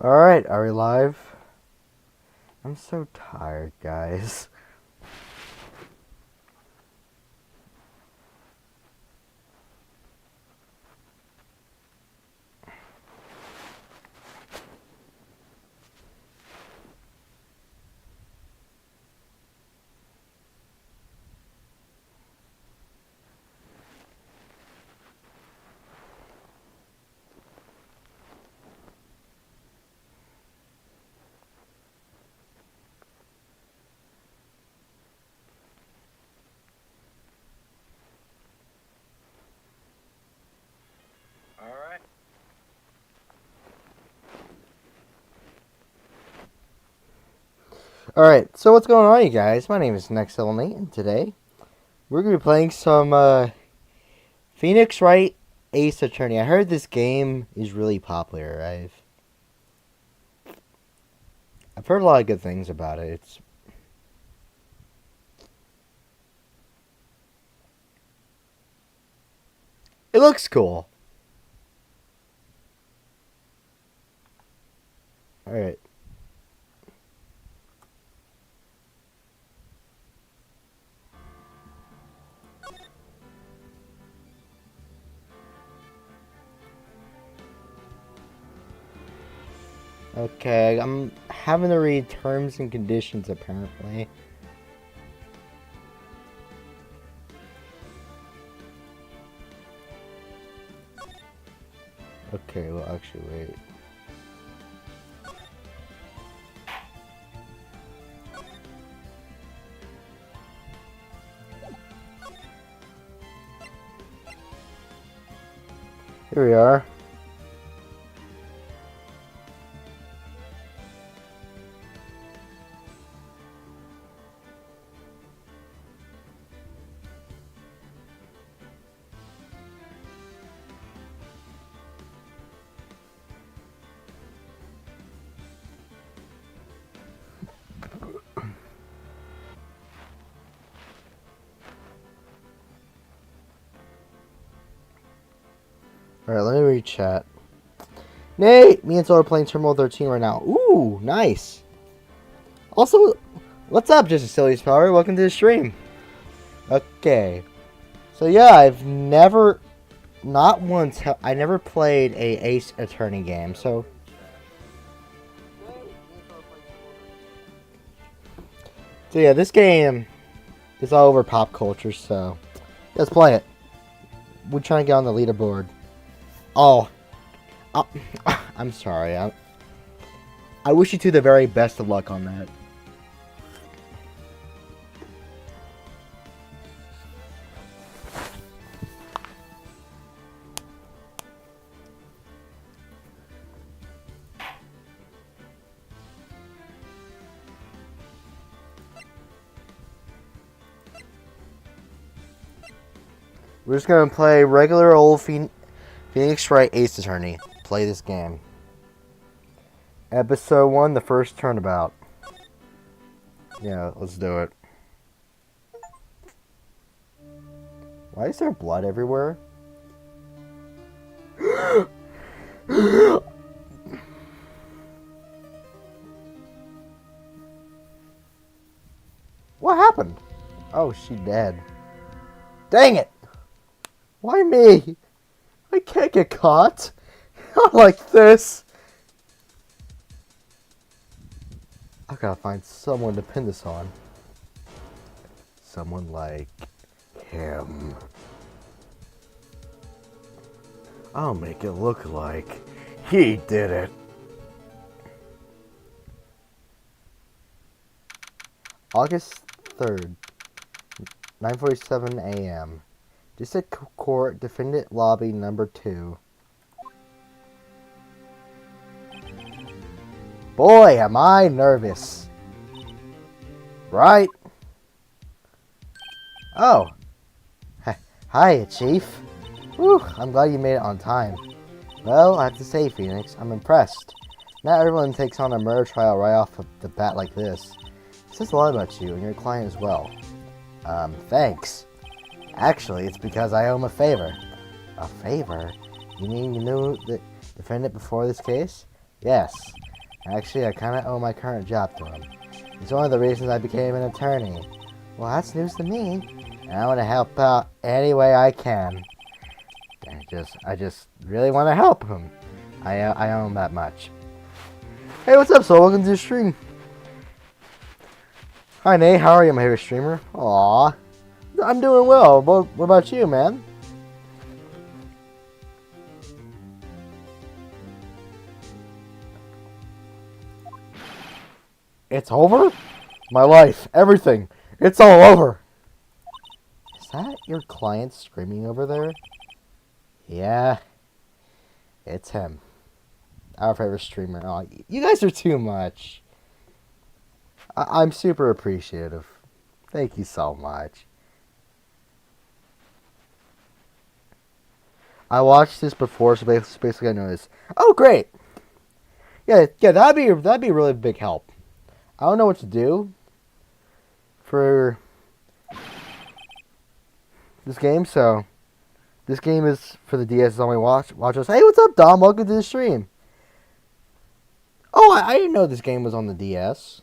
Alright, are we live? I'm so tired, guys. Alright, so what's going on, you guys? My name is NextLNate, and today we're going to be playing some Phoenix Wright Ace Attorney. I heard this game is really popular. I've heard a lot of good things about it. It looks cool. Alright. Okay, I'm having to read terms and conditions, apparently. Okay, well, actually, wait. Here we are. Alright, let me read chat. Nate! Me and Solar are playing Terminal 13 right now. Ooh, nice. Also, what's up, Just a Silly Power? Welcome to the stream. Okay. So yeah, I've never, not once, I never played a Ace Attorney game, so. So yeah, this game is all over pop culture, so let's play it. We're trying to get on the leaderboard. Oh, I'm sorry. I wish you two the very best of luck on that. We're just gonna play regular old Phoenix Wright Ace Attorney. Play this game. Episode 1, the first turnabout. Yeah, let's do it. Why is there blood everywhere? What happened? Oh, she dead. Dang it! Why me? I can't get caught. Not like this. I gotta find someone to pin this on. Someone like him. I'll make it look like he did it. August 3rd, 9:47 a.m. District Court, Defendant Lobby number 2. Boy, am I nervous. Right? Oh. Hi, Chief. Whew, I'm glad you made it on time. Well, I have to say, Phoenix, I'm impressed. Not everyone takes on a murder trial right off the bat like this. It says a lot about you and your client as well. Thanks. Actually, it's because I owe him a favor. A favor? You mean you knew the defendant before this case? Yes. Actually, I kind of owe my current job to him. It's one of the reasons I became an attorney. Well, that's news to me. And I want to help out any way I can. I just really want to help him. I owe him that much. Hey, what's up, Soul? Welcome to the stream. Hi, Nate. How are you, my favorite streamer? Aw. I'm doing well. What about you, man? It's over? My life. Everything. It's all over. Is that your client screaming over there? Yeah. It's him. Our favorite streamer. Oh, you guys are too much. I'm super appreciative. Thank you so much. I watched this before, so basically I know this. Oh, great! Yeah, that'd be a really big help. I don't know what to do for this game, so this game is for the DS. Only watch us. Hey, what's up, Dom? Welcome to the stream. Oh, I didn't know this game was on the DS.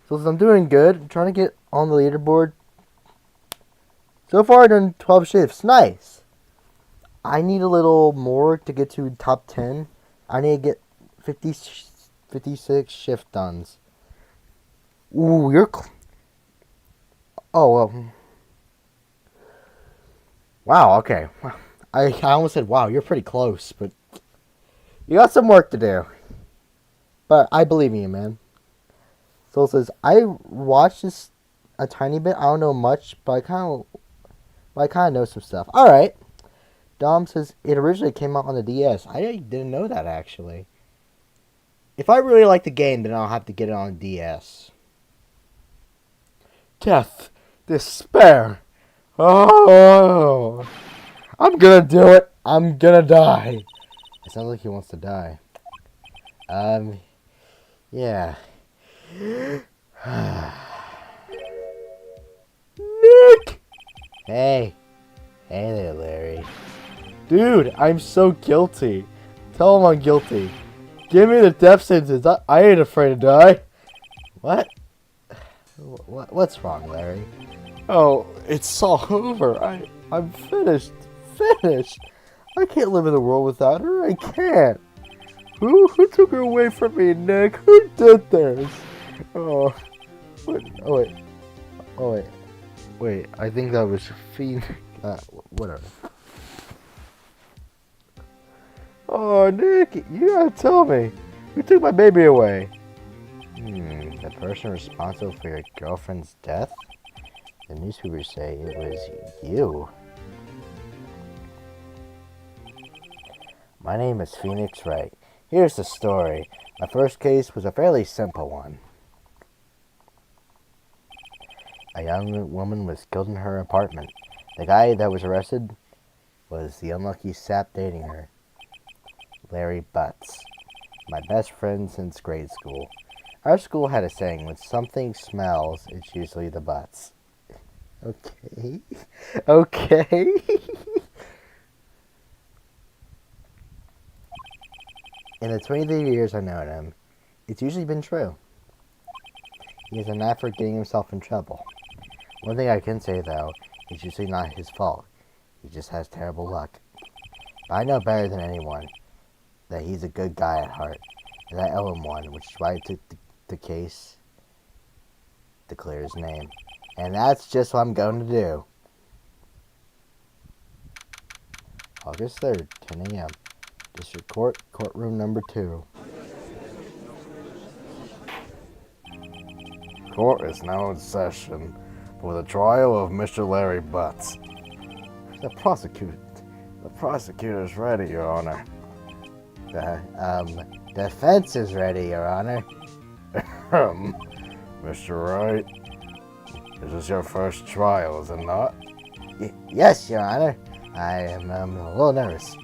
So I'm doing good. I'm trying to get on the leaderboard. So far, I've done 12 shifts. Nice. I need a little more to get to top 10. I need to get 56 shift dones. Ooh, you're... Oh, well. Wow, okay. I almost said, wow, you're pretty close, but... You got some work to do. But I believe in you, man. So it says, I watched this a tiny bit. I don't know much, but I kind of know some stuff. Alright. Dom says, it originally came out on the DS. I didn't know that, actually. If I really like the game, then I'll have to get it on DS. Death. Despair. Oh. I'm gonna do it. I'm gonna die. It sounds like he wants to die. Yeah. Nick! Hey. Hey there, Larry. Dude, I'm so guilty. Tell him I'm guilty. Give me the death sentence. I ain't afraid to die. What? What's wrong, Larry? Oh, it's all over. I'm finished. Finished. I can't live in the world without her. I can't. Who took her away from me, Nick? Who did this? Oh. What? Oh, wait. Oh, wait. Wait, I think that was Phoenix. Whatever. Oh, Nick, you gotta tell me. Who took my baby away? The person responsible for your girlfriend's death? The newspapers say it was you. My name is Phoenix Wright. Here's the story. My first case was a fairly simple one. A young woman was killed in her apartment. The guy that was arrested was the unlucky sap dating her, Larry Butts, my best friend since grade school. Our school had a saying, when something smells, it's usually the butts. Okay. Okay. In the 23 years I've known him, it's usually been true. He has a knack for getting himself in trouble. One thing I can say, though, it's usually not his fault. He just has terrible luck. But I know better than anyone that he's a good guy at heart, and I owe him one, which is why I took the case to clear his name. And that's just what I'm going to do. August 3rd, 10 a.m. District Court, courtroom number 2. Court is now in session for the trial of Mr. Larry Butts. The prosecutor's ready, Your Honor. The defense is ready, Your Honor. Mr. Wright, this is your first trial, is it not? Yes, Your Honor. I am a little nervous.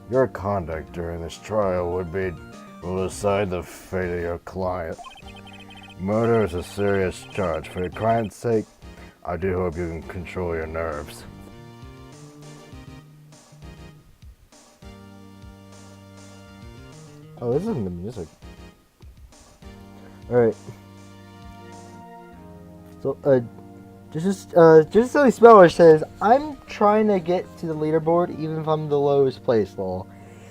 Your conduct during this trial will decide the fate of your client. Murder is a serious charge. For your client's sake, I do hope you can control your nerves. Oh, this isn't the music. Alright. So, just Silly Speller says, I'm trying to get to the leaderboard even if I'm the lowest place, lol.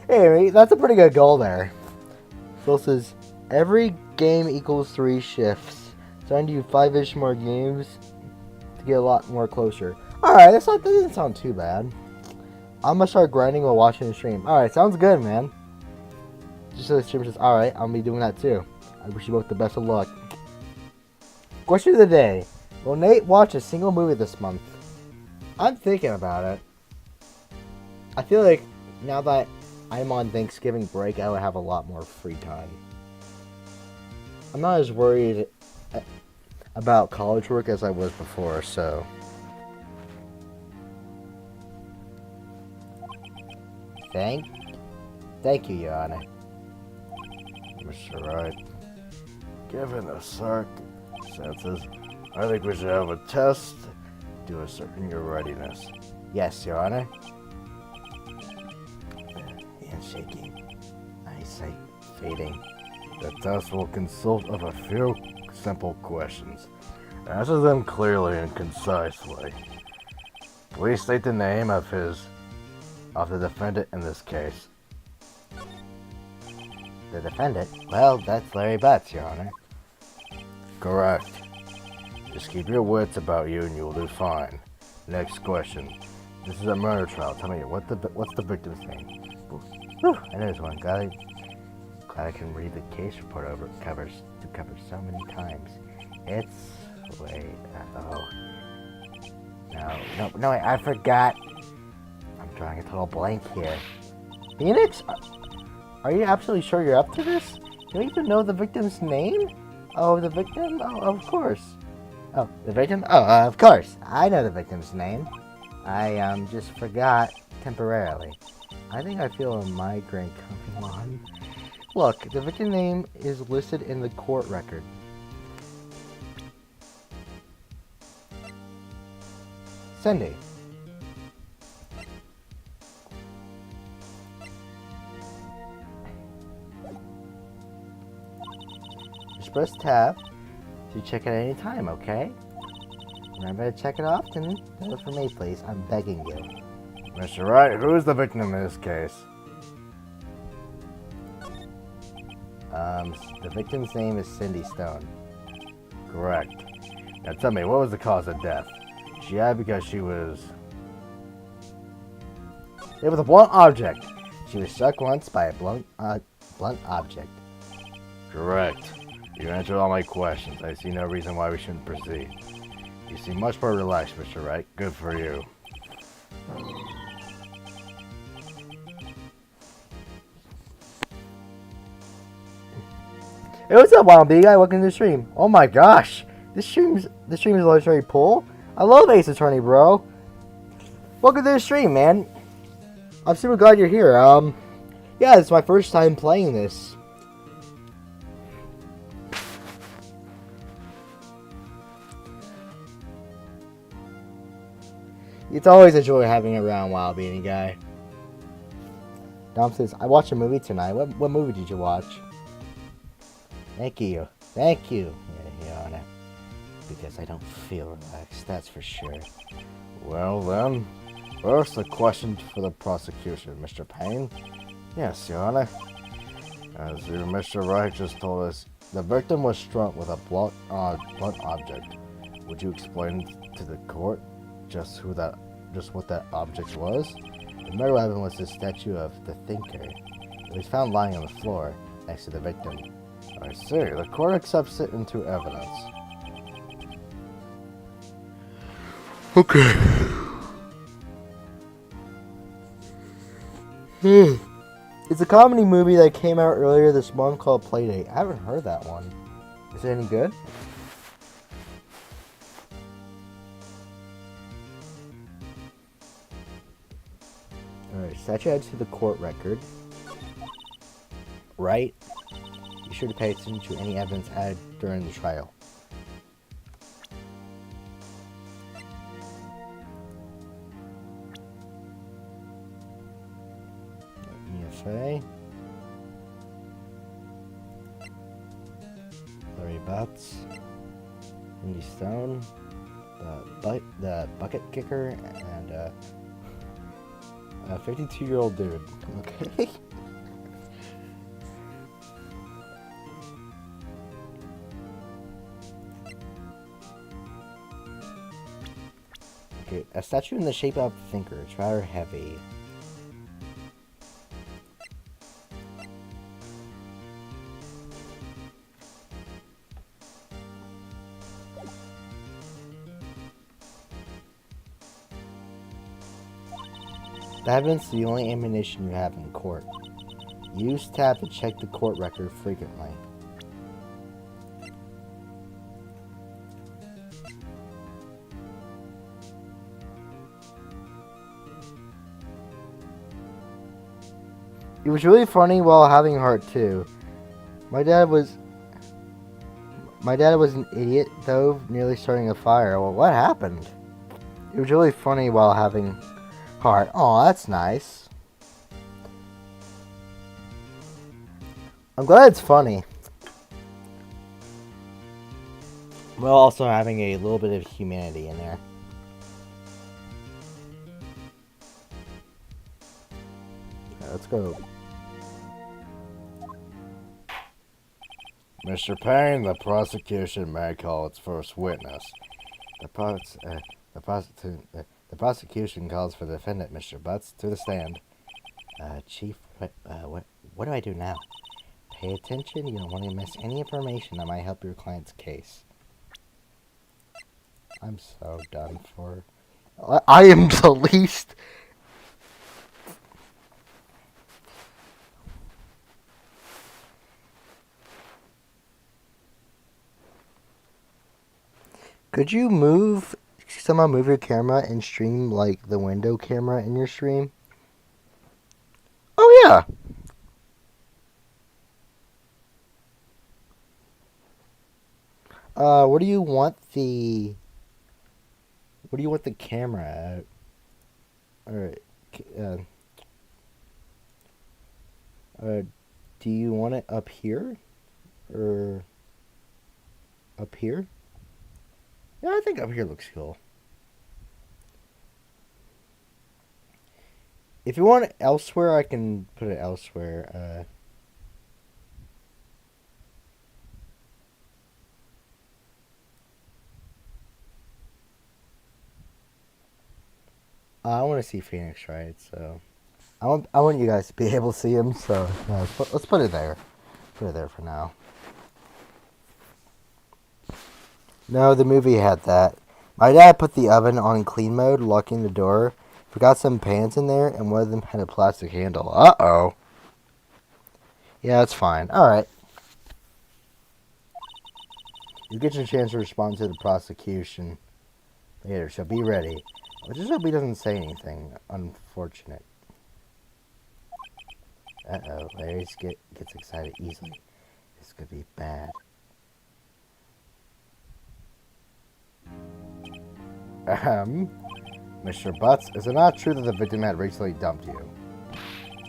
Anyway, that's a pretty good goal there. Phil says, every game equals 3 shifts. Trying to do 5-ish more games to get a lot more closer. Alright, that doesn't sound too bad. I'm gonna start grinding while watching the stream. Alright, sounds good, man. Just so the streamer says, alright, I'll be doing that too. I wish you both the best of luck. Question of the day. Will Nate watch a single movie this month? I'm thinking about it. I feel like now that I'm on Thanksgiving break, I would have a lot more free time. I'm not as worried about college work as I was before, so... Thank you, Your Honor. Mr. Wright, given the circumstances, I think we should have a test to ascertain your readiness. Yes, Your Honor. Handshaking. Eyesight fading. The test will consist of a few simple questions. Answer them clearly and concisely. Please state the name of the defendant in this case. The defendant? Well, that's Larry Butts, Your Honor. Correct. Just keep your wits about you and you'll do fine. Next question. This is a murder trial. Tell me, what's the victim's name? Whew, I know this one. Glad I can read the case report cover so many times. It's... Wait, No, wait, I forgot. I'm drawing a total blank here. Phoenix? Are you absolutely sure you're up to this? Do you even know the victim's name? Oh, the victim? Oh, of course. Oh, the victim? Oh, of course. I know the victim's name. I, just forgot temporarily. I think I feel a migraine coming on. Look, the victim name is listed in the court record. Cindy. Just press tab to check it at any time, okay? Remember to check it often. Do it for me, please. I'm begging you. Mr. Wright, who is the victim in this case? The victim's name is Cindy Stone. Correct. Now tell me, what was the cause of death? She died because she was... It was a blunt object. She was struck once by a blunt object. Correct. You answered all my questions. I see no reason why we shouldn't proceed. You seem much more relaxed, Mr. Wright. Good for you. Hey, what's up, Wild Bee Guy? Welcome to the stream. Oh my gosh, this stream is a legendary pull. I love Ace Attorney, bro. Welcome to the stream, man. I'm super glad you're here. Yeah, it's my first time playing this. It's always a joy having around Wild Beanie Guy. Dom says, I watched a movie tonight. What movie did you watch? Thank you. Thank you, Your Honor. Because I don't feel relaxed, that's for sure. Well then, first a question for the prosecution, Mr. Payne. Yes, Your Honor. As you, Mr. Wright, just told us, the victim was struck with a blunt object. Would you explain to the court just what that object was? The murder weapon was the statue of the Thinker. It was found lying on the floor next to the victim. I see. The court accepts it into evidence. Okay. It's a comedy movie that came out earlier this month called Playdate. I haven't heard that one. Is it any good? Alright, statue adds to the court record. Right? Be sure to pay attention to any evidence added during the trial. EFA. Butts, Windy Stone, the bucket kicker, and a 52-year-old dude. Okay. Okay, a statue in the shape of a thinker. It's rather heavy. That evidence is the only ammunition you have in court. Use tab to check the court record frequently. It was really funny while having heart too. My dad was an idiot though, nearly starting a fire. Well, what happened? It was really funny while having heart. Oh, that's nice. I'm glad it's funny. While also having a little bit of humanity in there. Okay, let's go. Mr. Payne, the prosecution may call its first witness. The prosecution calls for the defendant, Mr. Butts, to the stand. Chief, what do I do now? Pay attention. You don't want to miss any information that might help your client's case. I'm so done for. I am the least. Could you somehow move your camera and stream like the window camera in your stream? Oh yeah. What do you want the camera at? Alright. Do you want it up here? Or up here? Yeah, I think up here looks cool. If you want it elsewhere, I can put it elsewhere. I want to see Phoenix Wright, so I want you guys to be able to see him. So let's put it there. Put it there for now. No, the movie had that. My dad put the oven on clean mode, locking the door. Forgot some pans in there, and one of them had a plastic handle. Uh-oh. Yeah, it's fine. Alright. You get your chance to respond to the prosecution later, so be ready. I just hope he doesn't say anything unfortunate. Uh-oh. Larry gets excited easily. This could be bad. Mr. Butts, is it not true that the victim had recently dumped you?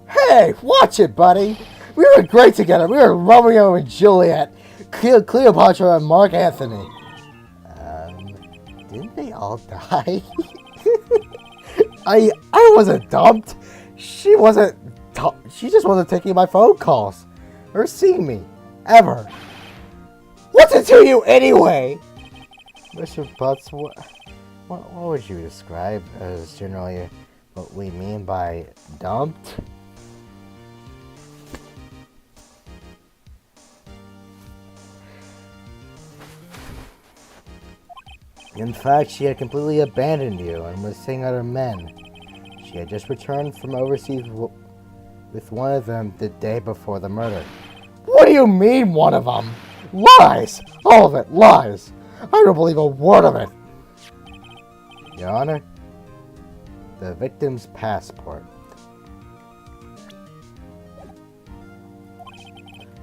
Hey, watch it, buddy! We were great together. We were Romeo and Juliet, Cleopatra and Mark Anthony. Didn't they all die? I wasn't dumped. She wasn't. She just wasn't taking my phone calls or seeing me ever. What's it to you anyway? Mr. Butts, what would you describe as generally what we mean by dumped? In fact, she had completely abandoned you and was seeing other men. She had just returned from overseas with one of them the day before the murder. What do you mean, one of them? Lies! All of it, lies! I don't believe a word of it! Your Honor, the victim's passport.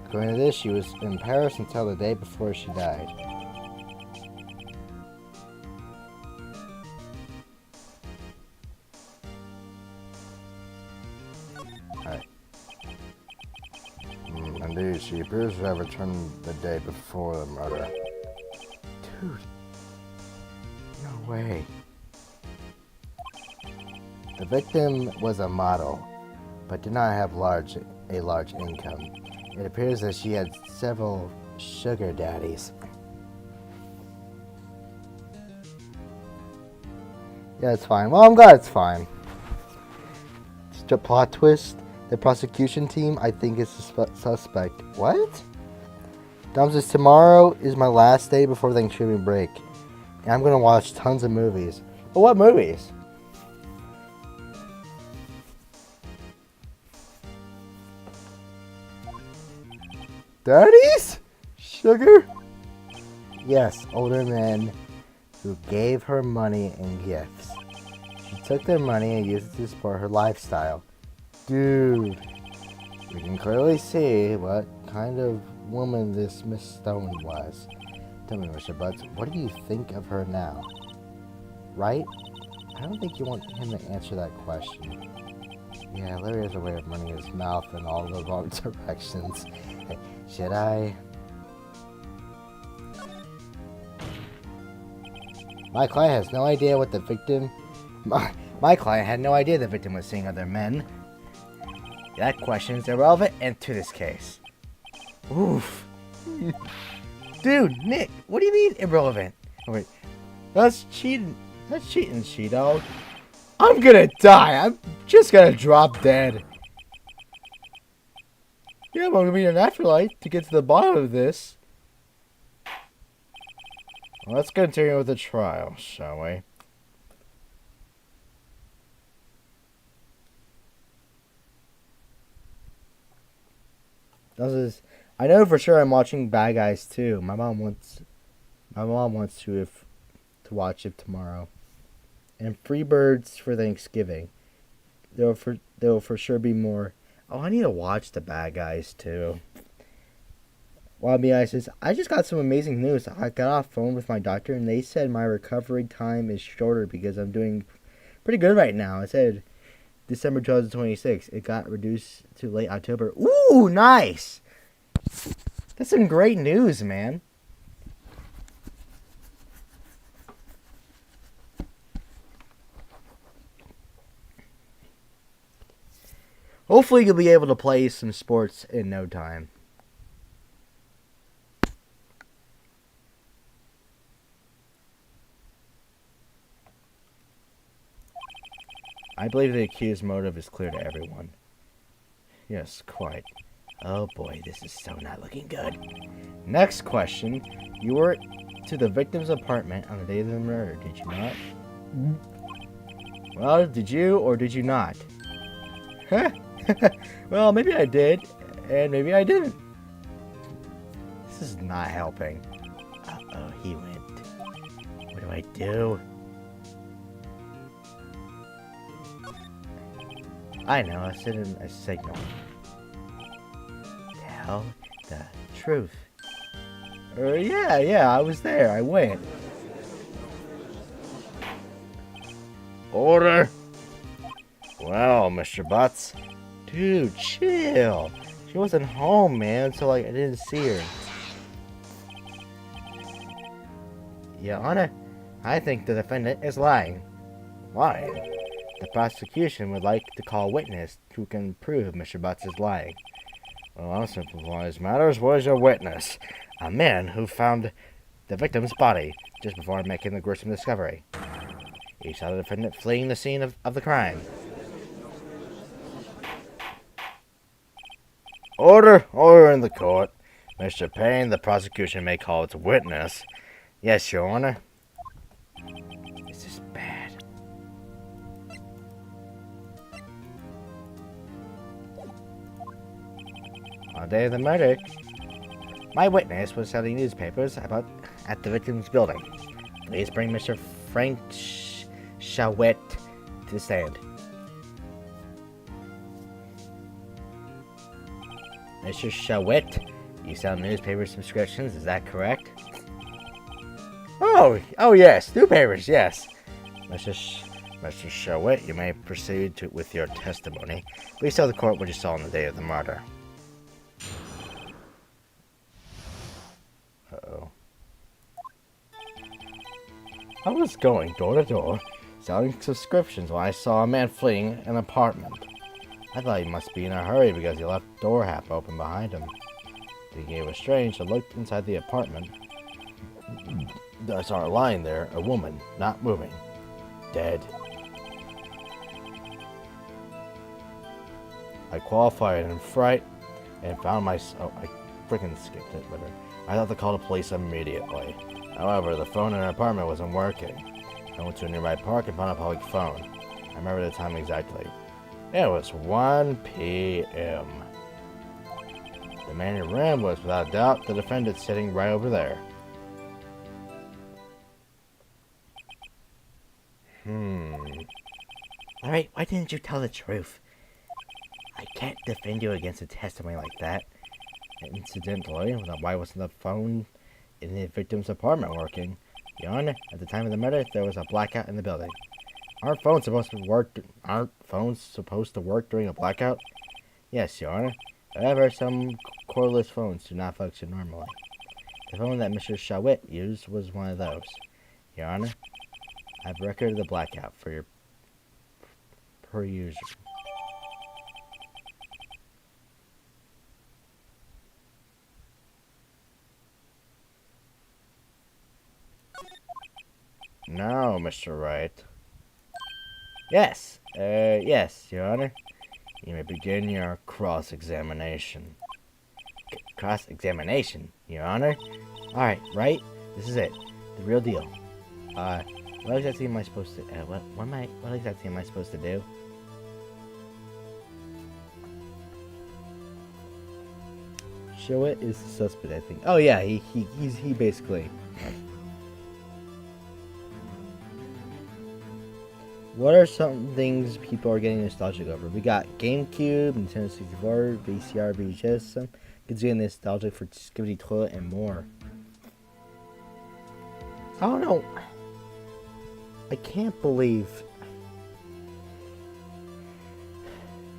According to this, she was in Paris until the day before she died. Alright. Indeed, she appears to have returned the day before the murder. Dude. No way. The victim was a model, but did not have a large income. It appears that she had several sugar daddies. Yeah, it's fine. Well, I'm glad it's fine. Just a plot twist. The prosecution team, I think, is suspect. What? Dom says, tomorrow is my last day before Thanksgiving break. And I'm going to watch tons of movies. But what movies? Daddies? Sugar? Yes, older men who gave her money and gifts. She took their money and used it to support her lifestyle. Dude. We can clearly see what kind of woman this Miss Stone was. Tell me, Mr. Butts, what do you think of her now? Right? I don't think you want him to answer that question. Yeah, Larry has a way of running his mouth in all the wrong directions. Should I? My client has no idea what the victim... My client had no idea the victim was seeing other men. That question is irrelevant and to this case. Oof. Dude, Nick, what do you mean irrelevant? Oh, wait. That's cheating. That's cheating, she-dog. I'm gonna die. I'm just gonna drop dead. Yeah, but I'm gonna be in an afterlife to get to the bottom of this. Well, let's continue with the trial, shall we? I know for sure I'm watching Bad Guys too. My mom wants to watch it tomorrow. And Freebirds for Thanksgiving. There'll for sure be more. Oh, I need to watch the Bad Guys too. Well, I'll be honest, I just got some amazing news. I got off the phone with my doctor and they said my recovery time is shorter because I'm doing pretty good right now. I said December 2026. It got reduced to late October. Ooh, nice! That's some great news, man. Hopefully you'll be able to play some sports in no time. I believe the accused's motive is clear to everyone. Yes, quite. Oh boy, this is so not looking good. Next question. You were to the victim's apartment on the day of the murder, did you not? Well, did you or did you not? Huh? Well, maybe I did, and maybe I didn't. This is not helping. Uh-oh, he went. What do I do? I know, I sent him a signal. Tell the truth. Yeah, I was there. I went. Order! Well, Mr. Butts. Dude, chill. She wasn't home, man, so I didn't see her. Your Honor, I think the defendant is lying. Lying? The prosecution would like to call a witness who can prove Mr. Butts is lying. Well, I'll simplify matters. What is your witness? A man who found the victim's body just before making the gruesome discovery. He saw the defendant fleeing the scene of the crime. Order! Order in the court. Mr. Payne, the prosecution may call its witness. Yes, Your Honor. This is bad. On the day of the murder, my witness was selling newspapers at the victim's building. Please bring Mr. Frank Shawett to the stand. Mr. Shawett, you sell newspaper subscriptions, is that correct? Oh yes, newspapers, yes. Mr. Shawett, you may proceed with your testimony. Please tell the court what you saw on the day of the murder. I was going door to door, selling subscriptions when I saw a man fleeing an apartment. I thought he must be in a hurry because he left the door half open behind him. Thinking it was strange, I looked inside the apartment. I saw her lying there, a woman, not moving. Dead. I qualified in fright and found my... Oh, I freaking skipped it, whatever. I thought to call the police immediately. However, the phone in her apartment wasn't working. I went to a nearby park and found a public phone. I remember the time exactly. It was 1 p.m. The man who ran was, without doubt, the defendant sitting right over there. Alright, why didn't you tell the truth? I can't defend you against a testimony like that. Incidentally, why wasn't the phone in the victim's apartment working? Your Honor, at the time of the murder, there was a blackout in the building. Aren't phones supposed to work during a blackout? Yes, Your Honor. However, some cordless phones do not function normally. The phone that Mr. Wright used was one of those. Your Honor, I have record of the blackout for your per user. Now, Mr. Wright. Yes, yes, Your Honor. You may begin your cross-examination. Cross-examination, Your Honor? Alright, right? This is it. The real deal. What exactly am I supposed to, what exactly am I supposed to do? Show it is the suspect, I think. Oh yeah, he basically. What are some things people are getting nostalgic over? We got GameCube, Nintendo 64, VCR, VHS. Some kids getting nostalgic for Skibidi Toilet and more. I don't know. I can't believe.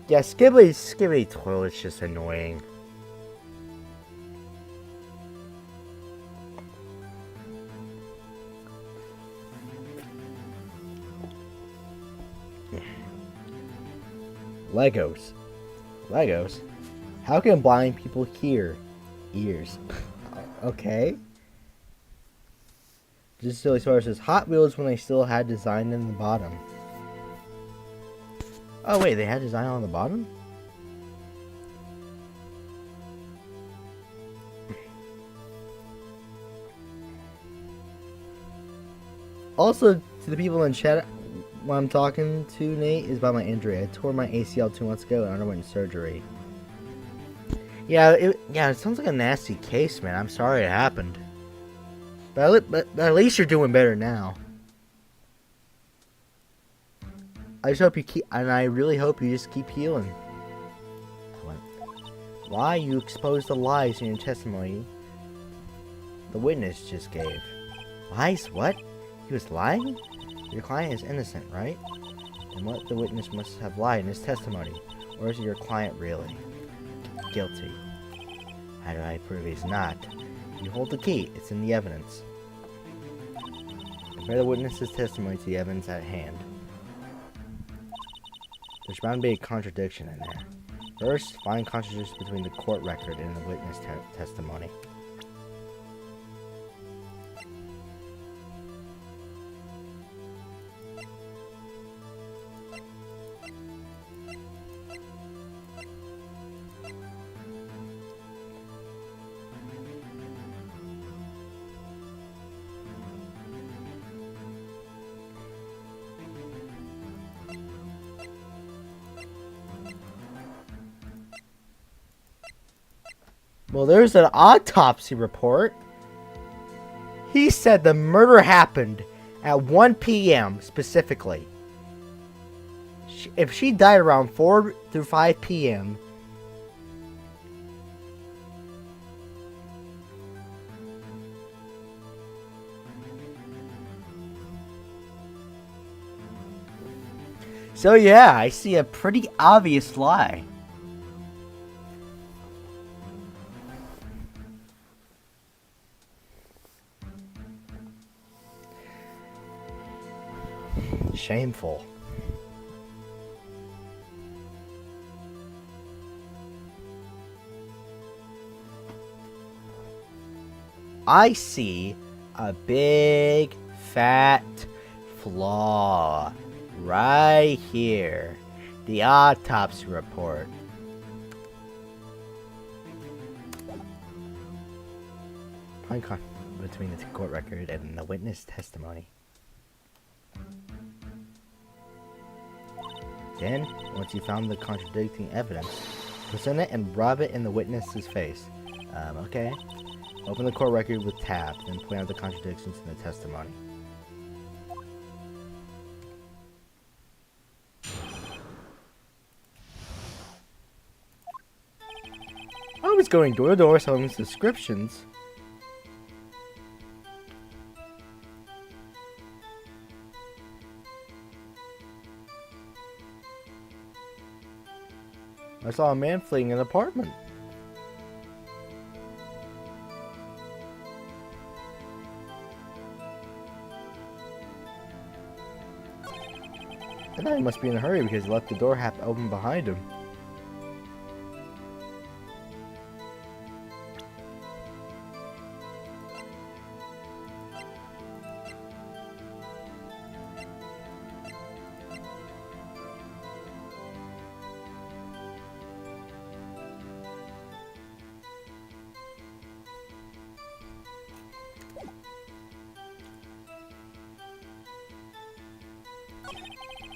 Yeah, Skibidi Toilet's just annoying. Legos? How can blind people hear? Ears. Okay. Just silly story says Hot Wheels when they still had design in the bottom. Oh wait, they had design on the bottom? Also, to the people in chat, what I'm talking to, Nate, is about my injury. I tore my ACL 2 months ago and underwent surgery. Yeah, it sounds like a nasty case, man. I'm sorry it happened. But at least you're doing better now. I just hope you keep, and I really hope you just keep healing. Why you exposed the lies in your testimony the witness just gave? Lies? What? He was lying? Your client is innocent, right? And what the witness must have lied in his testimony. Or is your client really guilty? How do I prove he's not? You hold the key. It's in the evidence. Compare the witness's testimony to the evidence at hand. There's bound to be a contradiction in there. First, find contradiction between the court record and the witness testimony. Well, there's an autopsy report. He said the murder happened at 1 p.m. specifically. If she died around 4 through 5 p.m., so yeah, I see a pretty obvious lie. shameful. I see a big fat flaw right here. The autopsy report. Between the court record and the witness testimony. Then, once you found the contradicting evidence, present it and rub it in the witness's face. Okay. Open the court record with tab, then point out the contradictions in the testimony. I was going door to door selling subscriptions. I saw a man fleeing an apartment. I thought he must be in a hurry because he left the door half open behind him.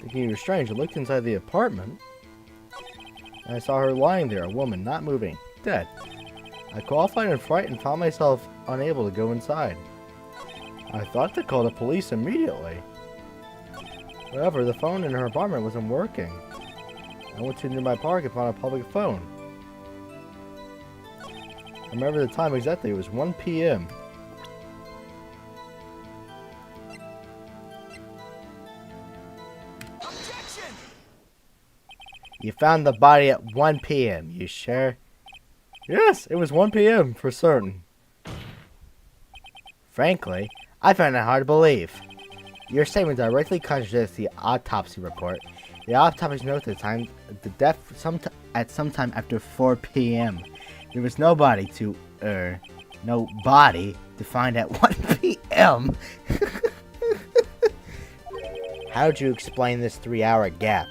Thinking he was strange, I looked inside the apartment, and I saw her lying there, a woman, not moving, dead. I qualified in fright and found myself unable to go inside. I thought to call the police immediately. However, the phone in her apartment wasn't working. I went to a nearby park and found a public phone. I remember the time exactly, it was 1 p.m. You found the body at 1 p.m., you sure? Yes, it was 1 p.m. for certain. Frankly, I find it hard to believe. Your statement directly contradicts the autopsy report. The autopsy notes the death at some time after 4 p.m. There was no body to find at 1 p.m. How'd you explain this 3-hour gap?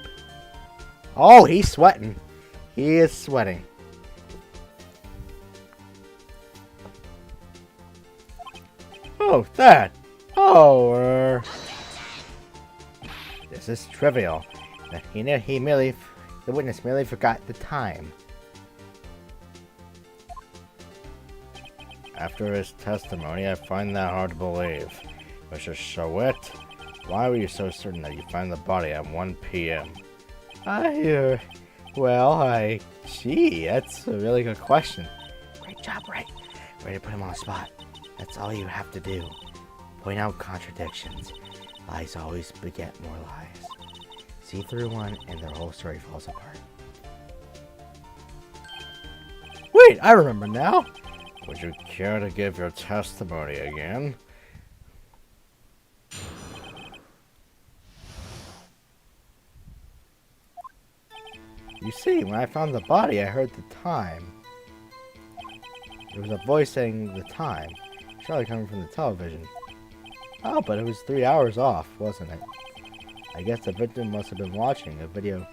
Oh, he's sweating. He is sweating. Oh, that. Oh, this is trivial. The witness merely forgot the time. After his testimony, I find that hard to believe. Mr. Shawit, why were you so certain that you found the body at 1 p.m.? Gee, that's a really good question. Great job, Wright. Ready to put him on the spot. That's all you have to do. Point out contradictions. Lies always beget more lies. See through one and their whole story falls apart. Wait, I remember now. Would you care to give your testimony again? You see, when I found the body, I heard the time. There was a voice saying the time, surely coming from the television. Oh, but it was 3 hours off, wasn't it? I guess the victim must have been watching a video.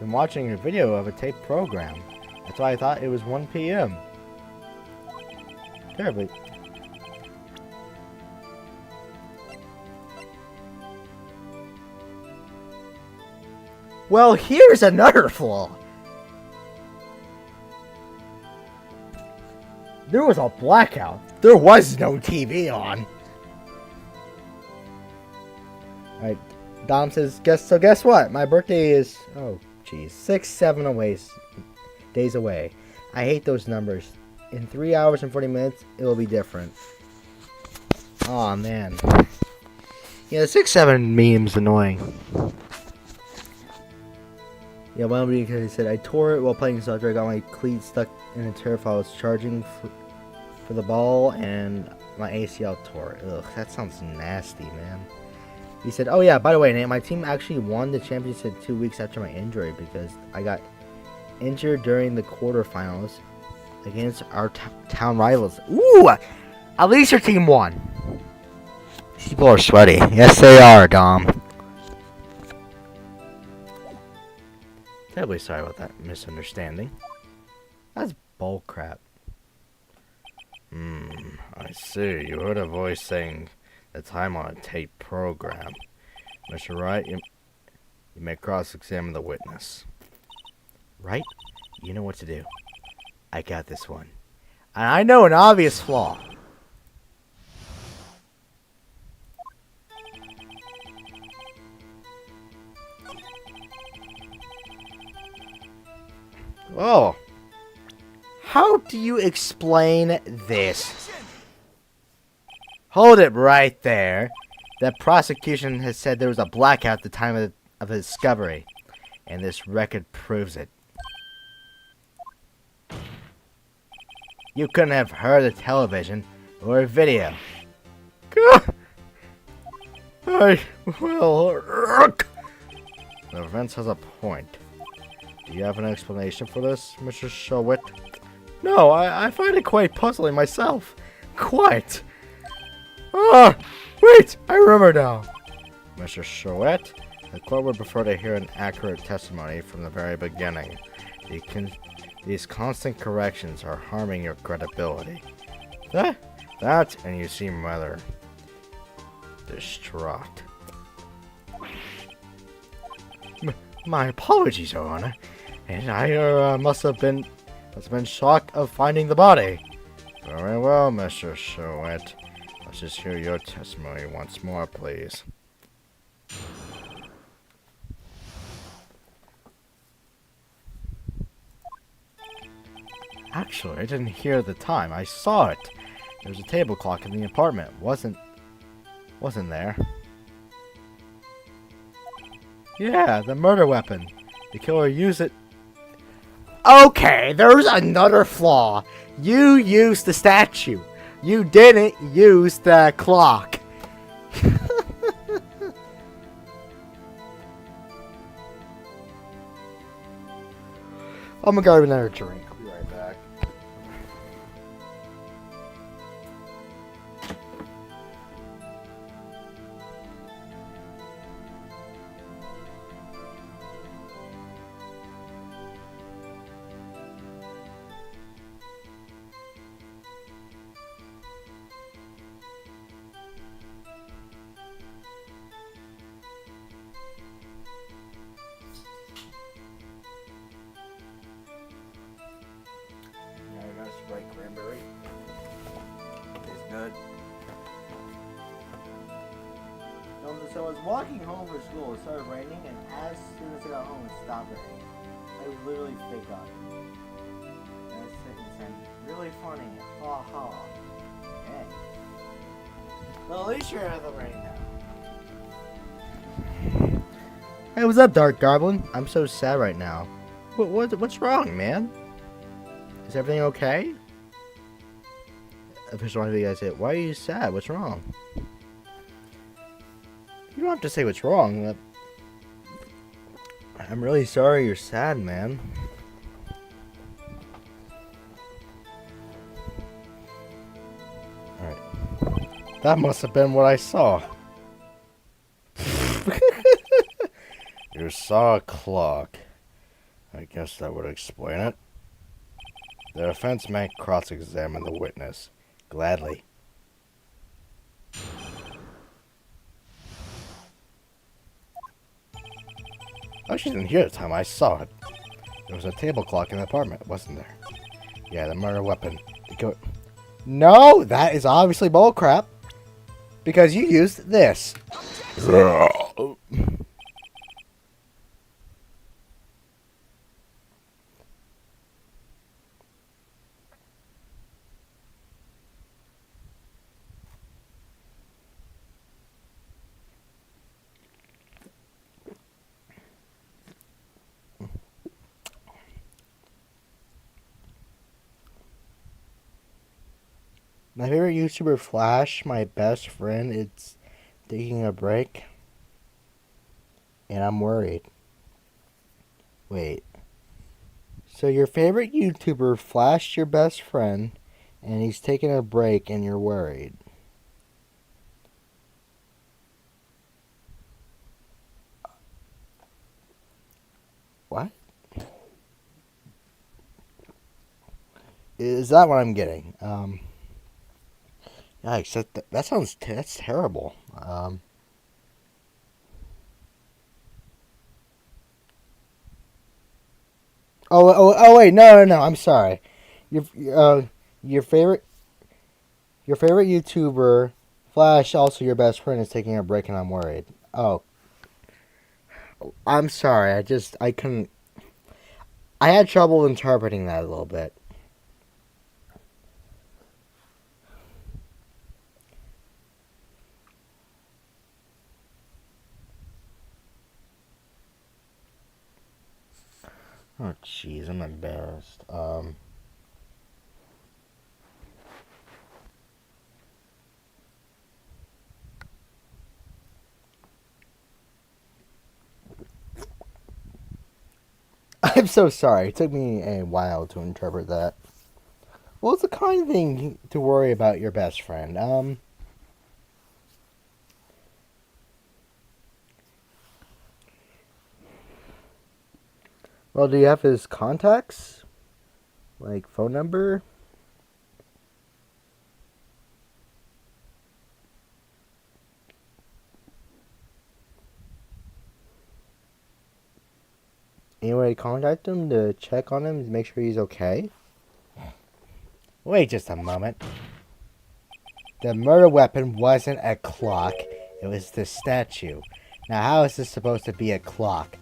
Of a taped program. That's why I thought it was 1 p.m. Terribly. Well, here's another flaw. There was a blackout. There was no TV on. Alright, Dom says, guess what? My birthday is, 7 days away. I hate those numbers. In 3 hours and 40 minutes, it will be different. Aw, man. Yeah, the 6-7 meme's annoying. Yeah, one because he said, I tore it while playing Star Trek. I got my cleat stuck in a turf. I was charging for the ball and my ACL tore. Ugh, that sounds nasty, man. He said, oh yeah, by the way, Nate, my team actually won the championship 2 weeks after my injury because I got injured during the quarterfinals against our town rivals. Ooh, at least your team won. These people are sweaty. Yes, they are, Dom. Terribly sorry about that misunderstanding. That's bull crap. I see. You heard a voice saying the time on a tape program. Mr. Wright, you may cross-examine the witness. Right? You know what to do. I got this one. And I know an obvious flaw. Oh, How do you explain this? Hold it right there. The prosecution has said there was a blackout at the time of the discovery. And this record proves it. You couldn't have heard the television or a video. the defense has a point. Do you have an explanation for this, Mr. Showit? No, I find it quite puzzling myself. Quite. Wait, I remember now. Mr. Showit, the court would prefer to hear an accurate testimony from the very beginning. These constant corrections are harming your credibility. That, and you seem rather distraught. My apologies, Your Honor. And I must have been shocked of finding the body. Very well, Mr. Showit. Let's just hear your testimony once more, please. Actually, I didn't hear the time. I saw it. There was a table clock in the apartment. Wasn't there? Yeah, the murder weapon. The killer used it. Okay, there's another flaw. You used the statue. You didn't use the clock. I'm gonna grab another drink. I'll be right back. Wright cranberry. Tastes good. So I was walking home from school. It started raining, and as soon as I got home, it stopped raining. I was literally fake up. And I was sitting saying, really funny. Ha ha. Hey. Well, at least you're out of the rain now. Hey, what's up, Dark Goblin? I'm so sad right now. What's wrong, man? Is everything okay? I just wanted to guys say, why are you sad? What's wrong? You don't have to say what's wrong. But I'm really sorry you're sad, man. Alright. That must have been what I saw. You saw a clock. I guess that would explain it. The defense may cross-examine the witness. Gladly. I actually didn't hear the time. I saw it. There was a table clock in the apartment, wasn't there? Yeah, the murder weapon. No, that is obviously bullcrap. Because you used this. My favorite YouTuber, Flash, my best friend, it's taking a break. And I'm worried. Wait. So your favorite YouTuber, Flash, your best friend, and he's taking a break and you're worried. What? Is that what I'm getting? Yikes, that sounds, that's terrible. Wait, no, I'm sorry. Your, your favorite, your favorite YouTuber, Flash, also your best friend, is taking a break and I'm worried. Oh, I'm sorry, I couldn't, I had trouble interpreting that a little bit. Oh, jeez, I'm embarrassed. I'm so sorry. It took me a while to interpret that. Well, it's a kind thing to worry about your best friend. Well, do you have his contacts? Like phone number? Any way to contact him to check on him to make sure he's okay? Wait just a moment. The murder weapon wasn't a clock. It was the statue. Now, how is this supposed to be a clock?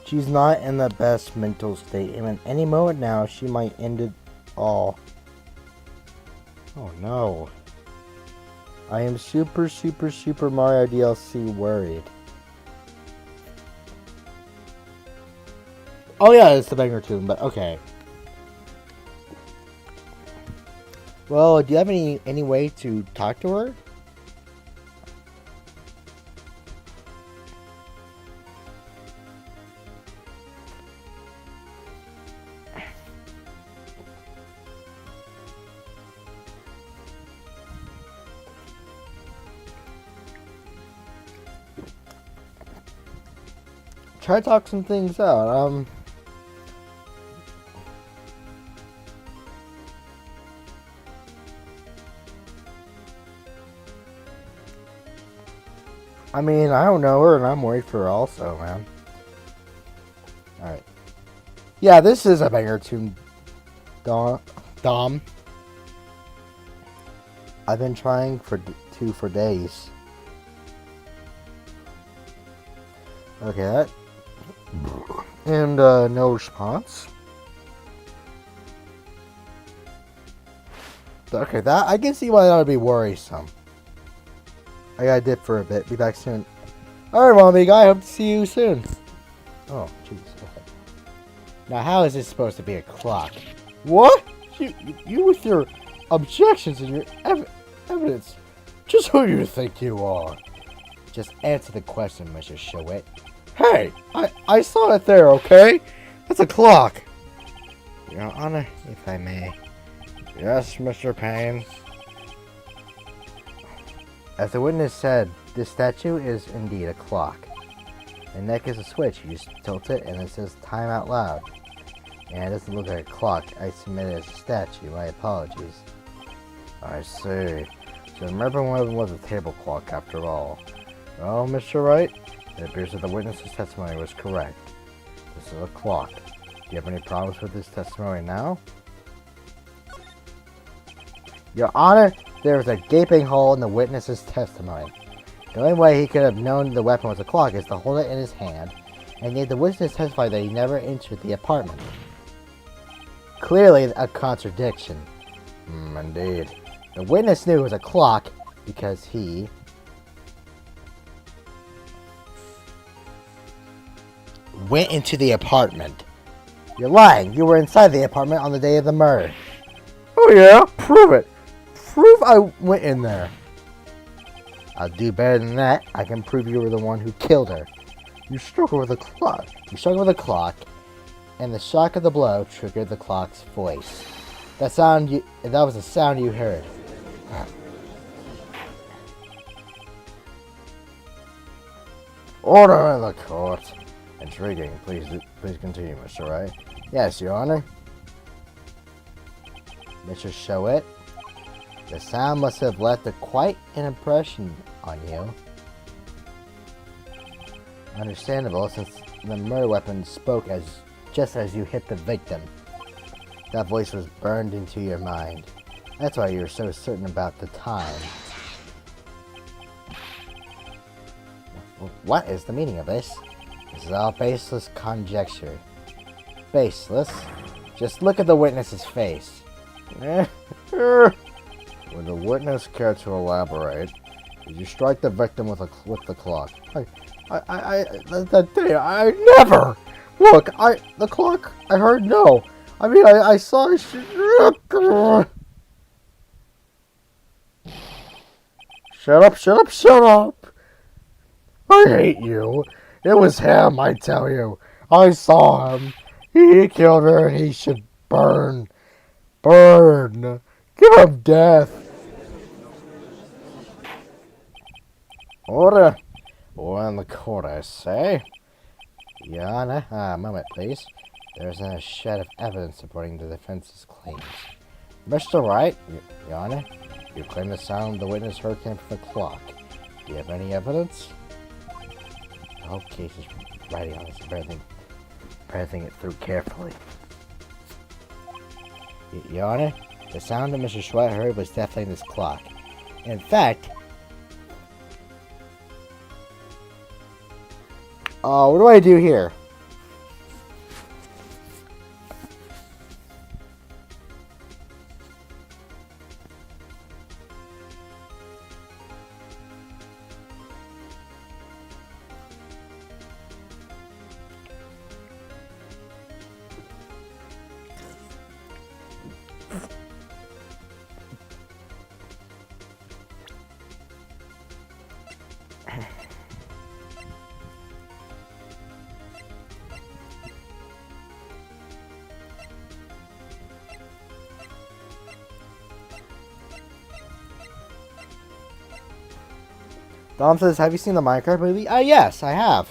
She's not in the best mental state, and at any moment now, she might end it all. Oh no. I am Super Mario DLC worried. Oh yeah, it's the banger tune, but okay. Well, do you have any way to talk to her? Try to talk some things out. I mean, I don't know her, and I'm worried for her also, man. Alright. Yeah, this is a banger tune, Dom. I've been trying for days. Okay, that. And, no response. Okay, that, I can see why that would be worrisome. I gotta dip for a bit. Be back soon. Alright, Mommy Guy. Hope to see you soon. Oh, jeez. Okay. Now, how is this supposed to be a clock? What? You with your objections and your evidence. Just who do you think you are? Just answer the question, Mr. Showit. Hey, I saw it there, okay? That's a clock. Your Honor, if I may. Yes, Mr. Payne. As the witness said, this statue is indeed a clock. The neck is a switch. You just tilt it and it says time out loud. And it doesn't look like a clock. I submit it as a statue. My apologies. I see. So remember one of them was a table clock after all. Well, Mr. Wright, it appears that the witness's testimony was correct. This is a clock. Do you have any problems with this testimony now? Your Honor, there was a gaping hole in the witness's testimony. The only way he could have known the weapon was a clock is to hold it in his hand, and yet the witness testified that he never entered the apartment. Clearly a contradiction. Indeed. The witness knew it was a clock because he... went into the apartment. You're lying. You were inside the apartment on the day of the murder. Oh yeah? Prove it. Prove I went in there. I'll do better than that. I can prove you were the one who killed her. You struck her with a clock. You struck her with a clock, and the shock of the blow triggered the clock's voice. That was the sound you heard. Order in the court. Intriguing. Please continue, Mr. Wright. Yes, Your Honor. Mr. Showit, the sound must have left quite an impression on you. Understandable, since the murder weapon spoke just as you hit the victim. That voice was burned into your mind. That's why you were so certain about the time. What is the meaning of this? This is all baseless conjecture. Baseless? Just look at the witness's face. Would the witness care to elaborate? Did you strike the victim with the clock? That day, I never! Look, the clock, I heard no. I mean, I saw it. Shut up! I hate you. It was him, I tell you. I saw him. He killed her and he should burn. Burn. Give him death. Order. Or in the court, I say. Your Honor, a moment, please. There's a shred of evidence supporting the defense's claims. Mr. Wright, Your Honor, you claim the sound the witness heard came from the clock. Do you have any evidence? The whole case is writing on this and parsing it through carefully. Your Honor, the sound that Mr. Schwett heard was definitely this clock. In fact, what do I do here? Dom says, have you seen the Minecraft movie? Yes, I have.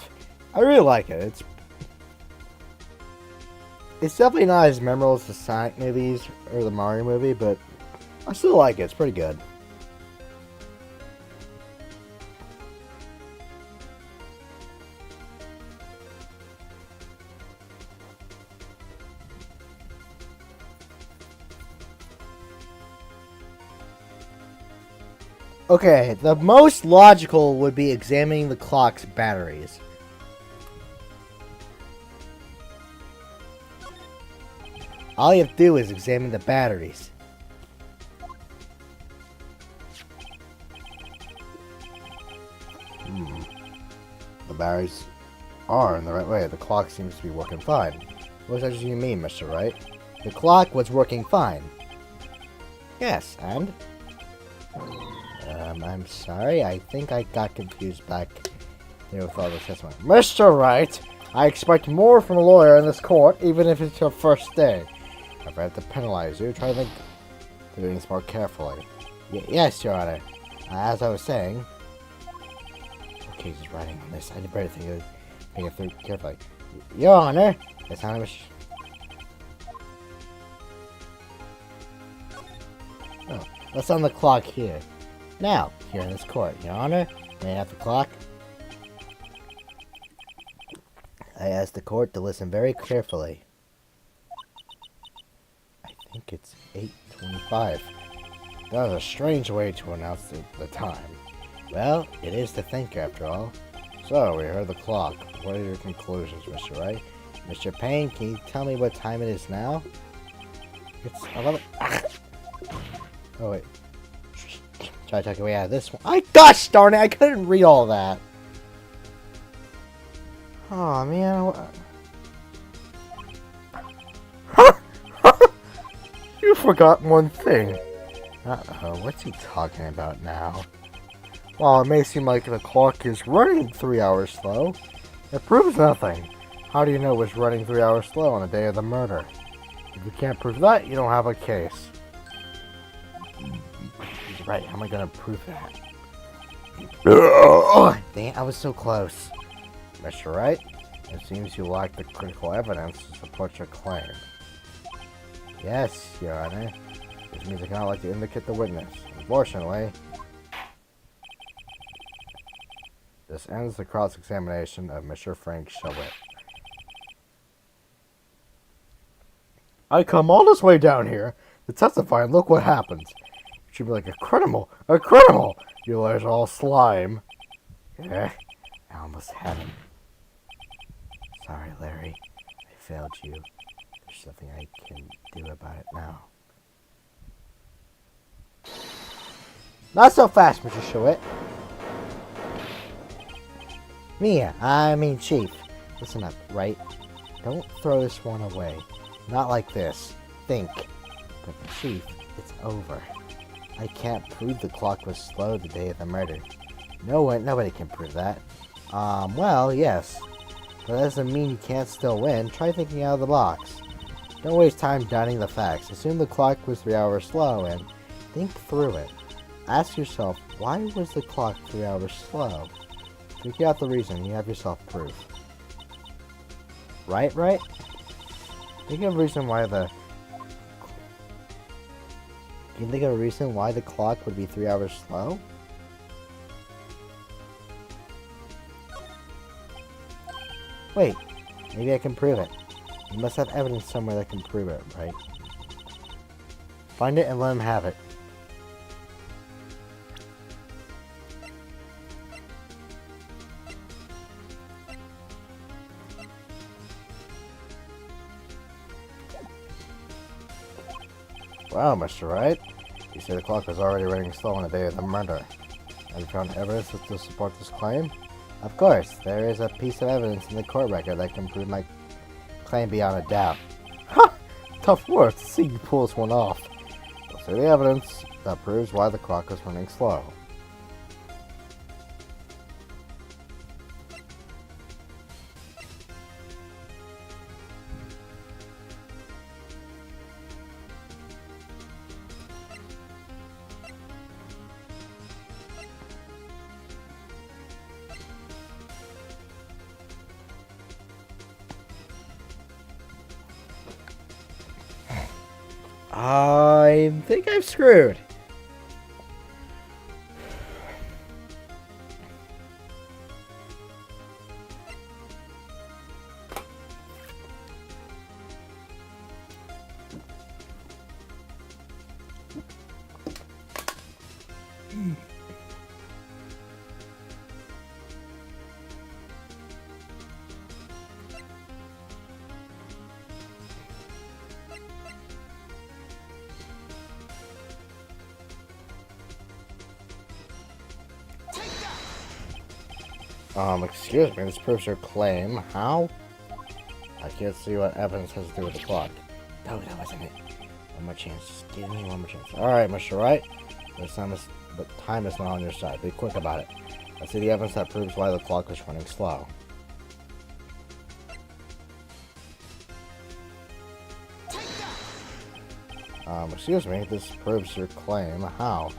I really like it. It's definitely not as memorable as the Sonic movies or the Mario movie, but I still like it. It's pretty good. Okay, the most logical would be examining the clock's batteries. All you have to do is examine the batteries. The batteries are in the right way. The clock seems to be working fine. What does you mean, Mr. Wright? The clock was working fine. Yes, and? I'm sorry. I think I got confused back there with all the testimony. Mr. Wright, I expect more from a lawyer in this court, even if it's your first day. If I have to penalize you, try to think of doing this more carefully. Yes, Your Honor. As I was saying... Okay, he's writing on this. I better think it through carefully. Your Honor, that's how much... Oh, what's on the clock here? Now, here in this court, Your Honor, may I have the clock? I asked the court to listen very carefully. I think it's 8:25. That was a strange way to announce the time. Well, it is to think after all. So, we heard the clock. What are your conclusions, Mr. Wright? Mr. Payne, can you tell me what time it is now? It's 11... Oh, wait. Try to take away out of this one. Gosh darn it, I couldn't read all that. Oh, man. You forgot one thing. Uh-oh, what's he talking about now? Well, it may seem like the clock is running 3 hours slow. It proves nothing. How do you know it was running 3 hours slow on the day of the murder? If you can't prove that, you don't have a case. He's right, how am I gonna prove that? Dang it, I was so close. Mr. Wright, it seems you lack the critical evidence to support your claim. Yes, Your Honor. This means I cannot like to indicate the witness. Unfortunately, this ends the cross-examination of Mr. Frank Shawit. I come all this way down here to testify, and look what happens. You should be like a criminal! A criminal! You lawyers are all slime. I almost had him. Sorry, Larry. I failed you. There's nothing I can do about it now. Not so fast, Mr. Shawit. Chief. Listen up, Wright? Don't throw this one away. Not like this. Think. But Chief, it's over. I can't prove the clock was slow the day of the murder. Nobody can prove that. Well, yes. But that doesn't mean you can't still win. Try thinking out of the box. Don't waste time doubting the facts. Assume the clock was 3 hours slow and think through it. Ask yourself, why was the clock 3 hours slow? Figure out the reason, you have yourself proof. Right? Think of a reason why the... Can you think of a reason why the clock would be 3 hours slow? Wait, maybe I can prove it. You must have evidence somewhere that can prove it, right? Find it and let him have it. Wow, Mr. Wright. You say the clock was already running slow on the day of the murder. Have you found evidence to support this claim? Of course, there is a piece of evidence in the court record that can prove my claim beyond a doubt. Ha! Tough work to see you pull this one off. Let's see the evidence that proves why the clock was running slow. I think I'm screwed. Excuse me, this proves your claim. How? I can't see what evidence has to do with the clock. No, that wasn't it. One more chance. Just give me one more chance. Alright, Mr. Wright. But time is not on your side. Be quick about it. Let's see the evidence that proves why the clock was running slow. Excuse me, this proves your claim. How?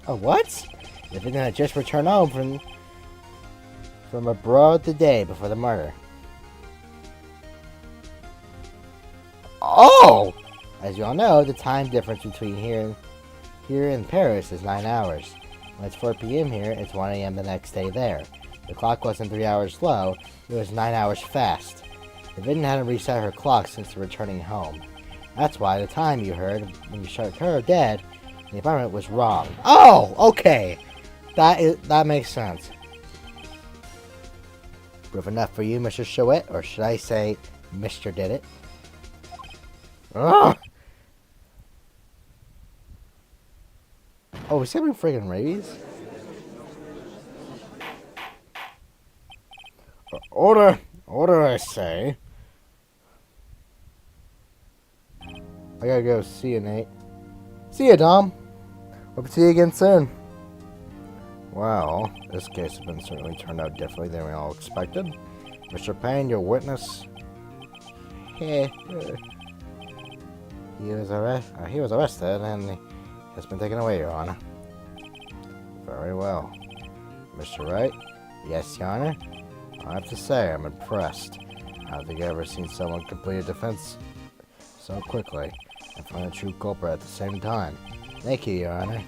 Oh, what? The victim had just returned home from abroad the day before the murder. Oh! As you all know, the time difference between here and Paris is 9 hours. When it's 4 p.m. here, it's 1 a.m. the next day there. The clock wasn't 3 hours slow, it was 9 hours fast. The victim hadn't reset her clock since returning home. That's why the time you heard when you shot her dead, the apartment was wrong. Oh, okay. That makes sense. Proof enough for you, Mr. Chouette, or should I say, Mr. Did It? Ugh! Oh, is he having friggin' rabies? Order! Order, I say. I gotta go. See you, Nate. See you, Dom. Hope to see you again soon. Well, this case has been certainly turned out differently than we all expected. Mr. Payne, your witness. He was arrested and has been taken away, Your Honor. Very well. Mr. Wright? Yes, Your Honor? I have to say, I'm impressed. I don't think I've ever seen someone complete a defense so quickly and find a true culprit at the same time. Thank you, Your Honor.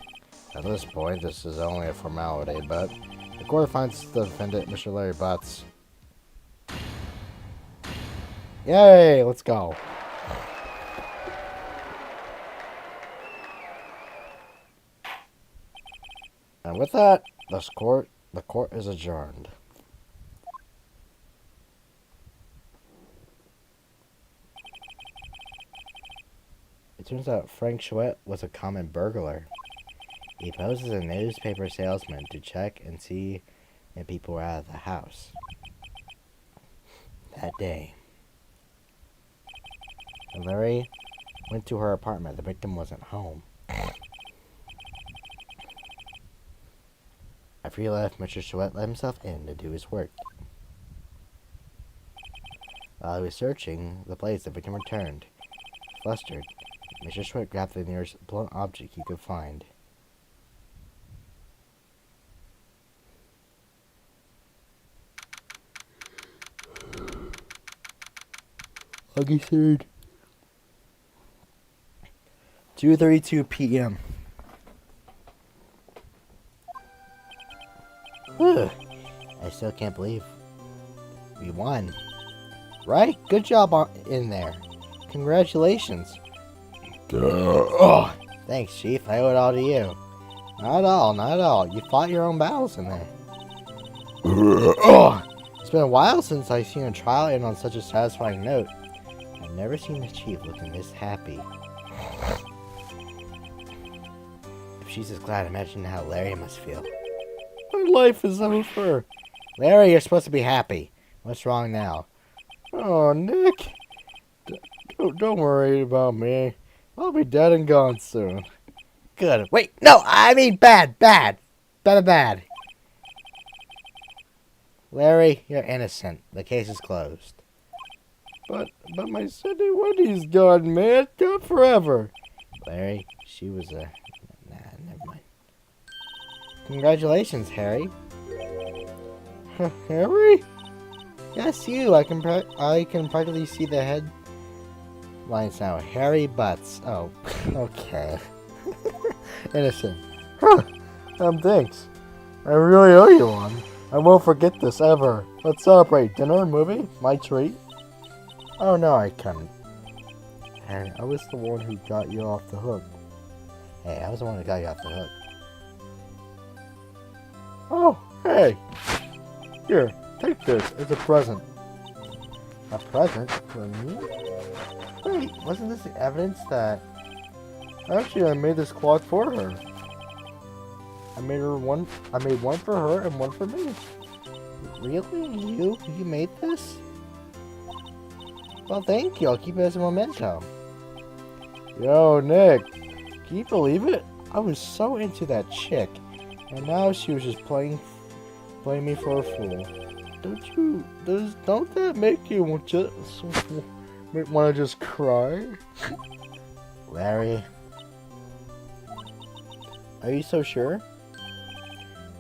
At this point, this is only a formality, but the court finds the defendant, Mr. Larry Butts. Yay! Let's go. And with that, the court is adjourned. It turns out Frank Chouette was a common burglar. He posed as a newspaper salesman to check and see if people were out of the house. That day, when Larry went to her apartment, the victim wasn't home. After he left, Mr. Chouette let himself in to do his work. While he was searching the place, the victim returned. Flustered, Mr. Chouette grabbed the nearest blunt object he could find. August 3rd. 2:32 p.m. Ugh, I still can't believe we won. Right? Good job in there. Congratulations. Thanks, Chief. I owe it all to you. Not at all, not at all. You fought your own battles in there. It's been a while since I've seen a trial end on such a satisfying note. I've never seen the Chief looking this happy. If she's as glad, imagine how Larry must feel. My life is over. Larry, you're supposed to be happy. What's wrong now? Oh, Nick. Don't worry about me. I'll be dead and gone soon. Good. Wait, no, I mean bad. Larry, you're innocent. The case is closed. But my Cindy Wendy's gone, man. Gone forever. Larry, she was a... Nah, never mind. Congratulations, Harry. Harry? Yes, you. I can practically see the headlines now. Harry Butts. Oh, okay. Innocent. Huh. Thanks. I really owe you one. I won't forget this ever. Let's celebrate. Dinner, movie, my treat. Oh no, I couldn't. Harry, I was the one who got you off the hook. Hey, I was the one who got you off the hook. Oh, hey. Here, take this. It's a present. A present for me? Wait, wasn't this evidence that... Actually, I made this clock for her. I made one for her and one for me. Really? You made this? Well, thank you. I'll keep it as a memento. Yo, Nick. Can you believe it? I was so into that chick. And now she was just playing me for a fool. Don't that make you want to just cry? Larry. Are you so sure?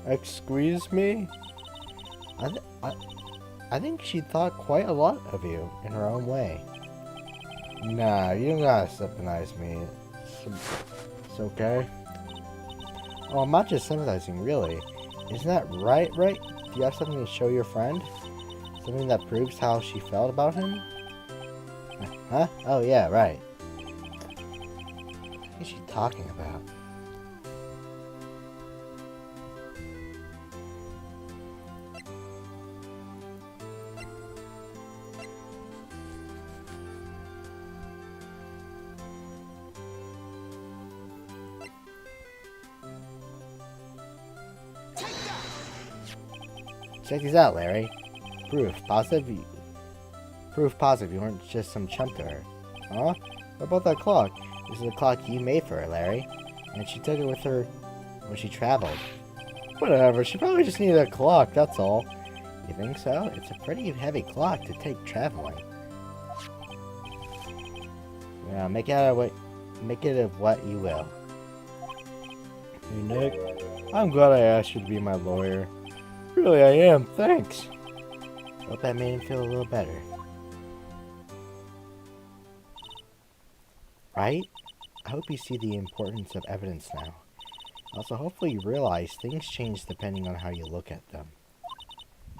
Excuse me? I think she thought quite a lot of you in her own way. Nah, you don't gotta sympathize me. It's okay. Oh, I'm not just sympathizing, really. Isn't that right? Do you have something to show your friend? Something that proves how she felt about him? Huh? Oh, yeah, right. What is she talking about? Check these out, Larry. Proof positive. Proof positive you weren't just some chump to her. Huh? What about that clock? This is a clock you made for her, Larry. And she took it with her when she traveled. Whatever, she probably just needed a clock, that's all. You think so? It's a pretty heavy clock to take traveling. Yeah, make it of what you will. Hey, Nick. I'm glad I asked you to be my lawyer. Really, I am. Thanks. Hope that made him feel a little better. Right? I hope you see the importance of evidence now. Also, hopefully you realize things change depending on how you look at them.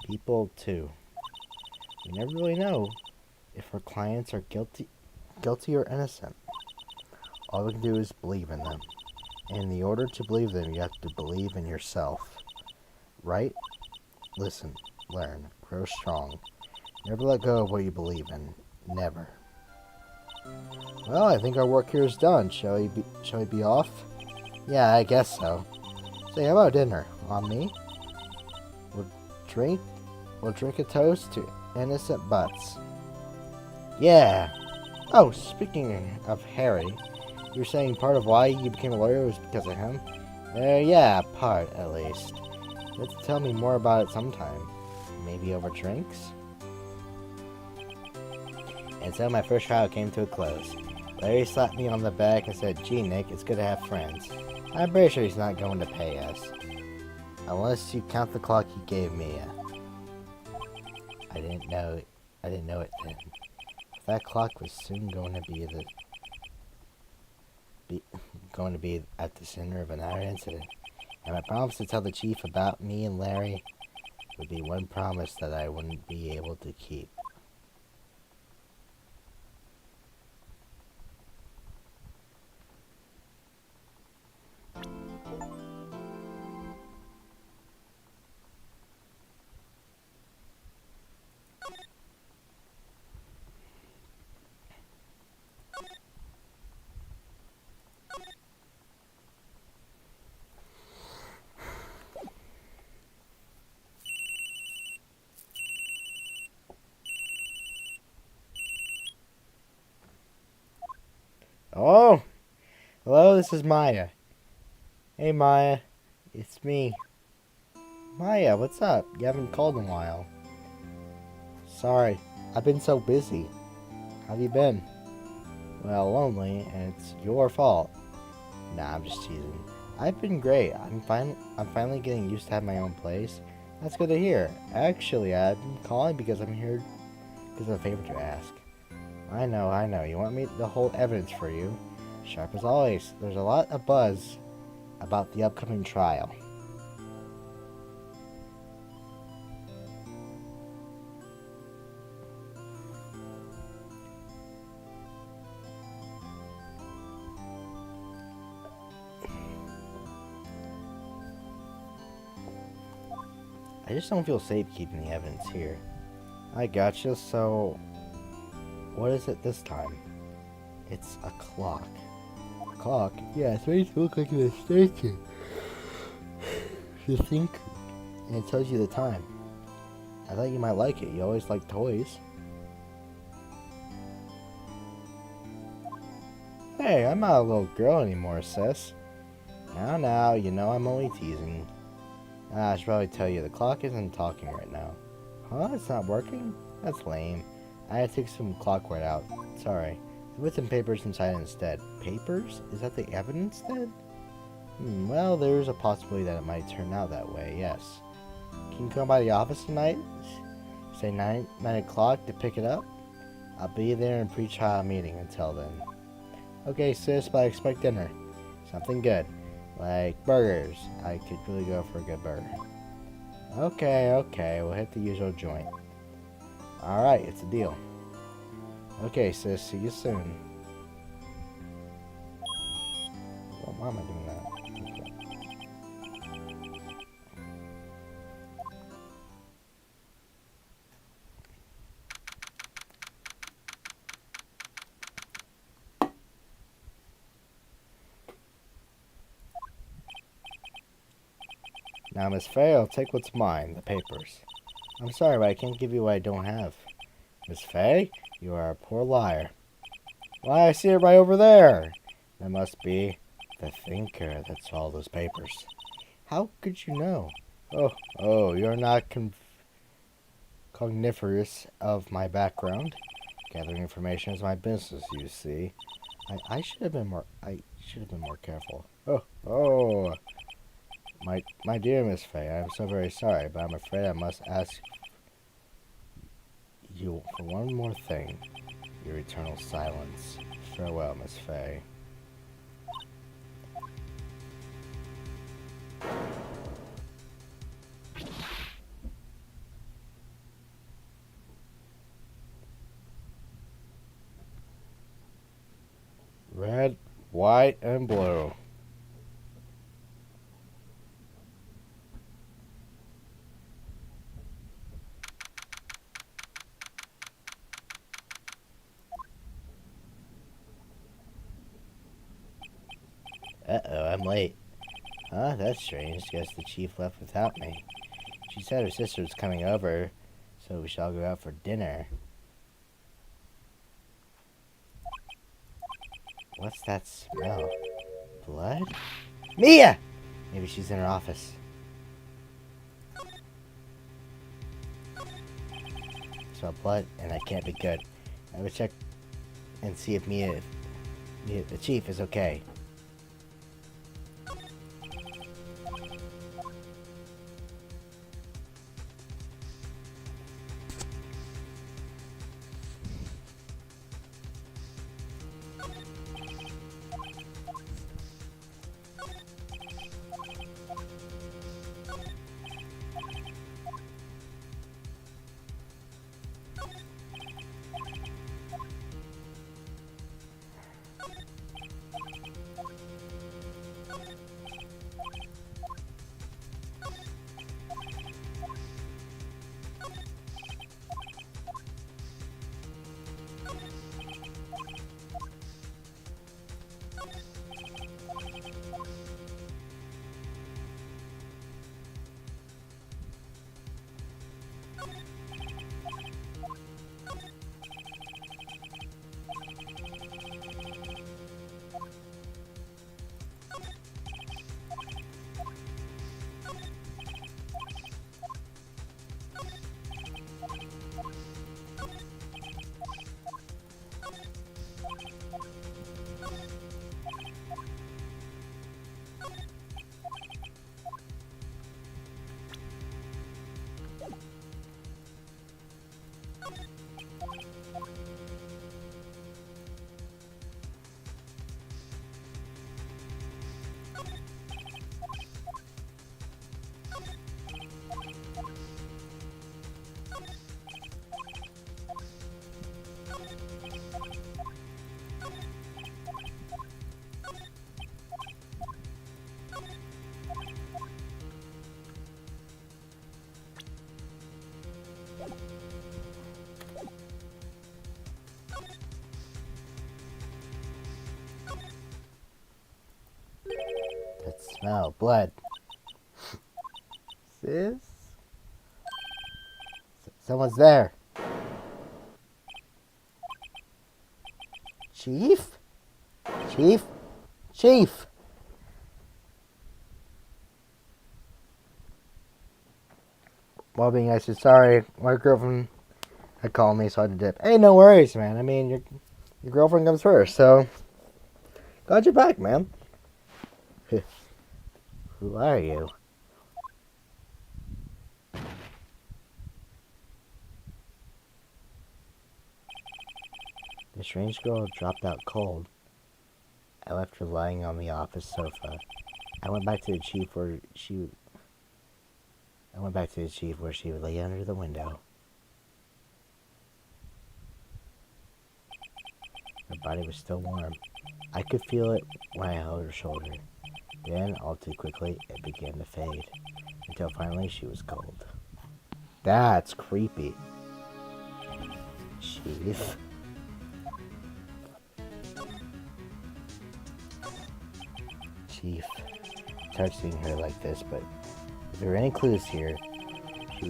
People, too. We never really know if our clients are guilty or innocent. All we can do is believe in them. And in the order to believe them, you have to believe in yourself. Right? Listen, learn, grow strong. Never let go of what you believe in. Never. Well, I think our work here is done. Shall we be off? Yeah, I guess so. Say, how about dinner? On me? We'll drink a toast to innocent butts. Yeah. Oh, speaking of Harry, you were saying part of why you became a lawyer was because of him? Yeah, part, at least. Let's tell me more about it sometime. Maybe over drinks? And so my first trial came to a close. Larry slapped me on the back and said, "Gee, Nick, it's good to have friends. I'm pretty sure he's not going to pay us. Unless you count the clock he gave me." I didn't know it then. That clock was soon going to be at the center of another incident. And my promise to tell the chief about me and Larry would be one promise that I wouldn't be able to keep. Oh! Hello, this is Maya. Hey, Maya. It's me. Maya, what's up? You haven't called in a while. Sorry, I've been so busy. How have you been? Well, lonely, and it's your fault. Nah, I'm just teasing. I've been great. I'm finally getting used to having my own place. That's good to hear. Actually, I'm calling because I'm here because of a favor to ask. I know. You want me to hold evidence for you? Sharp as always. There's a lot of buzz about the upcoming trial. I just don't feel safe keeping the evidence here. I gotcha, so what is it this time? It's a clock. A clock? Yeah, it's made to look like an extension. You think? And it tells you the time. I thought you might like it. You always like toys. Hey, I'm not a little girl anymore, sis. Now, you know I'm only teasing. I should probably tell you, the clock isn't talking right now. Huh? It's not working? That's lame. I had to take some clock right out. Sorry. I put some papers inside instead. Papers? Is that the evidence then? Well, there's a possibility that it might turn out that way, yes. Can you come by the office tonight? Say 9 o'clock to pick it up? I'll be there in pre-trial meeting until then. Okay, sis, but I expect dinner. Something good. Like burgers. I could really go for a good burger. Okay, we'll hit the usual joint. Alright, it's a deal. Okay, sis, see you soon. Well, why am I doing that? Now, Miss Faye, I'll take what's mine, the papers. I'm sorry, but I can't give you what I don't have. Miss Faye, you are a poor liar. Why, I see her right over there. That must be the thinker that saw those papers. How could you know? Oh, you're not cogniferous of my background. Gathering information is my business, you see. I should have been more careful. Oh. My dear Miss Faye, I am so very sorry, but I'm afraid I must ask you for one more thing. Your eternal silence. Farewell, Miss Faye. Red, white, and blue. Uh-oh, I'm late. Huh, that's strange. Guess the chief left without me. She said her sister was coming over, so we shall go out for dinner. What's that smell? Blood? Mia! Maybe she's in her office. Smell blood, and that can't be good. I would check and see if Mia, the chief, is okay. That smell, blood. Sis? Someone's there. Chief? Chief? Chief! Well, being nice, sorry. My girlfriend had called me, so I had to dip. Hey, no worries, man. I mean, your girlfriend comes first, so glad you're back, man. Who are you? The strange girl dropped out cold. I left her lying on the office sofa. I went back to the chief where she would lay under the window. Her body was still warm. I could feel it when I held her shoulder. Then, all too quickly, it began to fade, until finally she was cold. That's creepy. Chief. Chief. It's hard seeing her like this, but if there were any clues here, she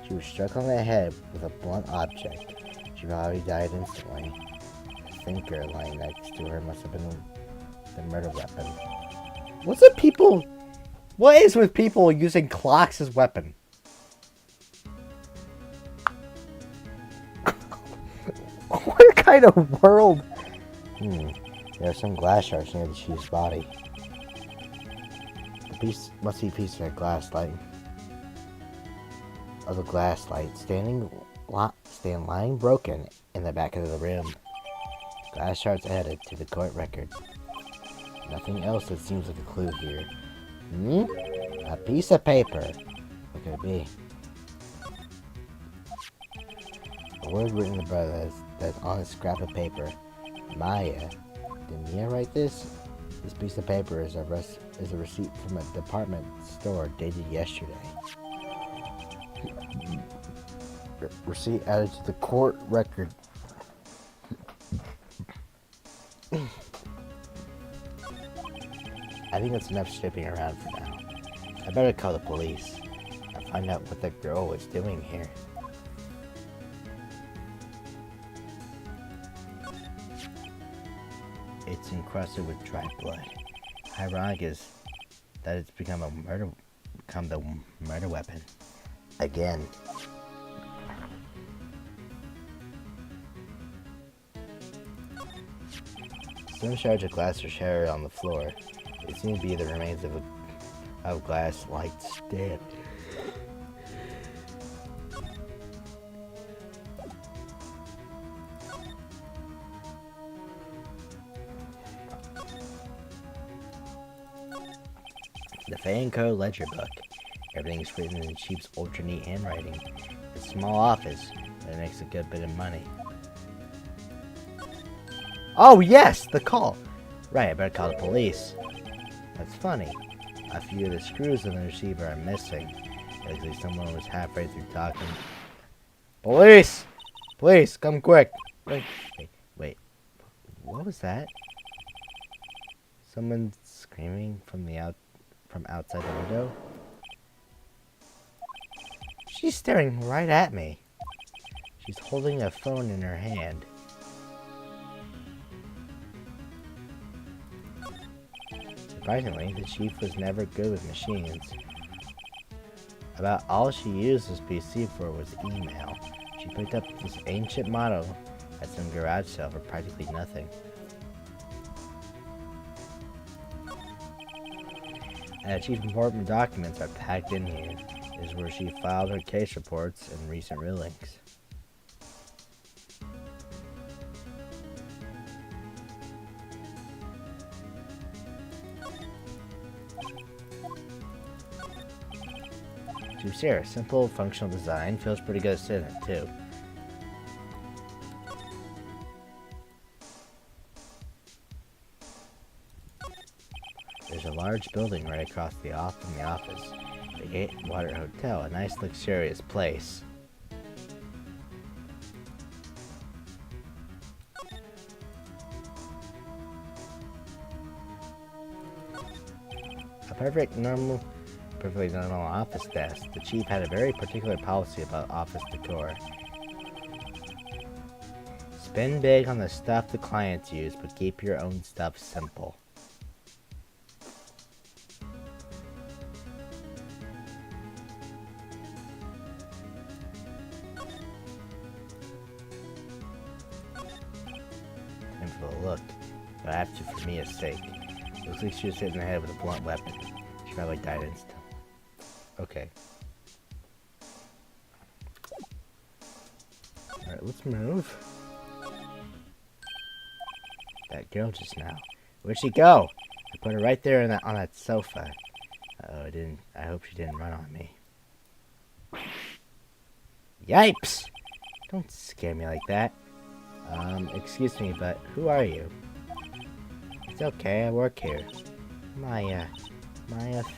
She was struck on the head with a blunt object. She probably died instantly. The thinker lying next to her must have been the murder weapon. What is with people using clocks as weapon? What kind of world? There are some glass shards near the chief's body. The piece must be a piece of a glass light. Of the glass light lying broken in the back of the room. Glass shards added to the court record. Nothing else that seems like a clue here. A piece of paper. What could it be? A word written above that's on a scrap of paper. Maya. Did Mia write this? This piece of paper is a receipt from a department store dated yesterday. Receipt added to the court record. I think that's enough stripping around for now. I better call the police and find out what that girl was doing here. It's encrusted with dried blood. Ironic is that it's become the murder weapon. Again. Some shards of glass are shattered on the floor. It seems to be the remains of glass light stand. The Fanco ledger book. Everything's written in the chief's ultra neat handwriting. It's a small office, but it makes a good bit of money. Oh yes, the call. Right, I better call the police. That's funny. A few of the screws in the receiver are missing. It looks like someone was halfway through talking. Police! Please, come quick. Wait. What was that? Someone screaming from outside the window? She's staring right at me. She's holding a phone in her hand. Surprisingly, the chief was never good with machines. About all she used this PC for was email. She picked up this ancient model at some garage sale for practically nothing. And chief important documents are packed in here. This is where she filed her case reports and recent rulings. To share, simple, functional design feels pretty good to sit in, too. There's a large building right across from the office. The Gatewater Hotel, a nice luxurious place. A perfectly normal office desk. The chief had a very particular policy about office decor. Spend big on the stuff the clients use, but keep your own stuff simple. Time for a look. But I have to for Mia's sake. Looks like she was hitting the head with a blunt weapon. She probably died instantly. Okay. Alright, let's move. That girl just now. Where'd she go? I put her right there on that sofa. Uh-oh, I hope she didn't run on me. Yipes! Don't scare me like that. Excuse me, but who are you? It's okay, I work here. Maya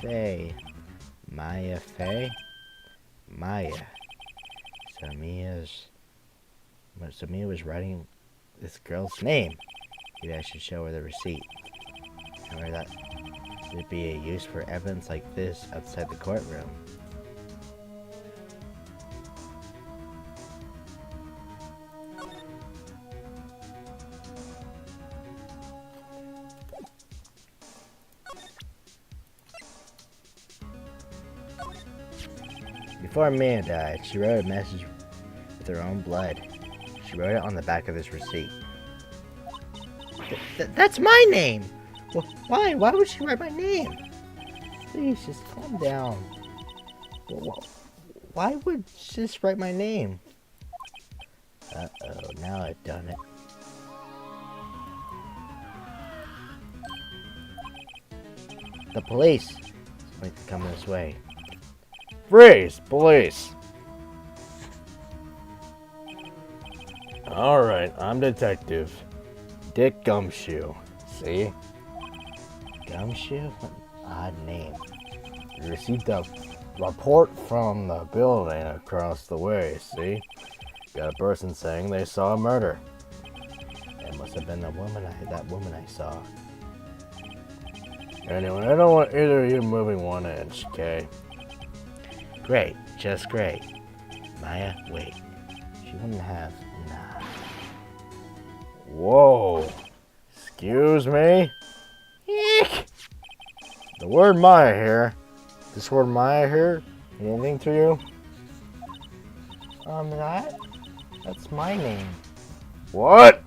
Fey. Maya Fey? Maya. So Mia was writing this girl's name. Maybe I should show her the receipt. However, that would be a use for evidence like this outside the courtroom. Before Mia died, she wrote a message with her own blood. She wrote it on the back of this receipt. That's my name! Well, why? Why would she write my name? Please, just calm down. Why would she just write my name? Uh-oh, now I've done it. The police! Somebody come this way. Freeze, police! Alright, I'm Detective Dick Gumshoe. See? Gumshoe? What an odd name. You received a report from the building across the way, see? Got a person saying they saw a murder. It must have been that woman I saw. Anyway, I don't want either of you moving 1 inch, okay? Great, just great. Maya, wait. She wouldn't have. Nah. Whoa. Excuse me? Eek! The word Maya here. This word Maya here, anything to you? That's my name. What?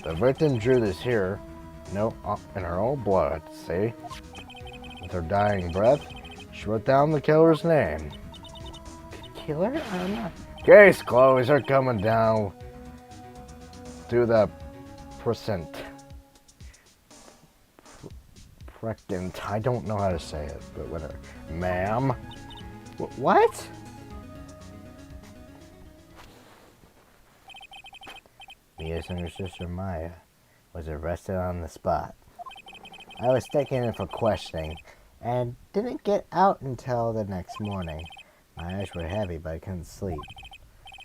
The victim drew this here, note in her own blood, see? With her dying breath, she wrote down the killer's name. Killer? I'm not. Case closed, they're coming down to the percent. Precant. I don't know how to say it, but whatever. Ma'am. What? Mia's younger sister Maya was arrested on the spot. I was taken in for questioning and didn't get out until the next morning. My eyes were heavy, but I couldn't sleep.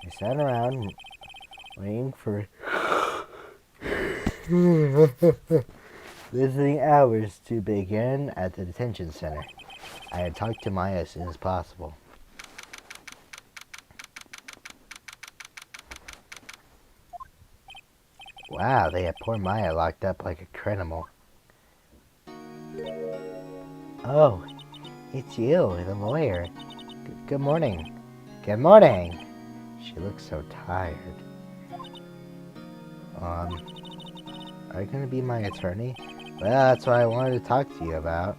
I sat around waiting for visiting hours to begin at the detention center. I had talked to Maya as soon as possible. Wow, they had poor Maya locked up like a criminal. Oh, it's you, the lawyer. Good morning. Good morning. She looks so tired. Are you gonna be my attorney? Well, that's what I wanted to talk to you about.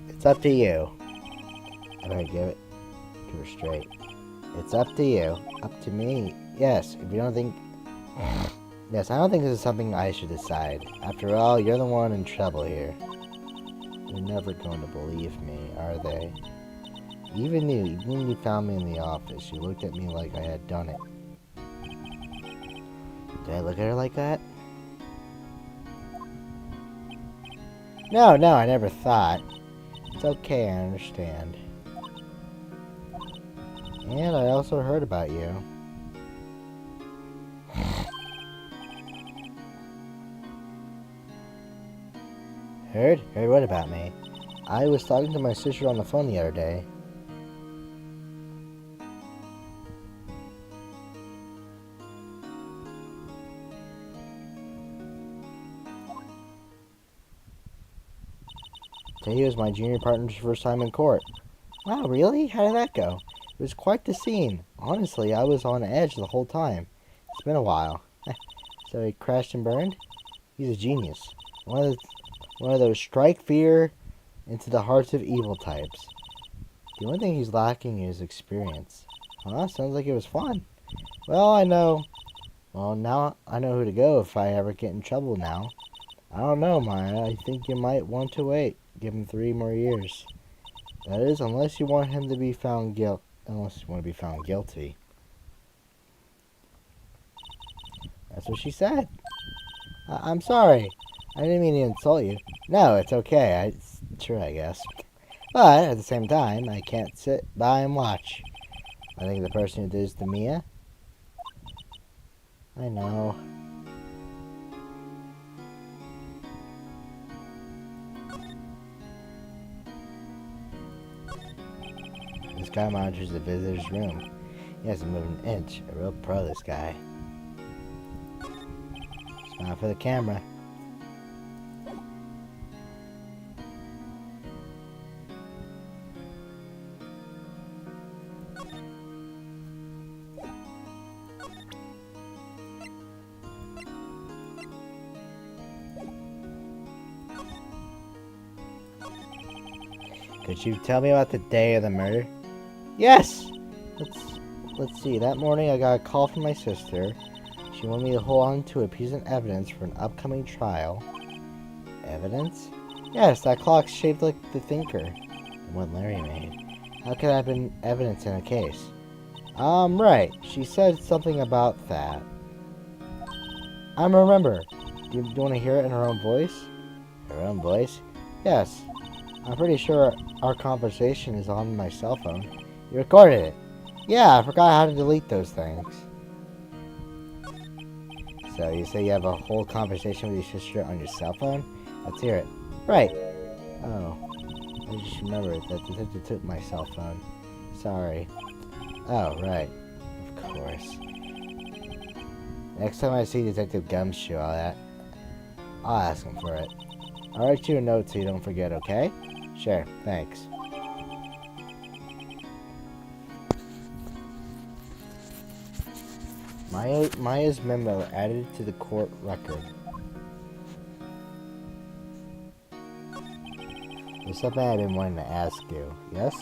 It's up to you. I'm gonna give her straight. It's up to you. Up to me. Yes, if you don't think... Yes, I don't think this is something I should decide. After all, you're the one in trouble here. They're never going to believe me, are they? Even when you found me in the office, you looked at me like I had done it. Did I look at her like that? No, I never thought. It's okay, I understand. And I also heard about you. Heard? Heard what about me? I was talking to my sister on the phone the other day. Today was my junior partner's first time in court. Wow, really? How did that go? It was quite the scene. Honestly, I was on edge the whole time. It's been a while. So he crashed and burned? He's a genius. One of those strike fear into the hearts of evil types. The only thing he's lacking is experience. Huh? Sounds like it was fun. Well, I know. Well, now I know who to go if I ever get in trouble now. I don't know, Maya. I think you might want to wait. Give him 3 more years. That is, unless you want him to be found unless you want to be found guilty. That's what she said. I'm sorry. I didn't mean to insult you. No, it's okay. It's true, I guess. But at the same time, I can't sit by and watch. I think the person who did this to Mia. I know. This guy monitors the visitor's room. He hasn't moved an inch. A real pro, this guy. Smile for the camera. Could you tell me about the day of the murder? Yes! Let's see. That morning I got a call from my sister. She wanted me to hold on to a piece of evidence for an upcoming trial. Evidence? Yes, that clock shaped like the thinker. The one Larry made. How could that have been evidence in a case? Right. She said something about that. I remember. Do you want to hear it in her own voice? Her own voice? Yes. I'm pretty sure our conversation is on my cell phone. You recorded it. Yeah, I forgot how to delete those things. So you say you have a whole conversation with your sister on your cell phone? Let's hear it. Right. Oh. I just remembered that the detective took my cell phone. Sorry. Oh, right. Of course. Next time I see Detective Gumshoe, I'll ask him for it. I'll write you a note so you don't forget, okay? Sure, thanks. Maya's memo added to the court record. There's something I've been wanting to ask you. Yes?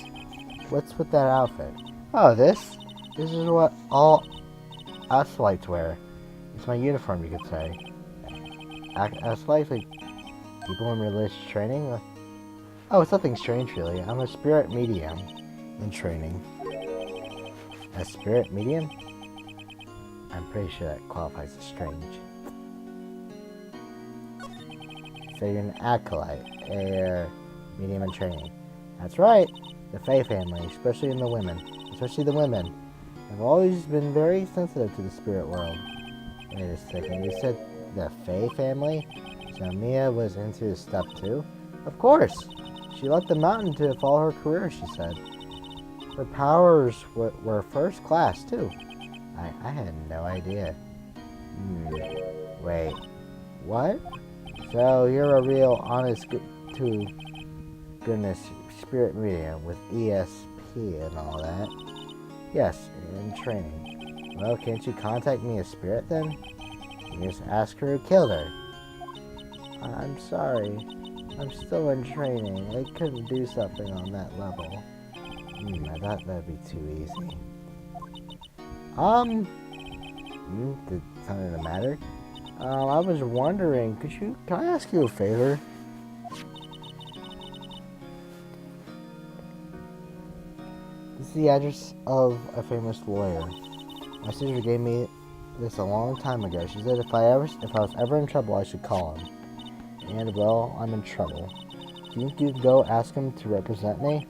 What's with that outfit? Oh, this? This is what all acolytes wear. It's my uniform, you could say. Acolytes, like people in religious training? Oh, it's nothing strange, really. I'm a spirit medium in training. A spirit medium? I'm pretty sure that qualifies as strange. So you're an acolyte, a medium in training. That's right. The Fae family, especially the women, have always been very sensitive to the spirit world. Wait a second, you said the Fae family? So Mia was into this stuff too? Of course! She left the mountain to follow her career, she said. Her powers were first class too. I had no idea. Wait. What? So you're a real honest to goodness spirit medium with ESP and all that? Yes, in training. Well, can't you contact me as spirit then? You just ask her who killed her. I'm sorry. I'm still in training. I couldn't do something on that level. I thought that'd be too easy. Did something matter? I was wondering, can I ask you a favor? This is the address of a famous lawyer. My sister gave me this a long time ago. She said if I was ever in trouble, I should call him. And well, I'm in trouble. Do you think you could go ask him to represent me?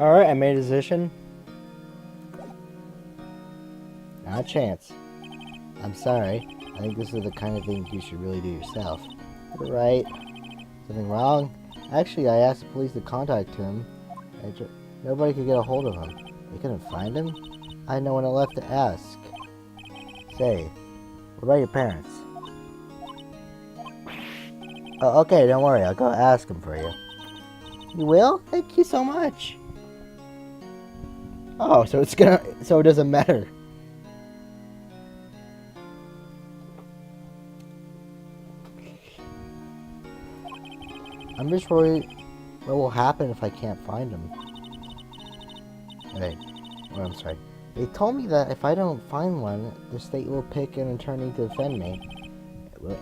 Alright, I made a decision. Not a chance. I'm sorry. I think this is the kind of thing you should really do yourself. You're right. Something wrong? Actually, I asked the police to contact him. Nobody could get a hold of him. They couldn't find him? I had no one left to ask. Say, what about your parents? Oh, okay, don't worry. I'll go ask them for you. You will? Thank you so much. Oh, so it doesn't matter. I'm just worried what will happen if I can't find him. I'm sorry. They told me that if I don't find one, the state will pick an attorney to defend me.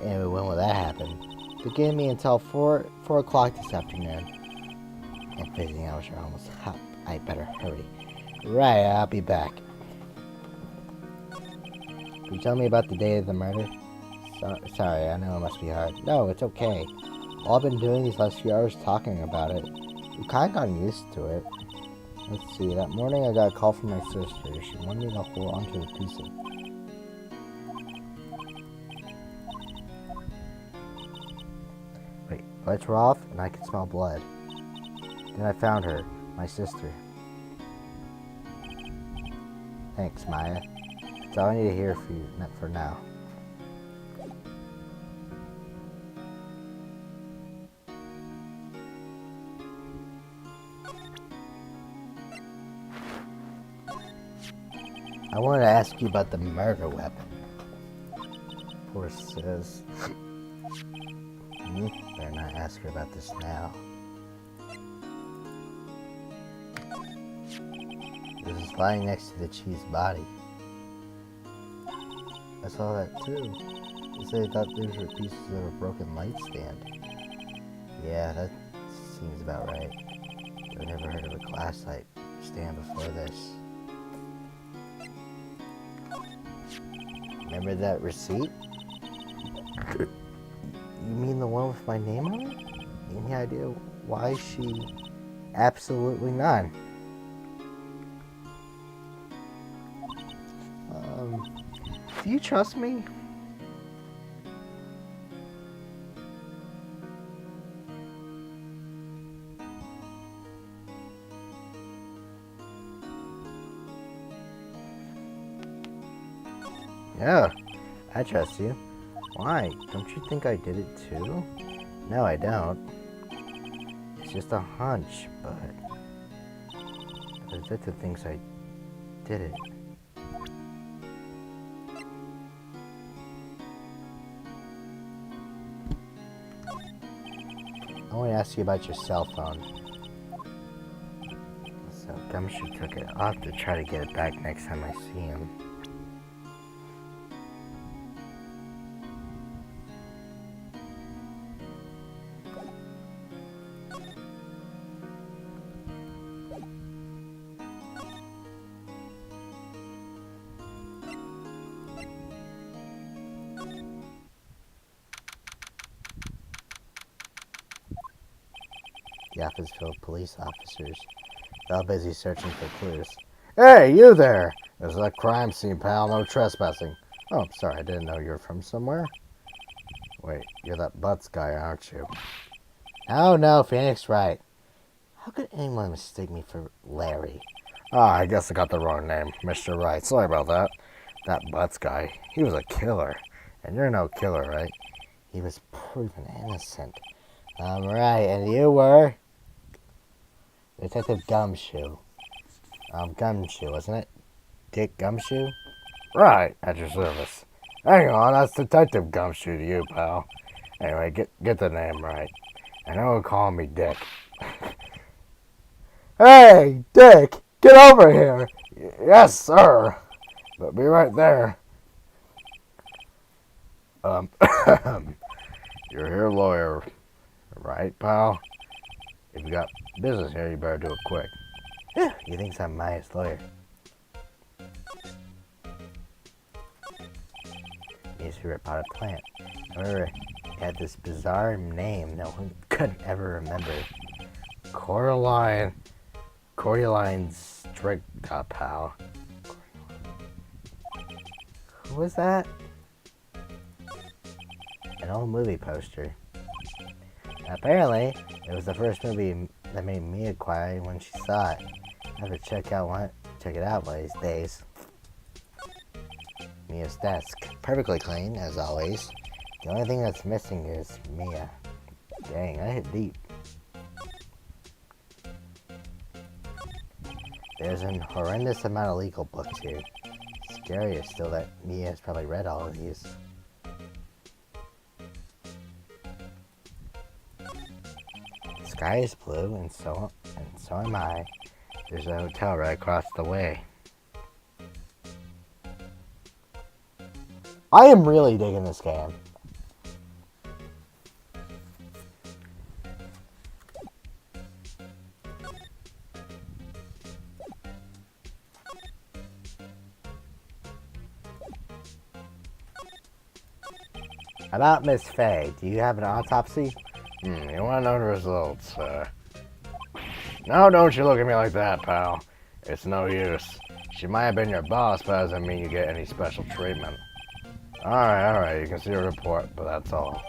And when will that happen? They gave me until 4 o'clock this afternoon. And visiting hours are almost up. I better hurry. Right, I'll be back. Can you tell me about the day of the murder? Sorry, I know it must be hard. No, it's okay. All I've been doing these last few hours talking about it. We've kind of gotten used to it. Let's see, that morning I got a call from my sister. She wanted me to hold onto a piece of... Wait, lights were off and I could smell blood. Then I found her, my sister. Thanks, Maya. That's all I need to hear for you, not for now. I wanted to ask you about the murder weapon. Poor sis. Better not ask her about this now. This is lying next to the cheese body. I saw that too. They said they thought those were pieces of a broken light stand. Yeah, that seems about right. I've never heard of a glass light stand before this. Remember that receipt? You mean the one with my name on it? Any idea why she... Absolutely none. Do you trust me? Yeah, I trust you. Why? Don't you think I did it too? No, I don't. It's just a hunch, but... The detective thinks I did it. I want to ask you about your cell phone. So, Gumshoe took it. I'll have to try to get it back next time I see him. The office filled with police officers. They're all busy searching for clues. Hey, you there! There's a crime scene, pal. No trespassing. Oh, sorry. I didn't know you were from somewhere. Wait, you're that Butts guy, aren't you? Oh, no, Phoenix Wright. How could anyone mistake me for Larry? Ah, I guess I got the wrong name. Mr. Wright. Sorry about that. That Butts guy, he was a killer. And you're no killer, right? He was proven innocent. Right, and you were? Detective Gumshoe. Gumshoe, wasn't it? Dick Gumshoe? Right, at your service. Hang on, that's Detective Gumshoe to you, pal. Anyway, get the name right. And don't call me Dick. Hey, Dick! Get over here! Yes, sir! But be right there. You're here, lawyer. Right, pal? If you got business here, you better do it quick. Yeah, he thinks I'm Maya's lawyer. He's a repotted plant. However, he had this bizarre name no one could ever remember. Coraline Cordyline Strict, pal. Who was that? An old movie poster. Apparently, it was the first movie that made Mia cry when she saw it. I have to check it out one of these days. Mia's desk, perfectly clean as always. The only thing that's missing is Mia. Dang, I hit deep. There's an horrendous amount of legal books here. Scary is still that Mia has probably read all of these. The sky is blue, and so am I. There's a hotel right across the way. I am really digging this game. About Miss Faye, do you have an autopsy? You want to know the results, No, don't you look at me like that, pal. It's no use. She might have been your boss, but doesn't mean you get any special treatment. Alright, you can see a report, but that's all.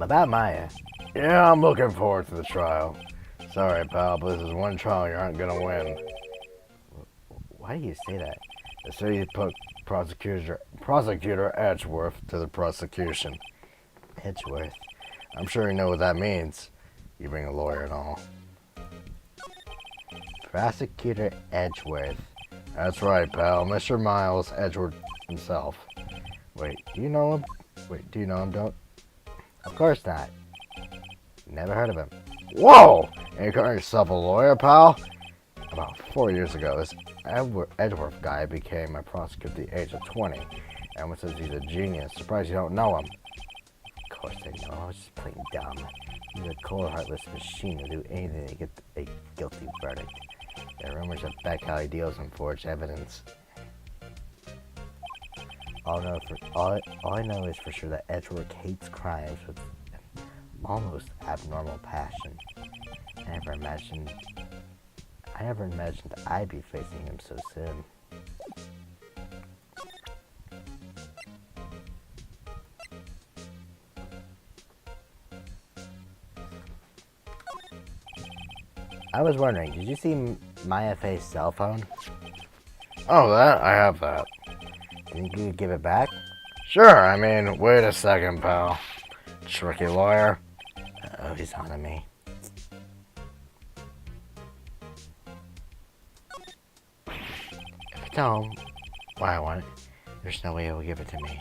About Maya. Yeah, I'm looking forward to the trial. Sorry, pal, but this is one trial you aren't gonna win. Why do you say that? They say you put prosecutor Edgeworth to the prosecution. Edgeworth. I'm sure you know what that means. You bring a lawyer and all. Prosecutor Edgeworth. That's right, pal. Mr. Miles Edgeworth himself. Wait, do you know him? Don't? Of course not. Never heard of him. Whoa! And you calling yourself a lawyer, pal? About 4 years ago, this Edgeworth guy became a prosecutor at the age of 20. Everyone says he's a genius. Surprised you don't know him. Of course I know. I was just plain dumb. He's a cold, heartless machine who'll do anything to get a guilty verdict. There are rumors of back alley deals and forged evidence. All I know is for sure that Edgeworth hates crimes with an almost abnormal passion. I never imagined I'd be facing him so soon. I was wondering, did you see Maya Faye's cell phone? Oh, that? I have that. Think you could give it back? Sure, I mean, wait a second, pal. Tricky lawyer. Uh-oh, he's on to me. If I tell him why I want it, there's no way he'll give it to me.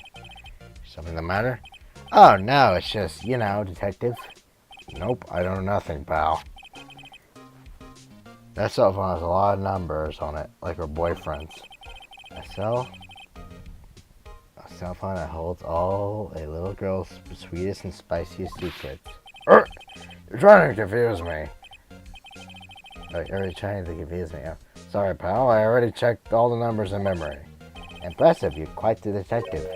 Something the matter? Oh, no, it's just, detective. Nope, I know nothing, pal. That cell phone has a lot of numbers on it, like her boyfriend's. A cell phone that holds all a little girl's sweetest and spiciest secrets. You're trying to confuse me. Oh, you're already trying to confuse me. Oh. Sorry, pal, I already checked all the numbers in memory. Impressive, you're quite the detective.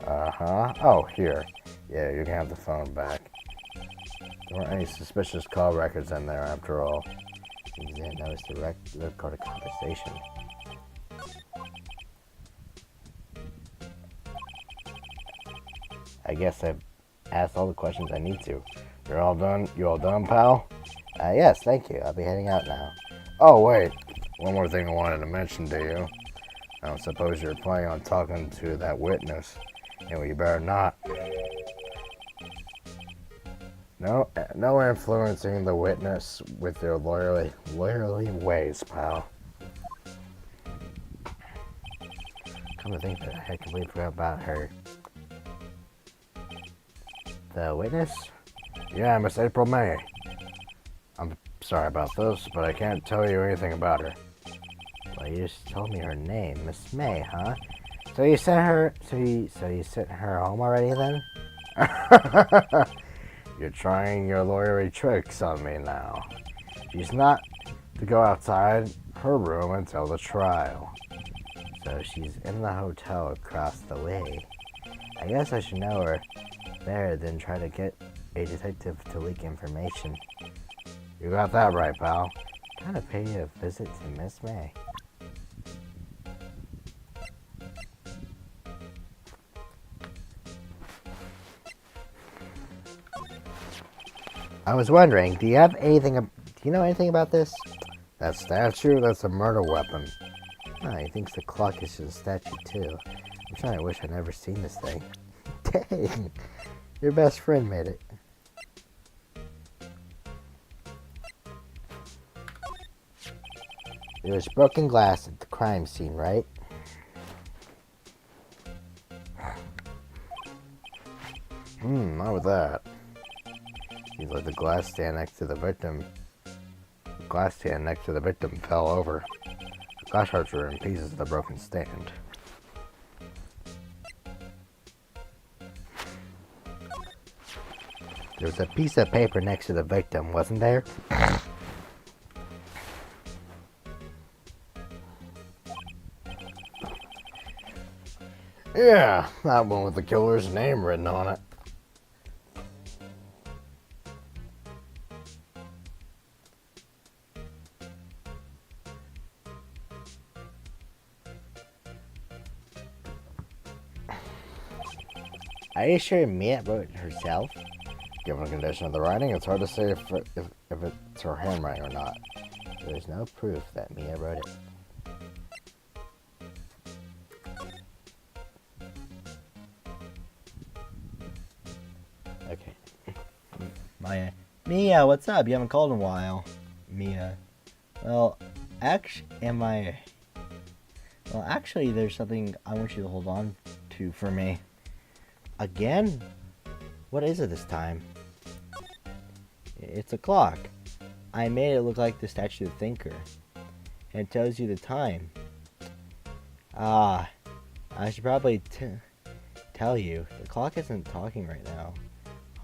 Uh-huh. Oh, here. Yeah, you can have the phone back. There weren't any suspicious call records in there, after all. You didn't notice the recorded conversation. I guess I've asked all the questions I need to. You're all done? You all done, pal? Yes, thank you. I'll be heading out now. Oh, wait. One more thing I wanted to mention to you. I don't suppose you're planning on talking to that witness. Anyway, you better not. No influencing the witness with your lawyerly ways, pal. Come to think of it, I completely forgot about her. The witness? Yeah, Miss April May. I'm sorry about this, but I can't tell you anything about her. Well, you just told me her name, Miss May, huh? So you sent her. So you sent her home already then? You're trying your lawyery tricks on me now. She's not to go outside her room until the trial. So she's in the hotel across the way. I guess I should know her there than try to get a detective to leak information. You got that right, pal. Kind of pay a visit to Miss May. I was wondering, do you know anything about this? That statue, that's a murder weapon. Oh, he thinks the clock is just a statue too. I'm trying to wish I'd never seen this thing. Dang, your best friend made it. There was broken glass at the crime scene, right? Not with that. Seems like the glass stand next to the victim fell over. The glass shards were in pieces of the broken stand. There was a piece of paper next to the victim, wasn't there? Yeah, that one with the killer's name written on it. Are you sure Mia wrote it herself? Given the condition of the writing, it's hard to say if it's her handwriting or not. There's no proof that Mia wrote it. Okay. Mia, what's up? You haven't called in a while. Mia. Well, actually, there's something I want you to hold on to for me. Again? What is it this time? It's a clock. I made it look like the statue of the thinker. And it tells you the time. I should probably tell you. The clock isn't talking right now.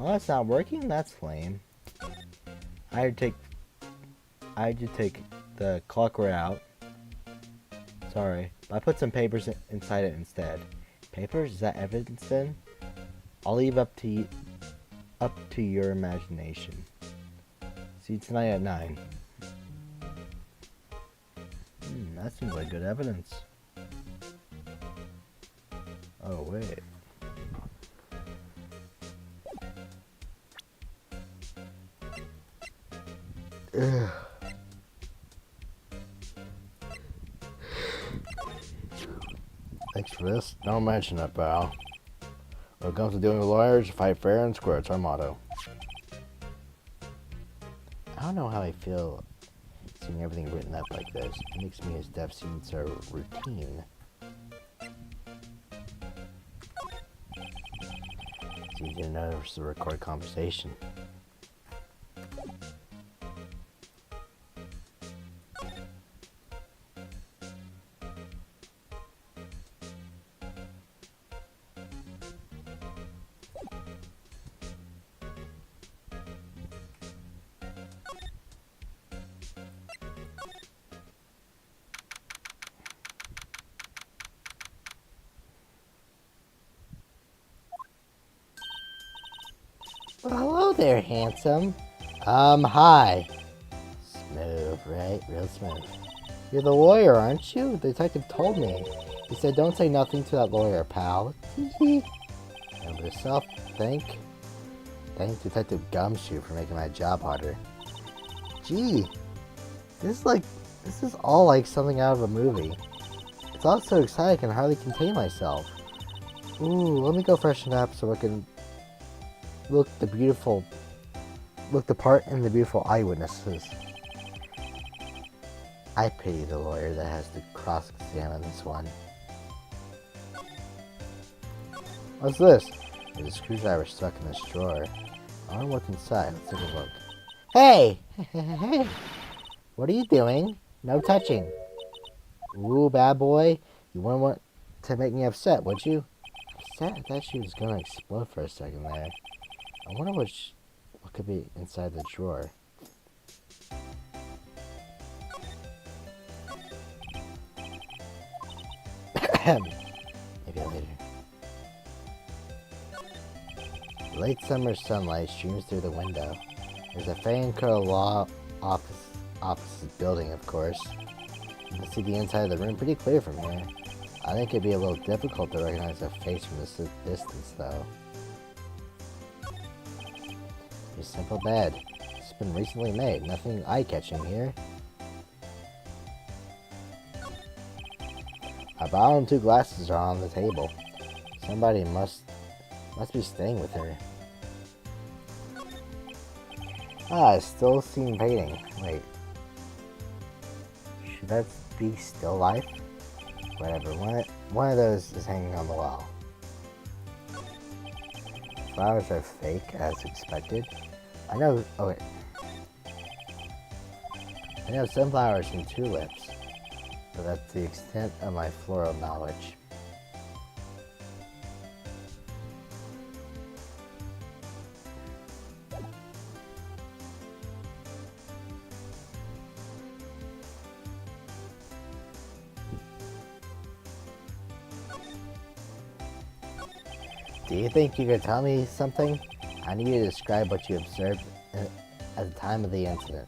Oh, it's not working? That's lame. I had to take the clock right out. Sorry. But I put some papers inside it instead. Papers? Is that evidence then? I'll leave up to your imagination. See you tonight at 9. That seems like good evidence. Oh, wait. Ugh. Thanks for this. Don't mention it, pal. When it comes to dealing with lawyers, fight fair and square. It's our motto. I don't know how I feel seeing everything written up like this. It makes me as deaf seem so routine. It's easy to notice the recorded conversation. Well, hello there, handsome. Hi. Smooth, right? Real smooth. You're the lawyer, aren't you? The detective told me. He said don't say nothing to that lawyer, pal. And with yourself, thank Detective Gumshoe for making my job harder. Gee, this is all like something out of a movie. It's all so exciting I can hardly contain myself. Ooh, let me go freshen up so I can look the part in the beautiful eyewitnesses. I pity the lawyer that has to cross-examine this one. What's this? There's a screwdriver stuck in this drawer. I want to look inside. Let's take a look. Hey! What are you doing? No touching. Ooh, bad boy. You wouldn't want to make me upset, would you? Upset? I thought she was going to explode for a second there. I wonder what could be inside the drawer. Maybe later. Late summer sunlight streams through the window. There's a Fayencurl law office building, of course. You can see the inside of the room pretty clear from here. I think it'd be a little difficult to recognize a face from this distance, though. A simple bed. It's been recently made. Nothing eye-catching here. A bottle and 2 glasses are on the table. Somebody must be staying with her. Ah, still seen painting. Wait. Should that be still life? Whatever. One of those is hanging on the wall. Flowers are fake, as expected. I know. Oh wait. I know sunflowers and tulips, but that's the extent of my floral knowledge. Do you think you could tell me something? I need you to describe what you observed at the time of the incident.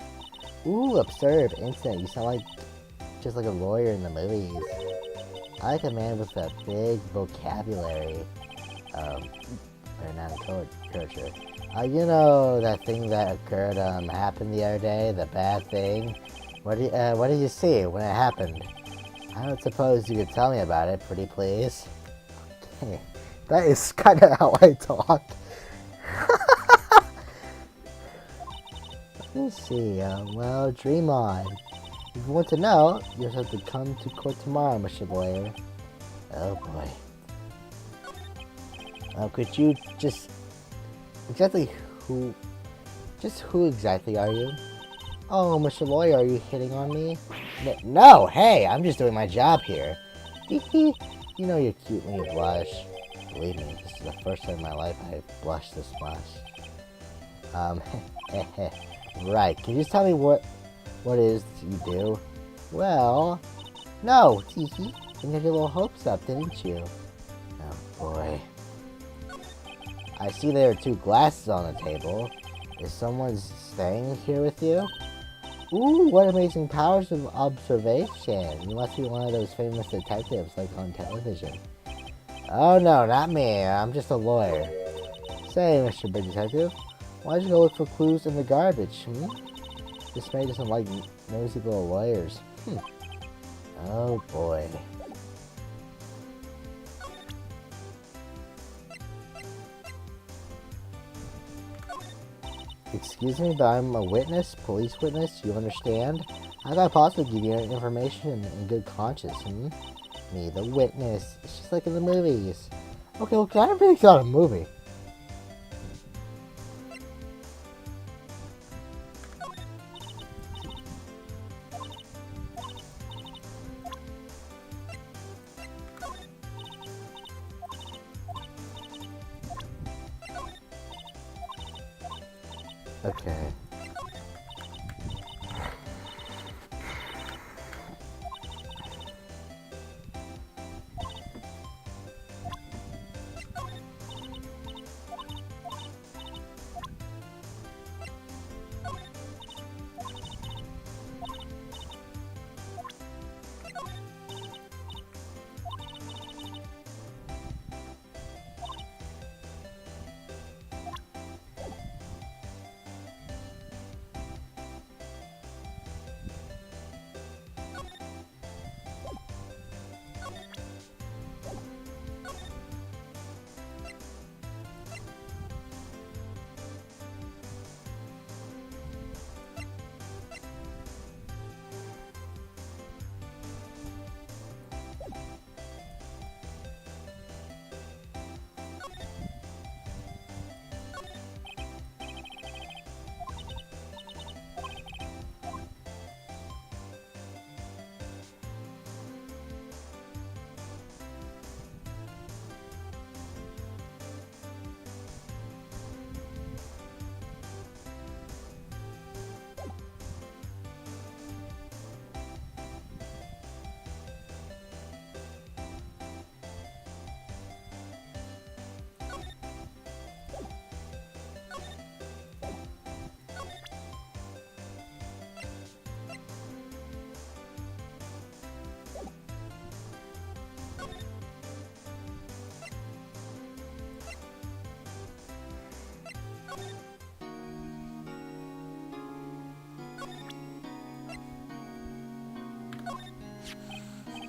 Ooh, observe, incident. You sound just like a lawyer in the movies. I like a man with a big vocabulary. Or not a culture. You know that thing that occurred, happened the other day, the bad thing? What did you see when it happened? I don't suppose you could tell me about it, pretty please. Okay. That is kind of how I talk. Let's see, well, dream on. If you want to know, you'll have to come to court tomorrow, Mr. Lawyer. Oh boy. Could you who exactly are you? Oh, Mr. Lawyer, are you hitting on me? No, hey, I'm just doing my job here. You know you're cute when you blush. Believe me, this is the first time in my life I've blushed this much. Right, can you just tell me what it is you do? Well, no, Tiki, you had your little hopes up, didn't you? Oh boy. I see there are 2 glasses on the table. Is someone staying here with you? Ooh, what amazing powers of observation. You must be one of those famous detectives like on television. Oh no, not me. I'm just a lawyer. Say, Mr. Big Detective, why'd you go look for clues in the garbage, This man doesn't like nosy little lawyers. Oh boy. Excuse me, but I'm a witness, police witness, you understand? How could I possibly give you information in good conscience, Me, the witness. It's just like in the movies. Okay, well, I don't think it's not a movie. Okay.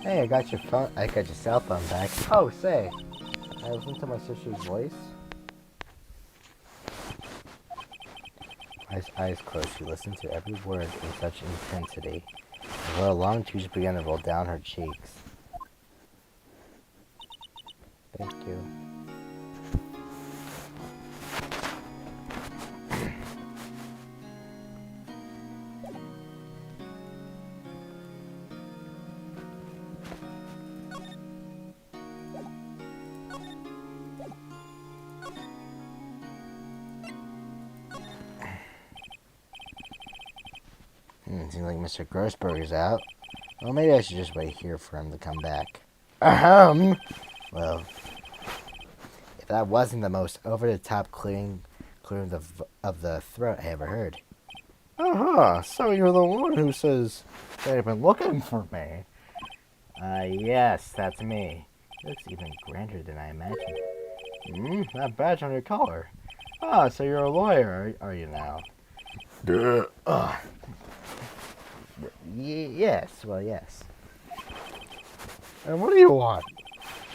Hey, I got your phone. I got your cell phone back. Oh, say, I listened to my sister's voice. Eyes closed, she listened to every word in such intensity, and while long tears began to roll down her cheeks. Thank you. Seems like Mr. Grossberger's out. Well, maybe I should just wait here for him to come back. Ahem! Well, if that wasn't the most over-the-top clearing of the throat I ever heard. Uh-huh, so you're the one who says they've been looking for me. Yes, that's me. Looks even grander than I imagined. That badge on your collar. Ah, so you're a lawyer, are you now? Yes, well, yes. And what do you want?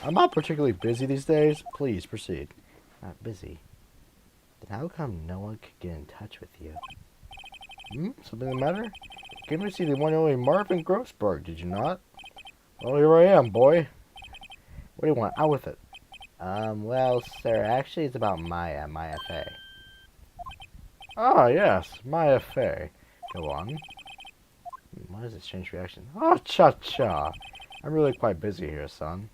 I'm not particularly busy these days. Please proceed. Not busy. Then how come no one could get in touch with you? Something the matter? Came to see the one and only Marvin Grossberg, did you not? Well, here I am, boy. What do you want? Out with it. Well, sir, actually it's about Maya Fey. Ah, yes, Maya Fey. Go on. What is this strange reaction? Oh, cha-cha. I'm really quite busy here, son.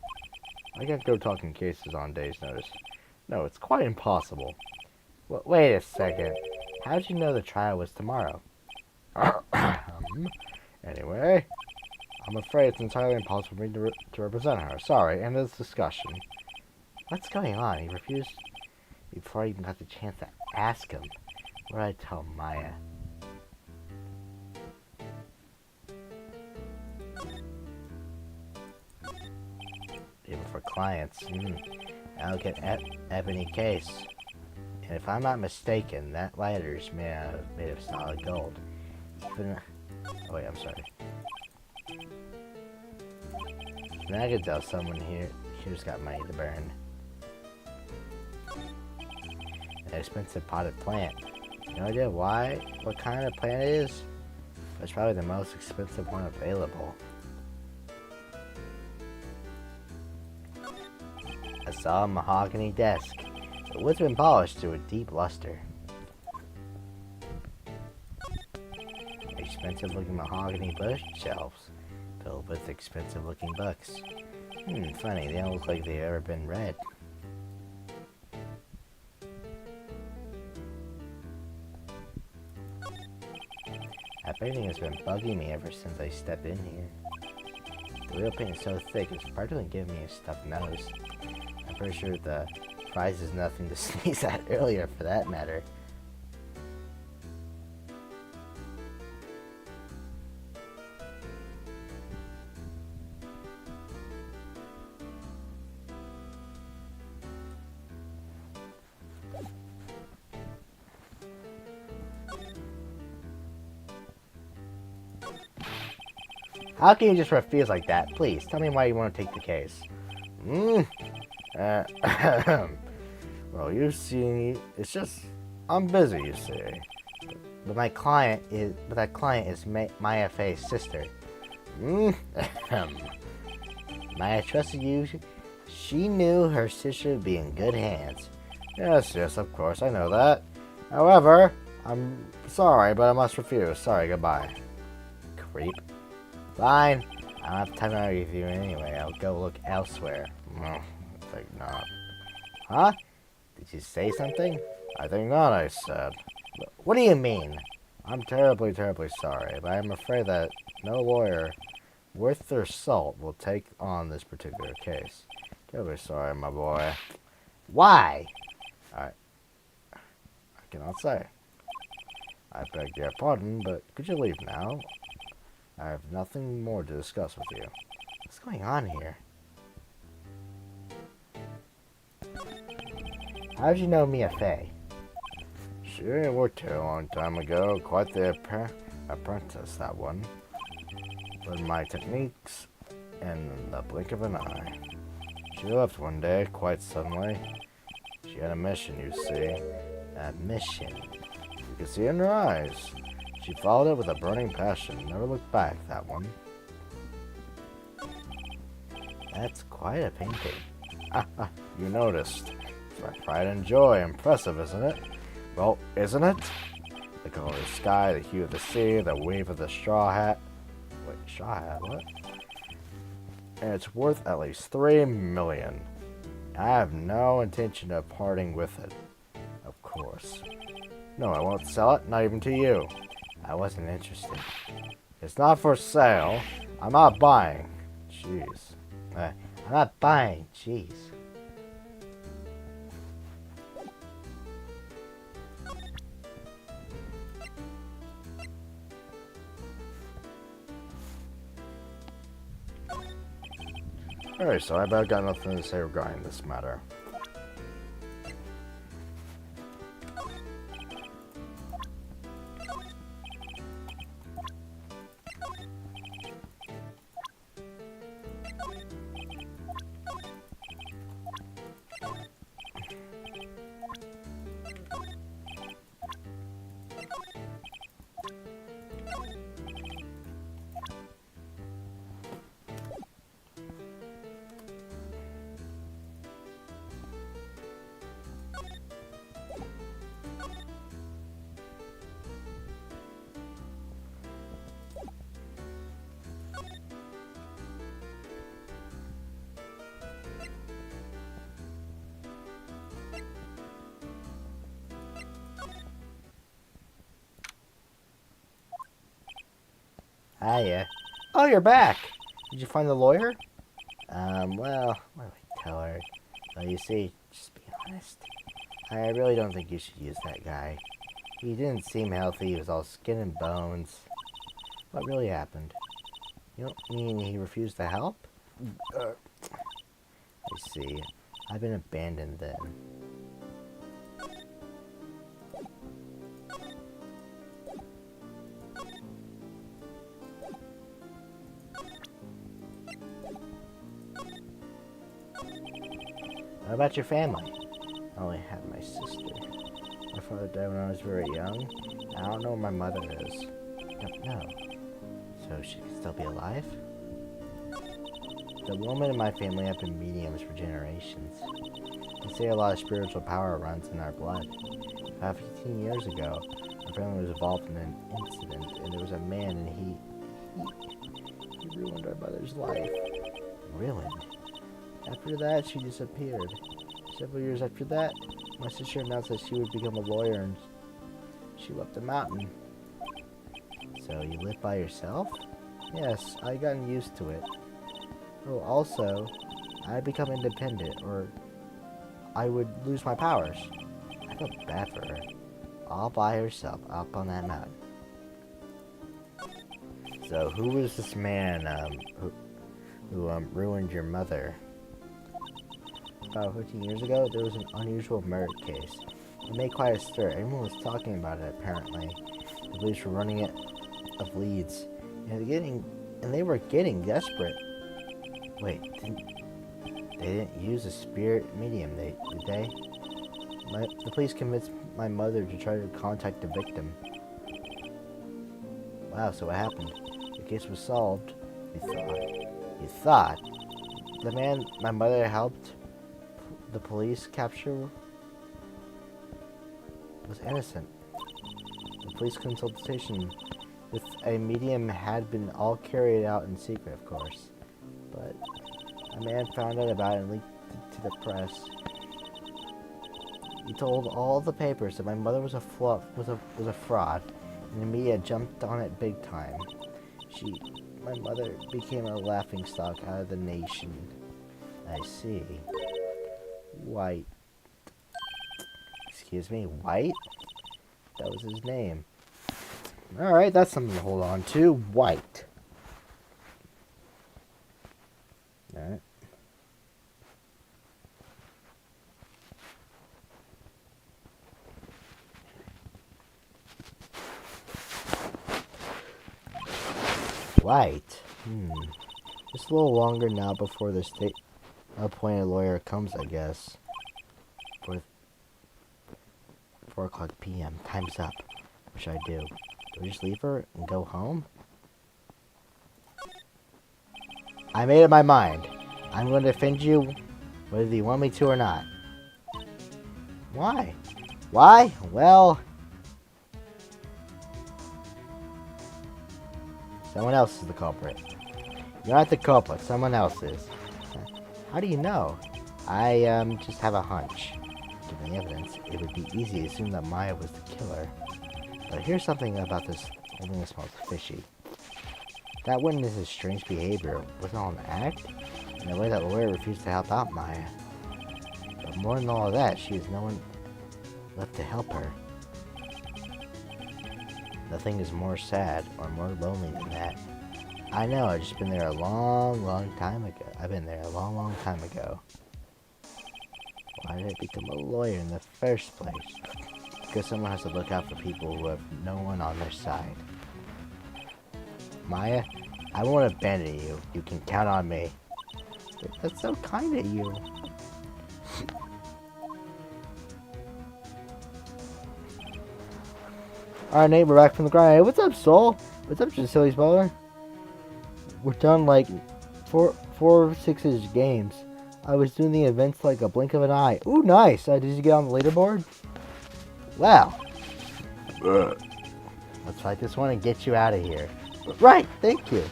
I can't go talking cases on days' notice. No, it's quite impossible. Wait a second. How'd you know the trial was tomorrow? Anyway, I'm afraid it's entirely impossible for me to represent her. Sorry, end of this discussion. What's going on? He refused before I even got the chance to ask him. What did I tell Maya? Even for clients. I'll get ebony case. And if I'm not mistaken, that lighter's made of solid gold. Even... Oh wait, I'm sorry. Then I could tell someone here's got money to burn. An expensive potted plant. No idea what kind of plant it is, but it's probably the most expensive one available. I saw a mahogany desk. The wood's been polished to a deep luster. Expensive looking mahogany bookshelves filled with expensive looking books. Funny, they don't look like they've ever been read. That painting has been bugging me ever since I stepped in here. The real paint is so thick it's practically giving me a stuffed nose. I'm pretty sure the prize is nothing to sneeze at earlier for that matter. How can you just refuse like that? Please, tell me why you want to take the case. Well, you see, it's just, I'm busy, you see. But that client is Maya Fey's sister. Maya trusted you. She knew her sister would be in good hands. Yes, of course, I know that. However, I'm sorry, but I must refuse. Sorry, goodbye. Creep. Fine. I don't have time to argue with you anyway. I'll go look elsewhere. No, I think not. Huh? Did you say something? I think not, I said. What do you mean? I'm terribly, terribly sorry, but I'm afraid that no lawyer worth their salt will take on this particular case. Terribly sorry, my boy. Why? I cannot say. I beg your pardon, but could you leave now? I have nothing more to discuss with you. What's going on here? How'd you know Mia Fey? She worked here a long time ago. Quite the apprentice, that one. learned my techniques in the blink of an eye. She left one day, quite suddenly. She had a mission, you see. A mission? You could see it in her eyes. She followed it with a burning passion. Never looked back, that one. That's quite a painting. You noticed. It's my pride and joy. Impressive, isn't it? Well, isn't it? The color of the sky, the hue of the sea, the wave of the straw hat. Wait, straw hat? What? And it's worth at least 3 million. I have no intention of parting with it. Of course. No, I won't sell it, not even to you. I wasn't interested. It's not for sale. I'm not buying. Jeez. I'm not buying. Jeez. Alright, so I bet I got nothing to say regarding this matter. Hiya. Oh, you're back. Did you find the lawyer? Well, what do I tell her? Well, you see, just be honest. I really don't think you should use that guy. He didn't seem healthy. He was all skin and bones. What really happened? You don't mean he refused to help? I see. I've been abandoned then. What about your family? I only have my sister. My father died when I was very young. I don't know where my mother is. Don't know. So she could still be alive? The women in my family have been mediums for generations. They say a lot of spiritual power runs in our blood. About 15 years ago, our family was involved in an incident, and there was a man, and he ruined our mother's life. Ruined? After that, she disappeared. Several years after that, my sister announced that she would become a lawyer, and she left the mountain. So you live by yourself? Yes, I gotten used to it. Oh, also, I'd become independent, or I would lose my powers. I felt bad for her. All by herself, up on that mountain. So, who was this man, who ruined your mother? About 15 years ago, there was an unusual murder case. It made quite a stir. Everyone was talking about it, apparently. The police were running it of leads. And they were getting desperate. Wait, they didn't use a spirit medium, did they? The police convinced my mother to try to contact the victim. Wow, so what happened? The case was solved. You thought? The man my mother helped the police capture was innocent. The police consultation with a medium had been all carried out in secret, of course. But a man found out about it and leaked it to the press. He told all the papers that my mother was a fraud, and the media jumped on it big time. My mother became a laughingstock out of the nation. I see. White. Excuse me, White? That was his name. Alright, that's something to hold on to. White. Alright. White. Just a little longer now before the state appointed lawyer comes, I guess. 4 o'clock p.m. Time's up. What should I do? Do I just leave her and go home? I made up my mind. I'm going to defend you whether you want me to or not. Why? Why? Well... someone else is the culprit. You're not the culprit. Someone else is. How do you know? I, just have a hunch. Given the evidence, it would be easy to assume that Maya was the killer. But here's something about this whole thing smells fishy. That witness's strange behavior was all an act, and the way that lawyer refused to help out Maya. But more than all of that, she has no one left to help her. Nothing is more sad or more lonely than that. I know, I've just been there a long, long time ago. I've been there a long, long time ago. Why did I become a lawyer in the first place? Because someone has to look out for people who have no one on their side. Maya, I won't abandon you. You can count on me. That's so kind of you. Alright, Nate, we're back from the grind. Hey, what's up, Soul? What's up, Silly Spoiler? We're done like 4 or 6-ish games. I was doing the events like a blink of an eye. Ooh, nice. Did you get on the leaderboard? Wow. Let's fight this one and get you out of here. Right, thank you.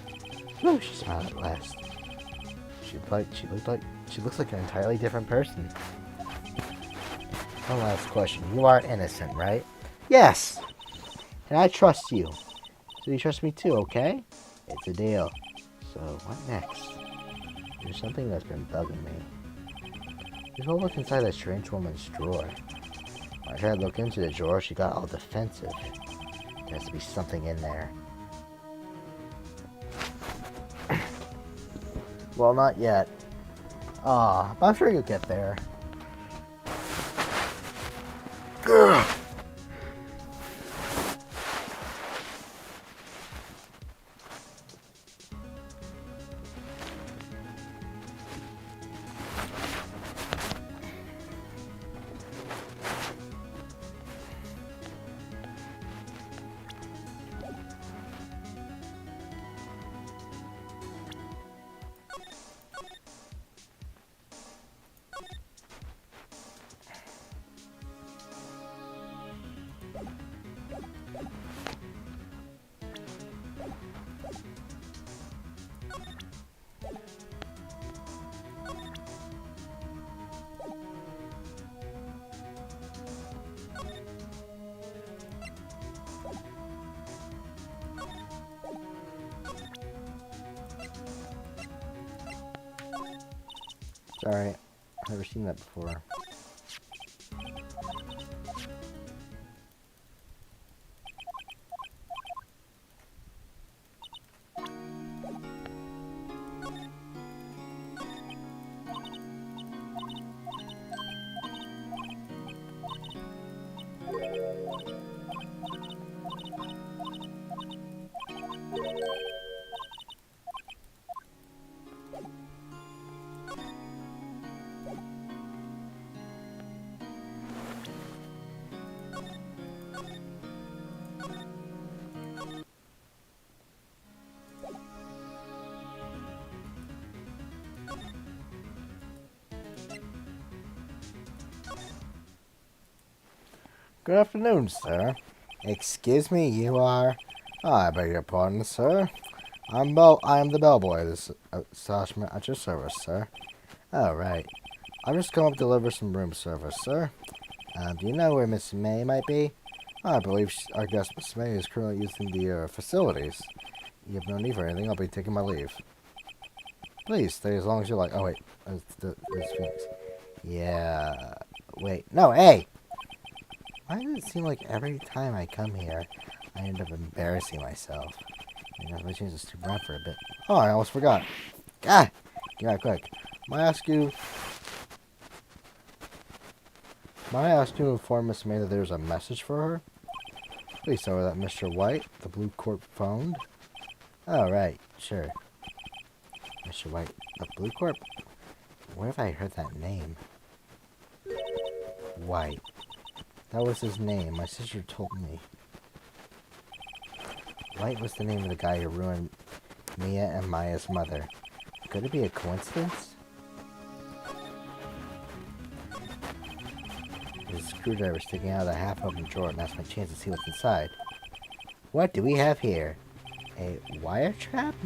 Oh, she smiled at last. She looks like an entirely different person. One last question. You are innocent, right? Yes. And I trust you. So you trust me too, okay? It's a deal. So, what next? There's something that's been bugging me. There's a look inside that strange woman's drawer. When I tried to look into the drawer, she got all defensive. There has to be something in there. Well, not yet. But I'm sure you'll get there. Ugh. Sorry, I've never seen that before. Good afternoon, sir. Excuse me, you are... Oh, I beg your pardon, sir. I am the bellboy of this establishment at your service, sir. Oh, right. I've just come up to deliver some room service, sir. Do you know where Miss May might be? I believe our guest Miss May is currently using the facilities. You have no need for anything. I'll be taking my leave. Please, stay as long as you like. Oh, wait. It's Phoenix. Yeah... Wait. No, hey! Why does it seem like every time I come here, I end up embarrassing myself? I guess my chance is too bright for a bit. Oh, I almost forgot. God! Get out quick. Might I ask you to inform Miss May that there's a message for her? Please tell her that Mr. White, the Blue Corp, phoned. Oh, right. Sure. Mr. White of Blue Corp? Where have I heard that name? White. That was his name. My sister told me. White was the name of the guy who ruined Mia and Maya's mother. Could it be a coincidence? There's a screwdriver sticking out of the half-open drawer, and that's my chance to see what's inside. What do we have here? A wire trap?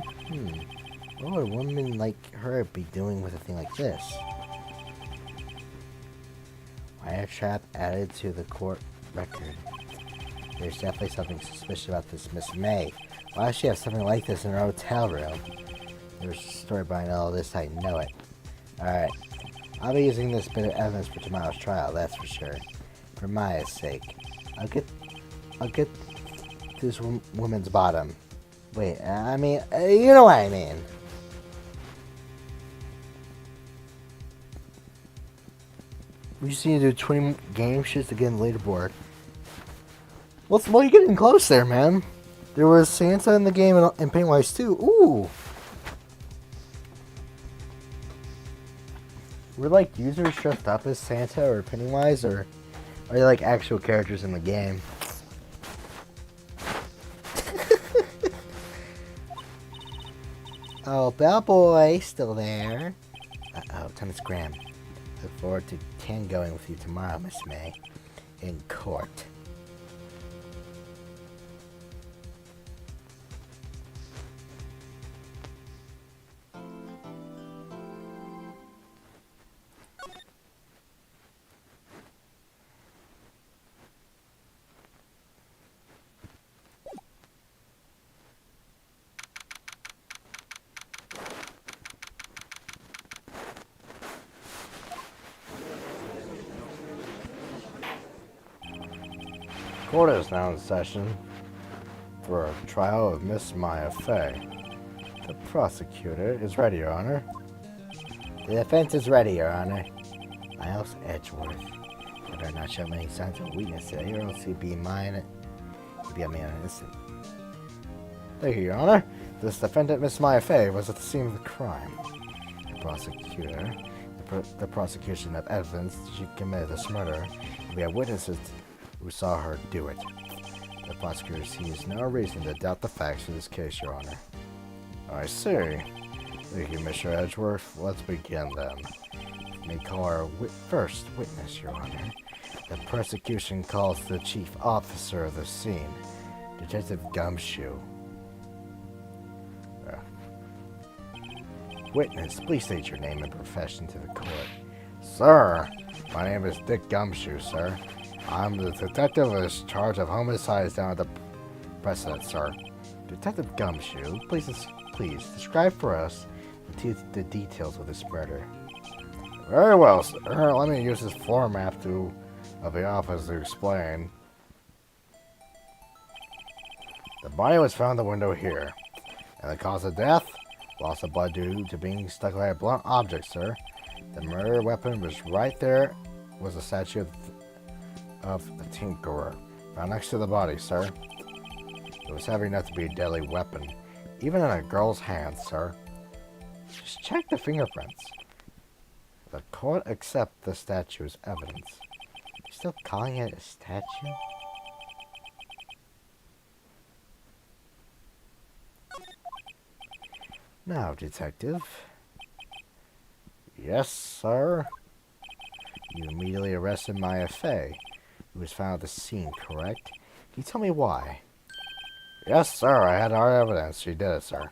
What would a woman like her be doing with a thing like this? Wire trap added to the court record. There's definitely something suspicious about this Miss May. Why does she have something like this in her hotel room? There's a story behind all this, I know it. Alright. I'll be using this bit of evidence for tomorrow's trial, that's for sure. For Maya's sake. I'll get this woman's bottom. Wait, I mean, you know what I mean. We just need to do 20 game shits to get in the leaderboard. Well, you're getting close there, man. There was Santa in the game and Pennywise too. Ooh. Were like users dressed up as Santa or Pennywise, or are they like actual characters in the game? Oh, Bellboy, still there. Uh-oh, Thomas Graham. Look forward to tangoing with you tomorrow, Miss May. In court. Court is now in session for a trial of Miss Maya Fey. The prosecutor is ready, Your Honor. The defense is ready, Your Honor. Miles Edgeworth. I better not show any signs of weakness today, or else he'd be mine. He'd be on me on an instant. Thank you, Your Honor. This defendant, Miss Maya Fey, was at the scene of the crime. The prosecutor, the prosecution of evidence she committed this murder. We have witnesses who saw her do it. The prosecutor sees no reason to doubt the facts of this case, Your Honor. I see. Thank you, Mr. Edgeworth. Let's begin then. May call our first witness, Your Honor. The prosecution calls the chief officer of the scene, Detective Gumshoe. Witness, please state your name and profession to the court. Sir, my name is Dick Gumshoe, sir. I'm the detective in charge of homicides down at the precedent, sir. Detective Gumshoe, please describe for us the details of this murder. Very well, sir. Let me use this floor map of the office to explain. The body was found in the window here. And the cause of death? Loss of blood due to being struck by a blunt object, sir. The murder weapon was right there. Was a statue of the Tinkerer, found next to the body, sir. It was heavy enough to be a deadly weapon, even in a girl's hand, sir. Just check the fingerprints. The court accepts the statue as evidence. You're still calling it a statue? Now, detective. Yes, sir. You immediately arrested Maya Fey, who was found at the scene, correct? Can you tell me why? Yes, sir. I had hard evidence. She did it, sir.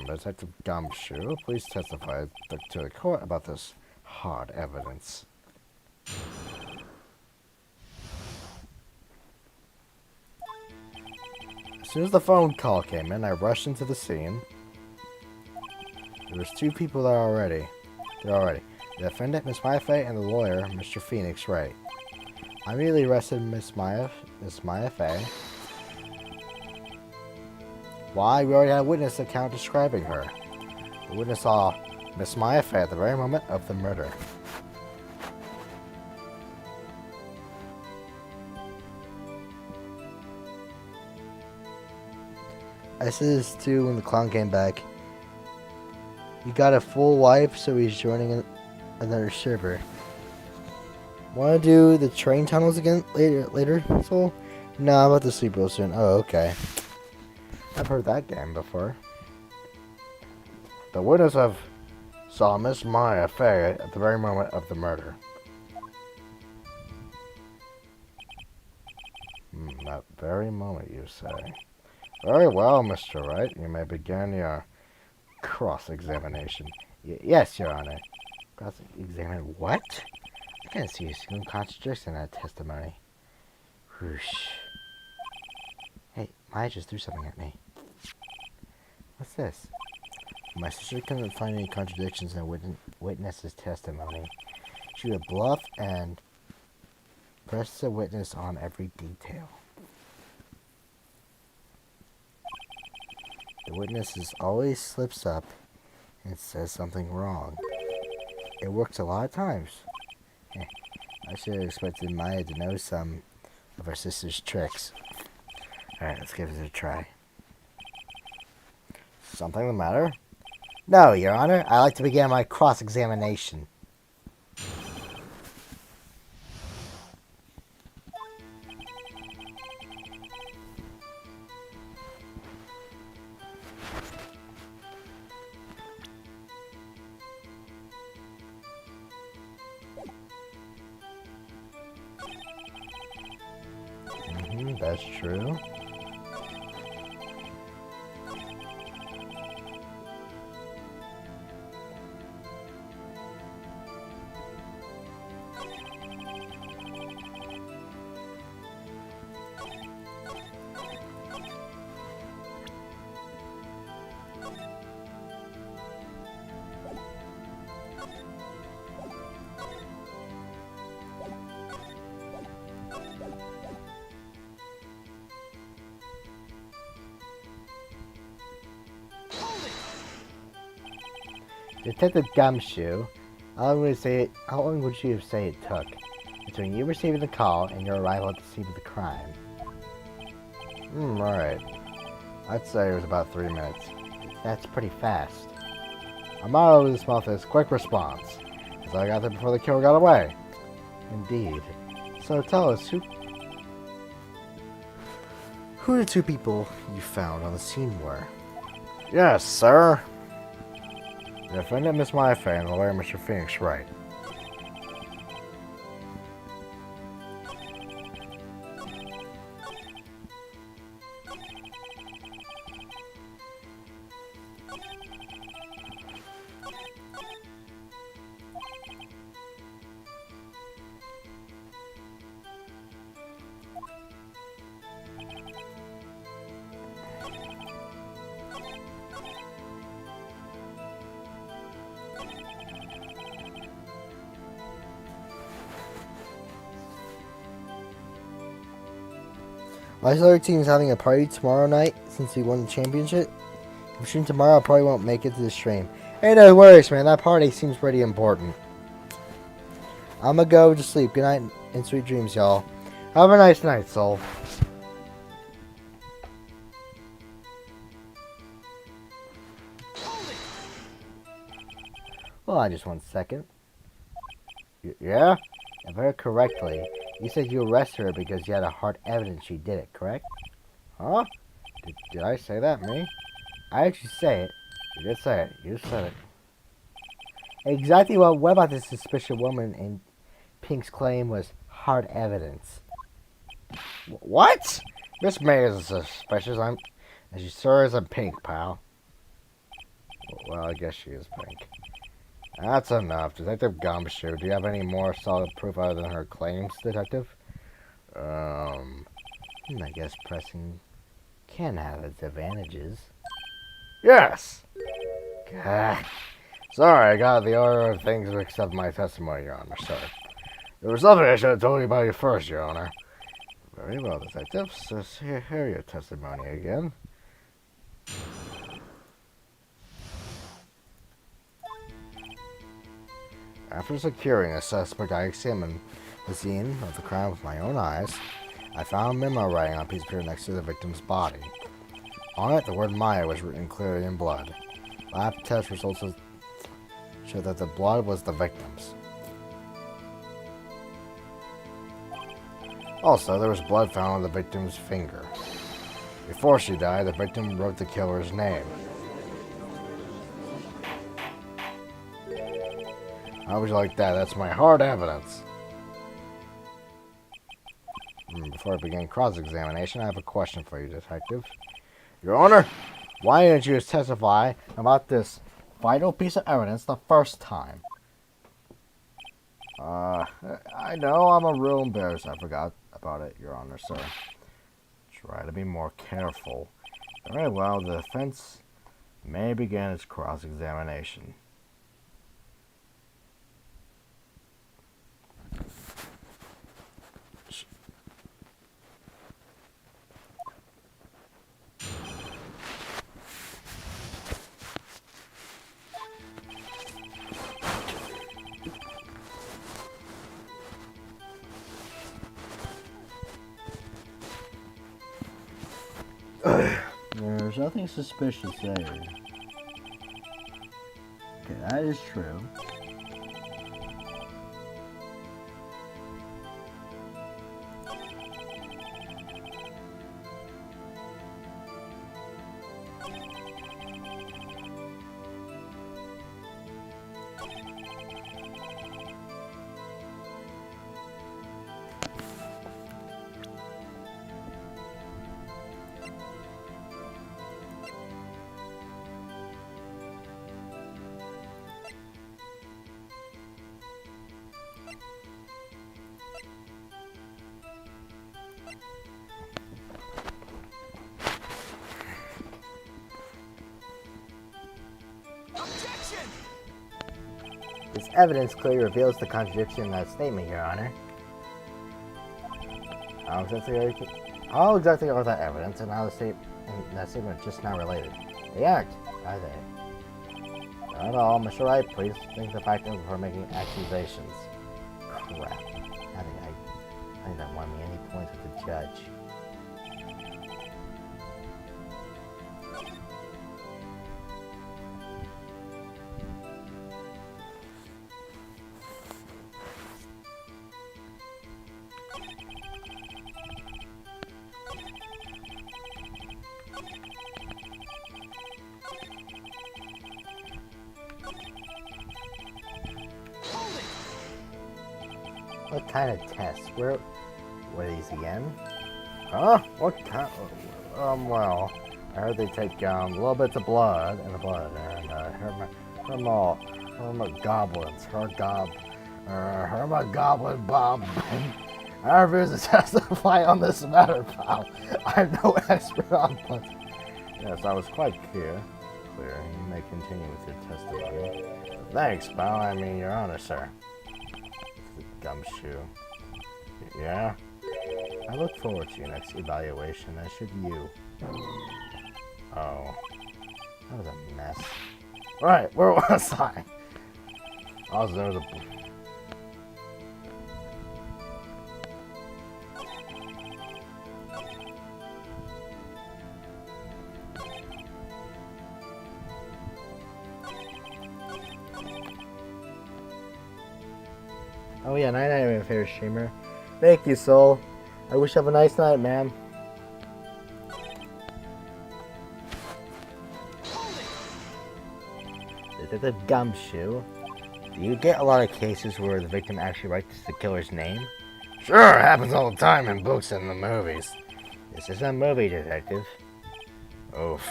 Detective Gumshoe, please testify to the court about this hard evidence. As soon as the phone call came in, I rushed into the scene. There was two people there already. The defendant, Miss Maya Fey, and the lawyer, Mr. Phoenix Wright. I immediately arrested Miss Maya Fey. Why? We already had a witness account describing her. The witness saw Miss Maya Fey at the very moment of the murder. I said this too when the clown came back. You got a full wipe, so he's joining another server. Want to do the train tunnels again later, Soul? No, I'm about to sleep real soon. Oh, okay. I've heard that game before. The witness of saw Miss Maya Fey at the very moment of the murder. That very moment, you say. Very well, Mr. Wright. You may begin your cross-examination. Yes, Your Honor. Cross-examine what? I can't see a single contradiction in that testimony. Whoosh. Hey, Maya just threw something at me. What's this? My sister couldn't find any contradictions in the witness's testimony. She would bluff and press the witness on every detail. The witness always slips up and says something wrong. It works a lot of times. I should have expected Maya to know some of her sister's tricks. Alright, let's give it a try. Something the matter? No, Your Honor. I like to begin my cross-examination. That's true. Detective Gumshoe, how long would you say it took between you receiving the call and your arrival at the scene of the crime? Right. I'd say it was about 3 minutes. That's pretty fast. Our motto of this month is quick response, as I got there before the killer got away. Indeed. So tell us, who are the two people you found on the scene were? Yes, sir. The defendant, Miss Maya Fey, and the lawyer, Mr. Phoenix Wright. My other team is having a party tomorrow night since we won the championship. If we stream tomorrow, I probably won't make it to the stream. Hey, no worries, man. That party seems pretty important. I'm gonna go to sleep. Good night and sweet dreams, y'all. Have a nice night, Soul. Hold on just 1 second. Yeah? If I heard correctly, you said you arrested her because you had a hard evidence she did it, correct? Huh? Did I say that, me? I actually say it. You did say it. You said it. Exactly what about this suspicious woman in Pink's claim was hard evidence? What? Miss May is suspicious. And she sure isn't Pink, pal. Well, I guess she is Pink. That's enough. Detective Gumshoe, do you have any more solid proof other than her claims, Detective? I guess pressing can have its advantages. Yes! God. Sorry, I got the order of things to accept my testimony, Your Honor, sir. There was something I should have told you about you first, Your Honor. Very well, Detective. So hear your testimony again. After securing a suspect, I examined the scene of the crime with my own eyes. I found memo writing on a piece of paper next to the victim's body. On it, the word Maya was written clearly in blood. Lab test results showed that the blood was the victim's. Also, there was blood found on the victim's finger. Before she died, the victim wrote the killer's name. How would you like that? That's my hard evidence. Before I begin cross-examination, I have a question for you, Detective. Your Honor, why didn't you testify about this vital piece of evidence the first time? I know I'm a real embarrassed I forgot about it, Your Honor, sir. Try to be more careful. Very well, the defense may begin its cross-examination. There's nothing suspicious there. Okay, that is true. This evidence clearly reveals the contradiction in that statement, Your Honor. How exactly are that evidence and how that statement just now related? They aren't, are they? Not at all, Mr. Wright. Please think the fact over before making accusations. Crap. I think that won me any points with the judge. What kind of tests? What are these again? Huh? What kind? Well, I heard they take little bits of blood and hermogoblins, hermogoblin Bob. I refuse to testify on this matter, pal. I'm no expert on blood. Yes, I was quite clear. You may continue with your testimony. Thanks, pal. I mean, Your Honor, sir. Gumshoe. Yeah? I look forward to your next evaluation, as should you. Oh. That was a mess. Right, where was I? Also, there was a... Oh yeah, night-night, my favorite streamer. Thank you, Soul. I wish you have a nice night, man. Detective Gumshoe, do you get a lot of cases where the victim actually writes the killer's name? Sure, it happens all the time in books and the movies. This is a movie, Detective. Oof.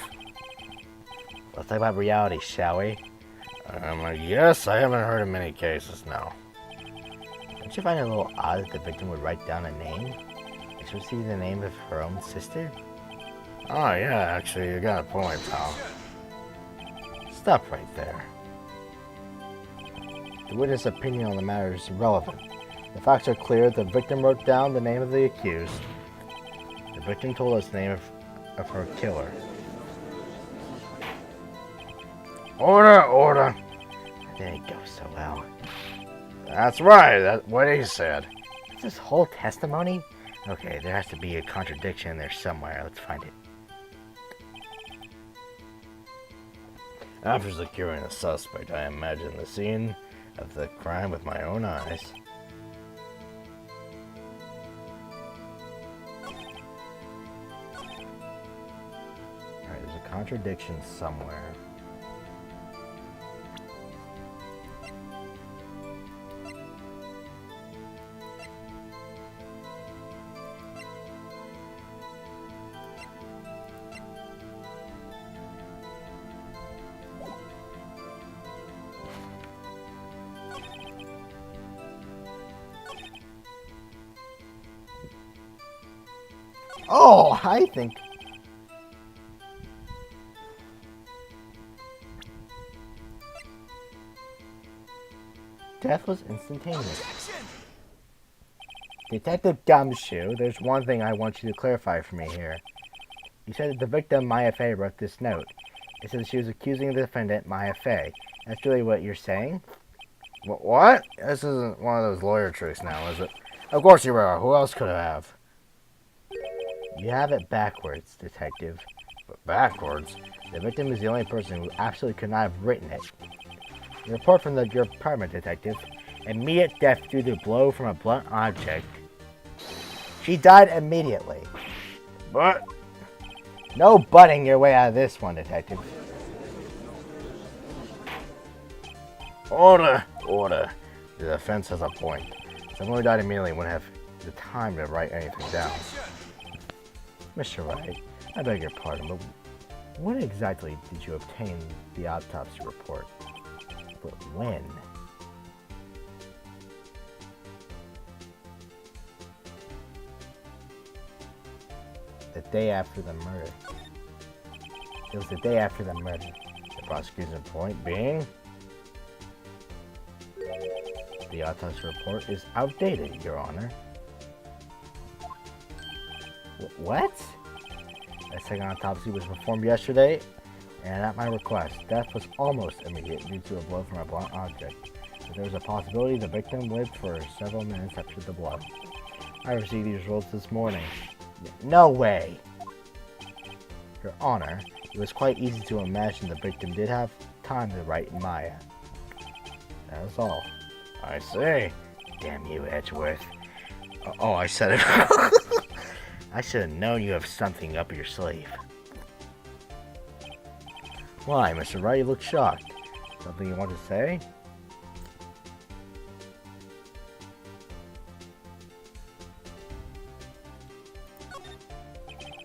Let's talk about reality, shall we? Yes, I haven't heard of many cases now. Don't you find it a little odd that the victim would write down a name? Especially the name of her own sister? Oh yeah, actually, you got a point, pal. Stop right there. The witness' opinion on the matter is irrelevant. The facts are clear. The victim wrote down the name of the accused. The victim told us the name of her killer. Order! That didn't go so well. That's right, that's what he said. Is this whole testimony? Okay, there has to be a contradiction there somewhere. Let's find it. After securing the suspect, I imagined the scene of the crime with my own eyes. Alright, there's a contradiction somewhere. Oh, I think. Death was instantaneous. Detective Gumshoe, there's one thing I want you to clarify for me here. You said that the victim, Maya Fey, wrote this note. It says she was accusing the defendant, Maya Fey. That's really what you're saying? What? This isn't one of those lawyer tricks now, is it? Of course you are. Who else could I have? You have it backwards, detective. But backwards? The victim is the only person who absolutely could not have written it. The report from your department, detective. Immediate death due to blow from a blunt object. She died immediately. But... No butting your way out of this one, detective. Order! Order. The defense has a point. Someone who died immediately wouldn't have the time to write anything down. Mr. Wright, I beg your pardon, but when exactly did you obtain the autopsy report? But when? The day after the murder. It was the day after the murder. The prosecution's point being... The autopsy report is outdated, Your Honor. What? A second autopsy was performed yesterday, and at my request, death was almost immediate due to a blow from a blunt object. But there was a possibility the victim lived for several minutes after the blow. I received these results this morning. No way! Your Honor, it was quite easy to imagine the victim did have time to write Maya. That's all. I see. Damn you, Edgeworth. Oh, I said it. I should have known you have something up your sleeve. Why, Mr. Wright, you look shocked. Something you want to say?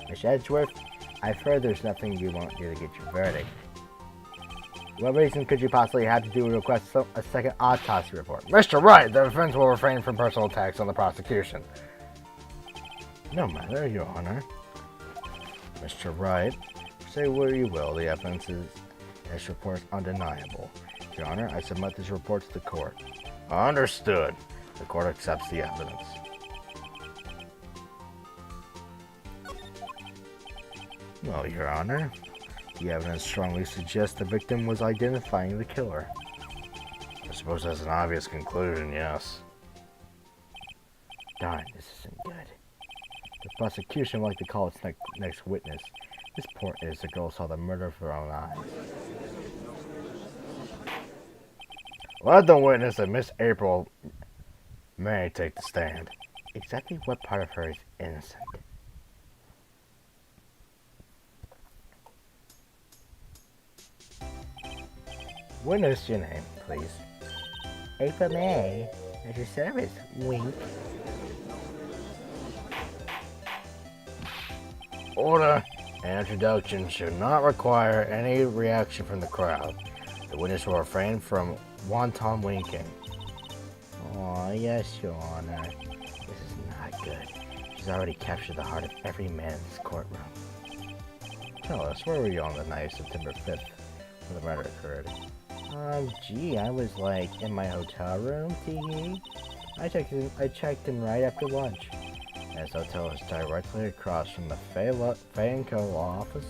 Miss Edgeworth, I've heard there's nothing you won't do to get your verdict. What reason could you possibly have to do to request a second autopsy report? Mr. Wright, the defense will refrain from personal attacks on the prosecution. No matter, Your Honor. Mr. Wright, say what you will, the evidence is this report is undeniable. Your Honor, I submit this report to the court. Understood. The court accepts the evidence. Well, Your Honor, the evidence strongly suggests the victim was identifying the killer. I suppose that's an obvious conclusion, yes. Darn, this isn't good. The prosecution would like to call its next witness. This poor innocent girl saw the murder with her own eyes. Let the witness and Miss April May take the stand. Exactly what part of her is innocent? Witness your name, please. April May, at your service. Wink. Order. An introduction should not require any reaction from the crowd. The witness will refrain from wanton winking. Oh, yes, Your Honor. This is not good. She's already captured the heart of every man in this courtroom. Tell us, where were you on the night of September 5th when the murder occurred? Gee, I was like in my hotel room, tee. I checked in right after lunch. His hotel is directly across from the Fay & Co. law office?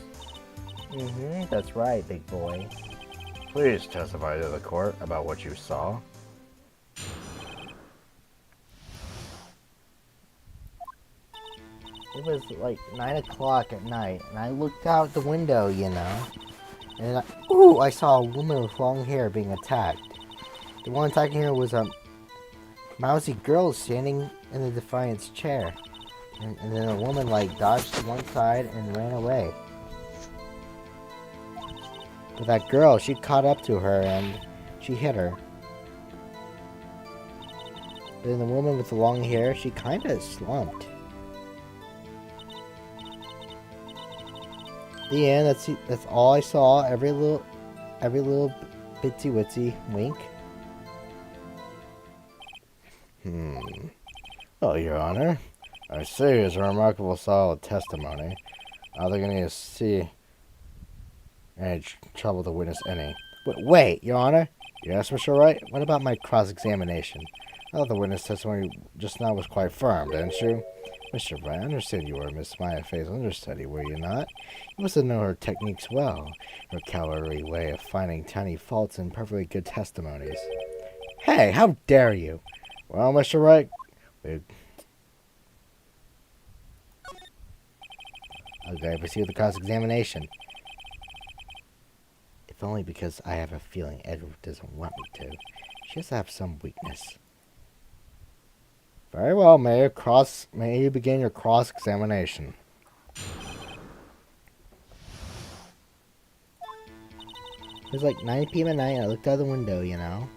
That's right, big boy. Please testify to the court about what you saw. It was like 9 o'clock at night, and I looked out the window, you know. And I saw a woman with long hair being attacked. The one attacking her was a mousy girl standing in the Defiant's chair. And then a woman dodged to one side and ran away. But that girl, she caught up to her and she hit her. But then the woman with the long hair, she kinda slumped. The end, that's all I saw. Every little bitsy witsy wink. Well, Your Honor, I say it's a remarkable solid testimony. I don't think I need to see any trouble to witness any. Wait, Your Honor? Yes, Mr. Wright? What about my cross-examination? I thought the witness testimony just now was quite firm, didn't you? Mr. Wright, I understand you were Miss Maya Faye's understudy, were you not? You must have known her techniques well. Her cavalry way of finding tiny faults in perfectly good testimonies. Hey, how dare you? Well, Mr. Wright, Okay, proceed with the cross-examination. If only because I have a feeling Edward doesn't want me to. She has to have some weakness. Very well, may you begin your cross-examination. It was like 9 p.m. at night and I looked out the window, you know.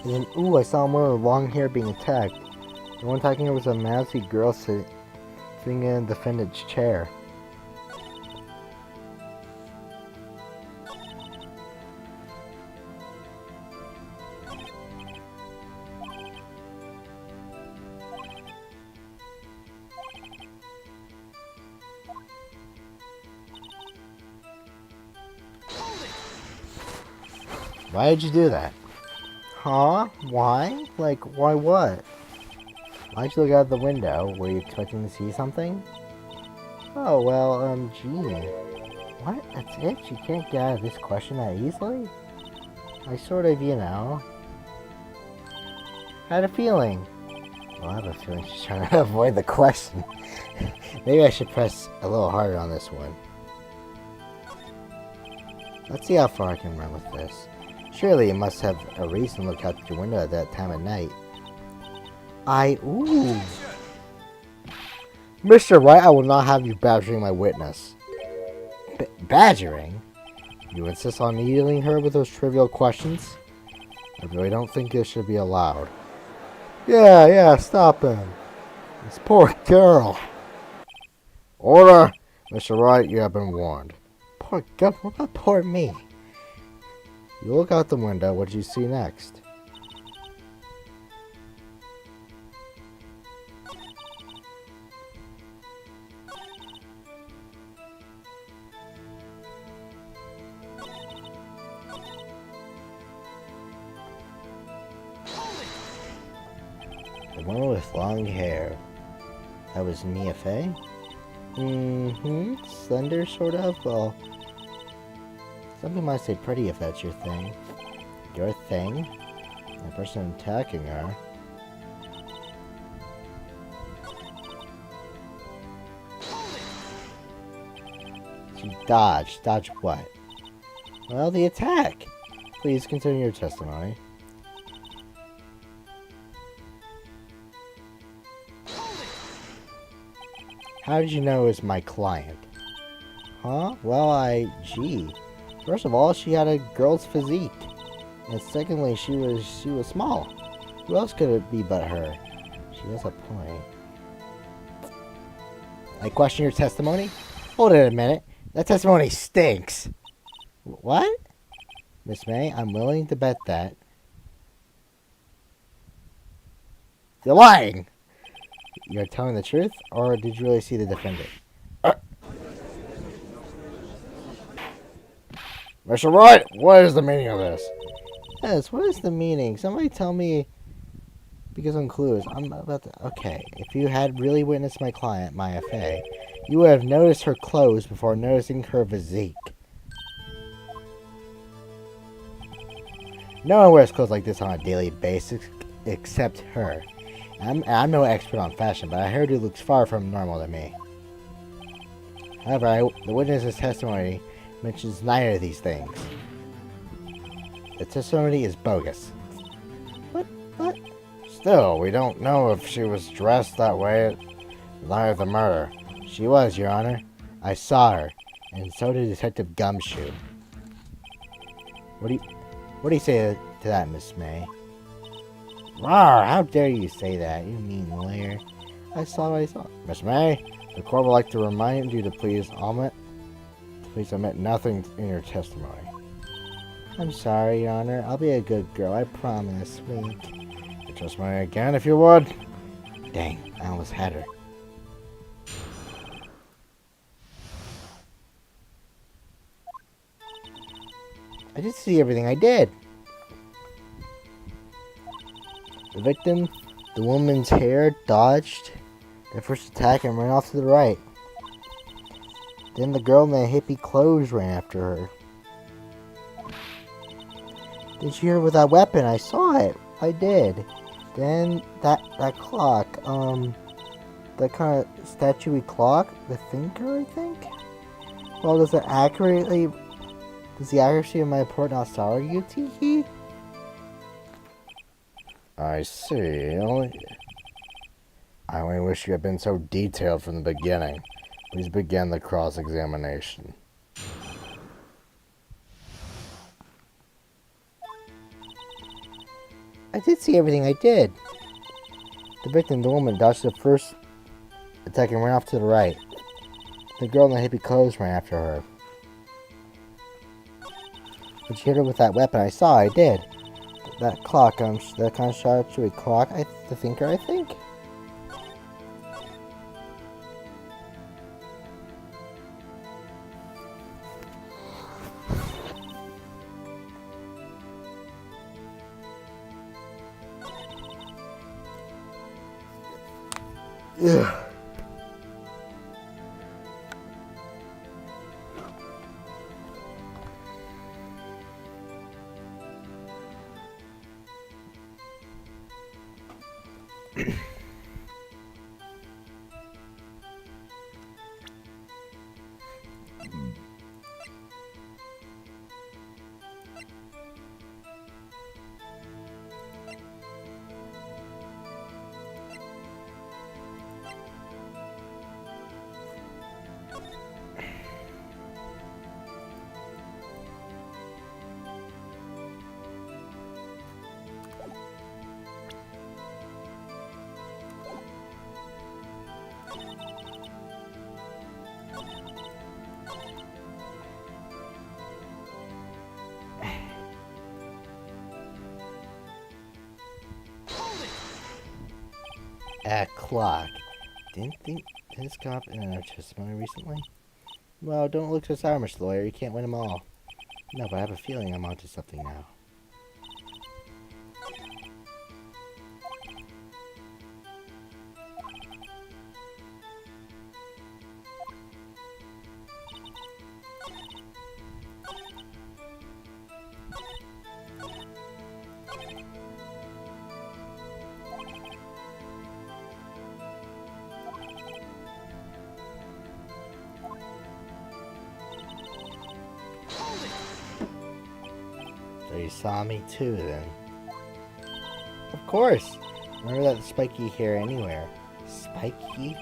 And then, I saw a woman with long hair being attacked. The one attacking her was a mousy girl sitting in the defendant's chair. Why did you do that? Huh? Why? Why what? Why'd you look out the window? Were you expecting to see something? Oh, well, gee. What? That's it? You can't get out of this question that easily? I sort of, had a feeling. Well, I have a feeling she's trying to avoid the question. Maybe I should press a little harder on this one. Let's see how far I can run with this. Surely you must have a reason to look out your window at that time of night. Mr. Wright, I will not have you badgering my witness. Badgering? You insist on needling her with those trivial questions? I really don't think this should be allowed. Yeah, stop him. This poor girl. Order! Mr. Wright, you have been warned. Poor girl? What about poor me? You look out the window, what do you see next? The woman with long hair. That was Mia Fey? Slender, sort of? Well, some people might say pretty if that's your thing. Your thing? The person attacking her. She dodged. Dodged what? Well, the attack. Please continue your testimony. How did you know it was my client? Huh? Well, gee. First of all, she had a girl's physique. And secondly, she was small. Who else could it be but her? She has a point. I question your testimony? Hold it a minute. That testimony stinks. What? Miss May, I'm willing to bet that. You're lying! You're telling the truth, or did you really see the defendant? Mr. Wright, what is the meaning of this? Yes, what is the meaning? Somebody tell me Because I'm clueless. I'm about to... Okay, if you had really witnessed my client, Maya Fey, you would have noticed her clothes before noticing her physique. No one wears clothes like this on a daily basis except her. I'm no expert on fashion, but a hairdo looks far from normal to me. However, the witness's testimony mentions neither of these things. The testimony is bogus. What? Still, we don't know if she was dressed that way at the night of the murder. She was, Your Honor. I saw her, and so did Detective Gumshoe. What do you say to that, Miss May? Rawr, how dare you say that, you mean lawyer. I saw what I saw. Miss May, the court would like to remind you to please omit nothing in your testimony. I'm sorry, Your Honor. I'll be a good girl, I promise. Wink. Your testimony again, if you would. Dang, I almost had her. I did see everything I did. The victim, the woman's hair, dodged the first attack and ran off to the right. Then the girl in the hippie clothes ran after her. Did you hear with that weapon? I saw it. I did. Then that clock, that kind of statuey clock, the thinker, I think? Well, does the accuracy of my report not sour you, Tiki? I see. I only wish you had been so detailed from the beginning. Please begin the cross-examination. I did see everything I did. The victim, the woman, dodged the first attack and ran off to the right. The girl in the hippie clothes ran after her. Did you hit her with that weapon? I saw, I did. That clock, that kind of shot to a clock, the thinker, I think? Ugh. A clock. Didn't this come up in our testimony recently? Well, don't look so sour, Mr. Lawyer. You can't win them all. No, but I have a feeling I'm onto something now. So you saw me too, then? Of course! Remember that spiky hair anywhere. Spiky?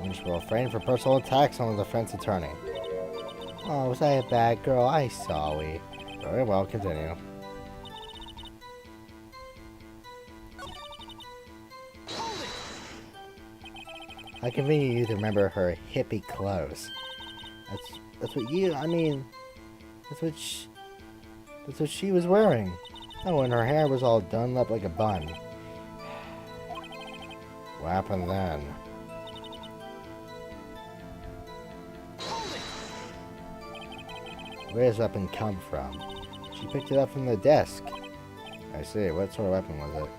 We should refrain from personal attacks on the defense attorney. Oh, was I a bad girl? I saw we. Very well, continue. I convenient you to remember her hippie clothes. That's what you, I mean, that's what she was wearing. Oh, and her hair was all done up like a bun. What happened then? Where does that weapon come from? She picked it up from the desk. I see. What sort of weapon was it?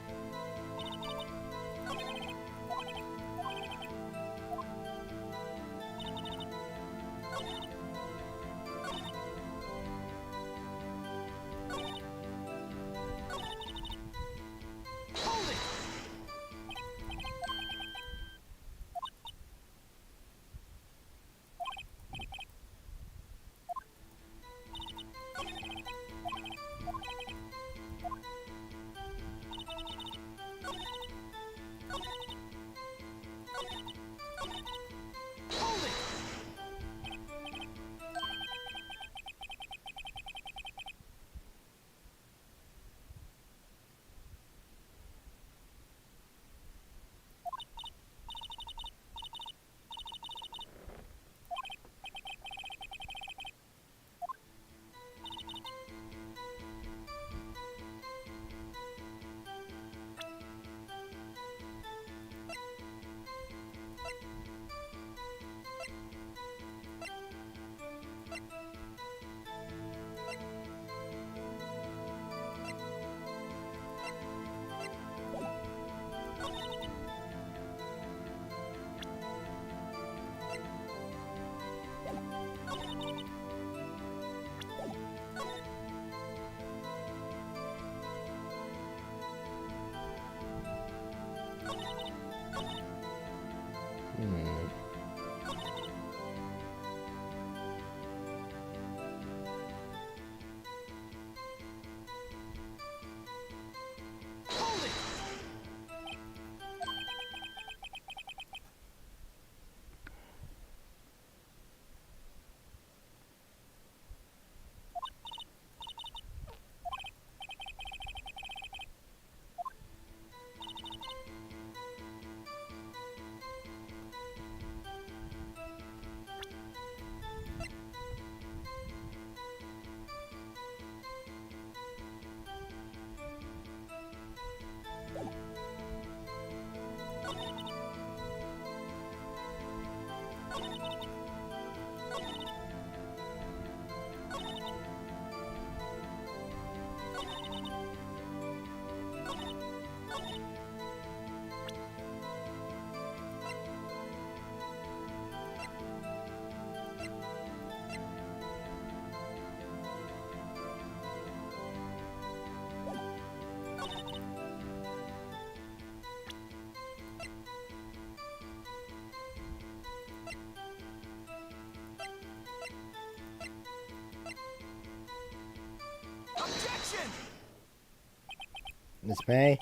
Miss May,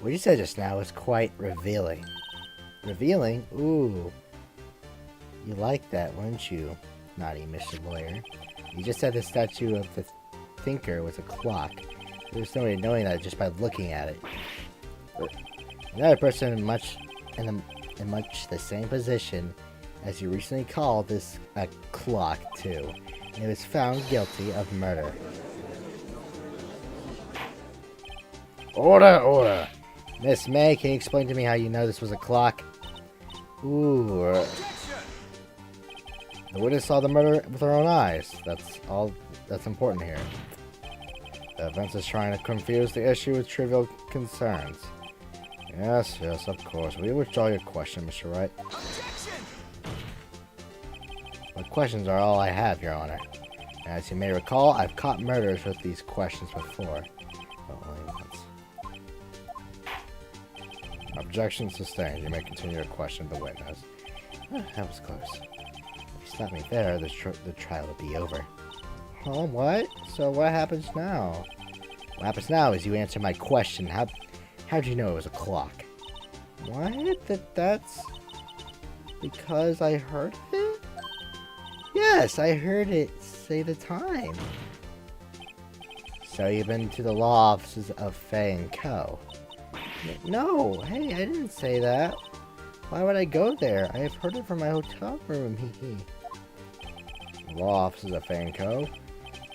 what you said just now was quite revealing. Revealing? Ooh. You liked that, weren't you, naughty Mr. Lawyer? You just said the statue of the thinker was a clock. There's no way of knowing that just by looking at it. Another person in much the same position as you recently called this a clock, too. And was found guilty of murder. Order! Miss May, can you explain to me how you know this was a clock? Ooh. The witness saw the murder with her own eyes. That's all that's important here. The events is trying to confuse the issue with trivial concerns. Yes, of course. Will you withdraw your question, Mr. Wright? My questions are all I have, Your Honor. As you may recall, I've caught murderers with these questions before. Objection sustained. You may continue your question to the witness. That was close. If you stop me there, the trial will be over. Huh? What? So what happens now? What happens now is you answer my question. How'd you know it was a clock? What? That's because I heard it? Yes, I heard it say the time. So you've been to the law offices of Fay & Co. No, hey, I didn't say that. Why would I go there? I have heard it from my hotel room, hee. The law offices of Fay & Co.,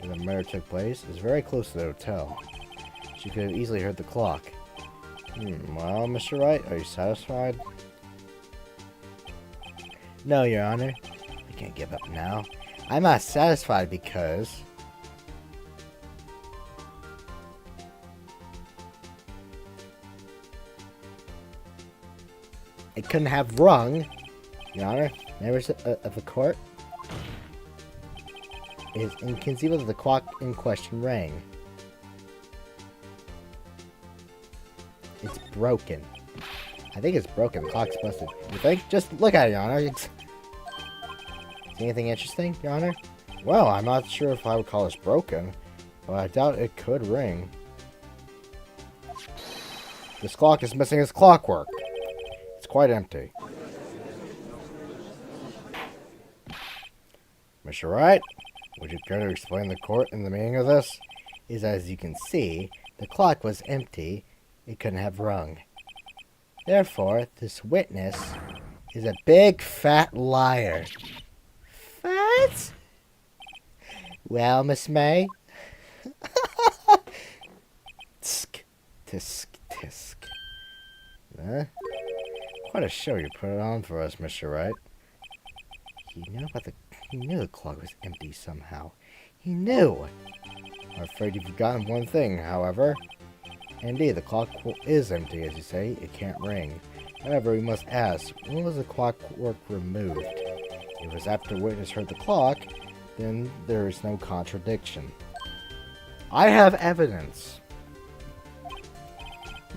where the murder took place, is very close to the hotel. She could have easily heard the clock. Well, Mr. Wright, are you satisfied? No, Your Honor. I can't give up now. I'm not satisfied because... it couldn't have rung, Your Honor. Members of the court. It is inconceivable that the clock in question rang. It's broken. I think it's broken. The clock's busted. You think? Just look at it, Your Honor. See anything interesting, Your Honor? Well, I'm not sure if I would call this broken, but I doubt it could ring. This clock is missing its clockwork. It's quite empty. Mr. Wright, would you care to explain to the court in the meaning of this? Is as you can see, the clock was empty. It couldn't have rung. Therefore, this witness is a big fat liar. Fat? Well, Miss May? Tsk, tisk, tisk. Huh? Quite a show you put it on for us, Mr. Wright. He knew the clock was empty somehow. He knew! I'm afraid you've forgotten one thing, however. Indeed, the clock is empty, as you say. It can't ring. However, we must ask, when was the clockwork removed? If it was after the witness heard the clock, then there is no contradiction. I have evidence.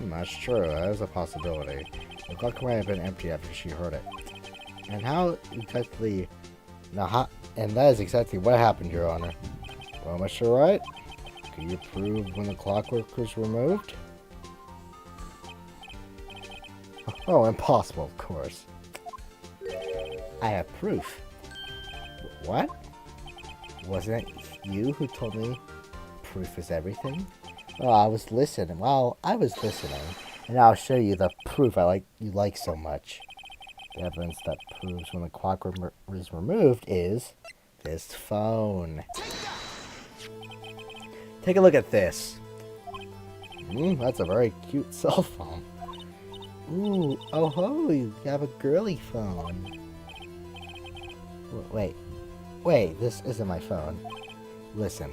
That's true. That is a possibility. The clock might have been empty after she heard it. And how exactly... and that is exactly what happened, Your Honor. Well, Mr. Wright, can you prove when the clockwork was removed? Oh, impossible, of course. I have proof. What? Wasn't it you who told me proof is everything? Well, I was listening. And I'll show you the proof you like so much. The evidence that proves when the clockwork was removed is this phone. Take a look at this. That's a very cute cell phone. Ooh, oh ho, you have a girly phone. Wait, this isn't my phone. Listen,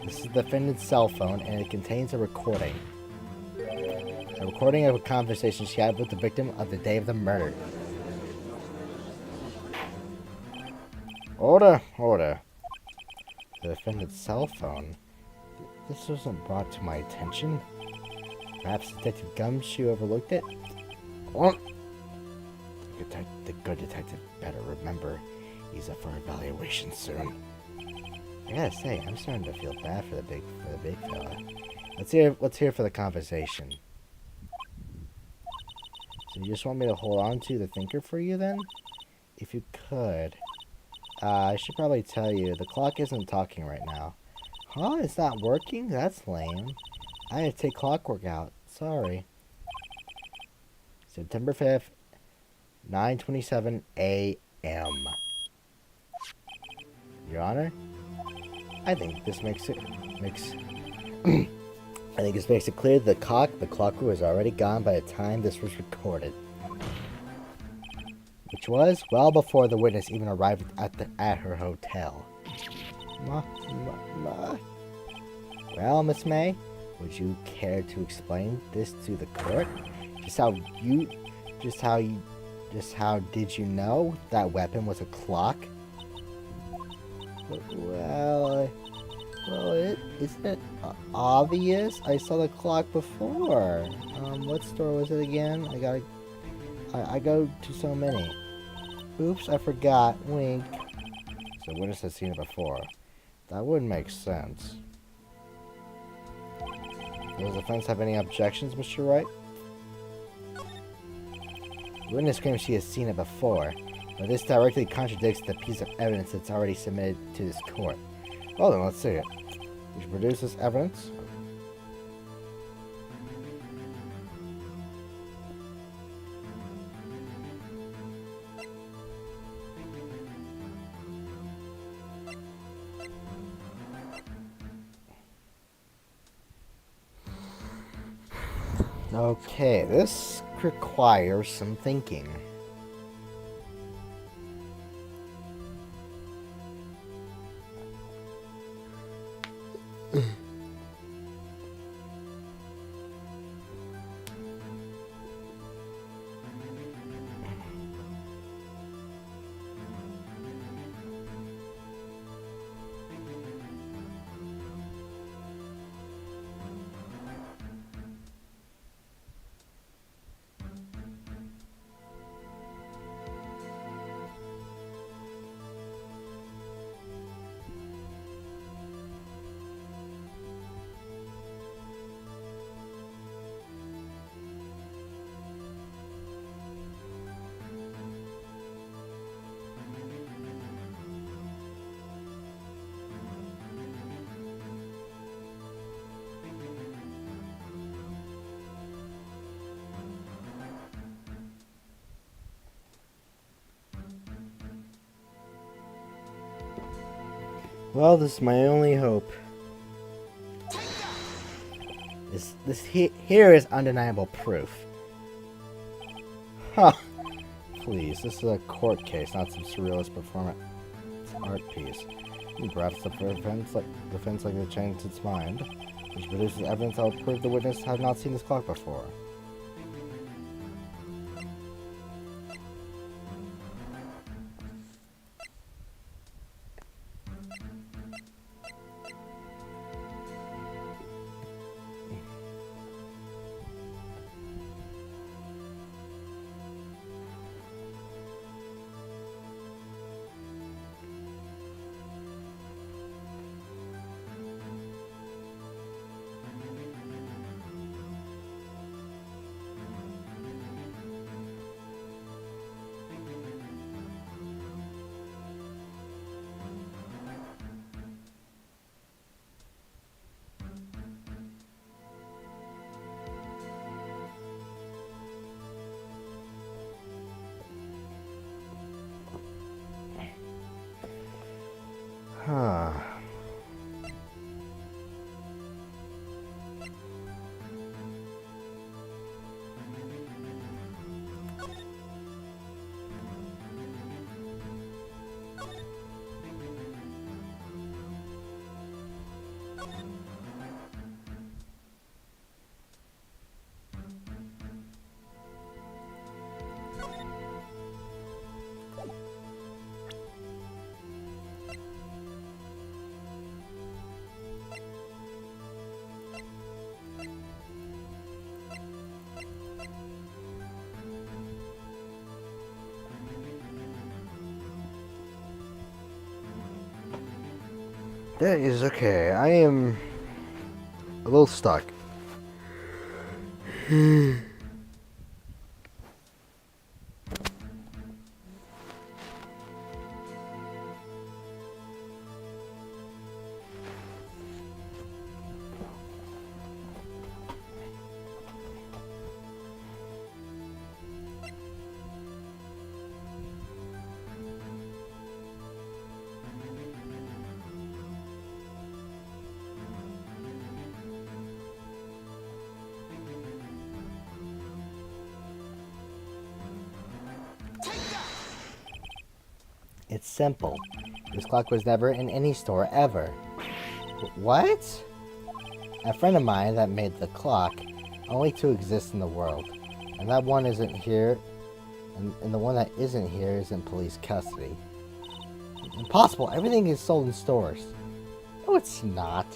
this is the defendant's cell phone and it contains a recording. A recording of a conversation she had with the victim of the day of the murder. Order. The defendant's cell phone? This wasn't brought to my attention. Perhaps Detective Gumshoe overlooked it? What? The good detective better remember he's up for evaluation soon. I gotta say, I'm starting to feel bad for the big fella. Let's hear for the conversation. So you just want me to hold on to the thinker for you then? If you could. I should probably tell you, the clock isn't talking right now. Huh? It's not working? That's lame. I had to take clockwork out. Sorry. September 5th, 9:27 a.m. Your Honor? I think this makes it clear that the clockwork was already gone by the time this was recorded. Which was well before the witness even arrived at her hotel. Well, Miss May, would you care to explain this to the court? Just how did you know that weapon was a clock? Well, isn't it obvious? I saw the clock before. What store was it again? I go to so many. Oops, I forgot. Wink. So witness has seen it before. That wouldn't make sense. Does the defense have any objections, Mr. Wright? The witness claims she has seen it before, but this directly contradicts the piece of evidence that's already submitted to this court. Well then, let's see it. You should produce this evidence. Okay, this requires some thinking. Well, this is my only hope. Here is undeniable proof. Huh. Please, this is a court case, not some surrealist performance art piece. Perhaps the defense like to change its mind, which produces evidence that would prove the witness had not seen this clock before. Huh. That is okay. I am a little stuck. It's simple. This clock was never in any store ever. What? A friend of mine that made the clock only to exist in the world. And that one isn't here. And the one that isn't here is in police custody. Impossible. Everything is sold in stores. No, it's not.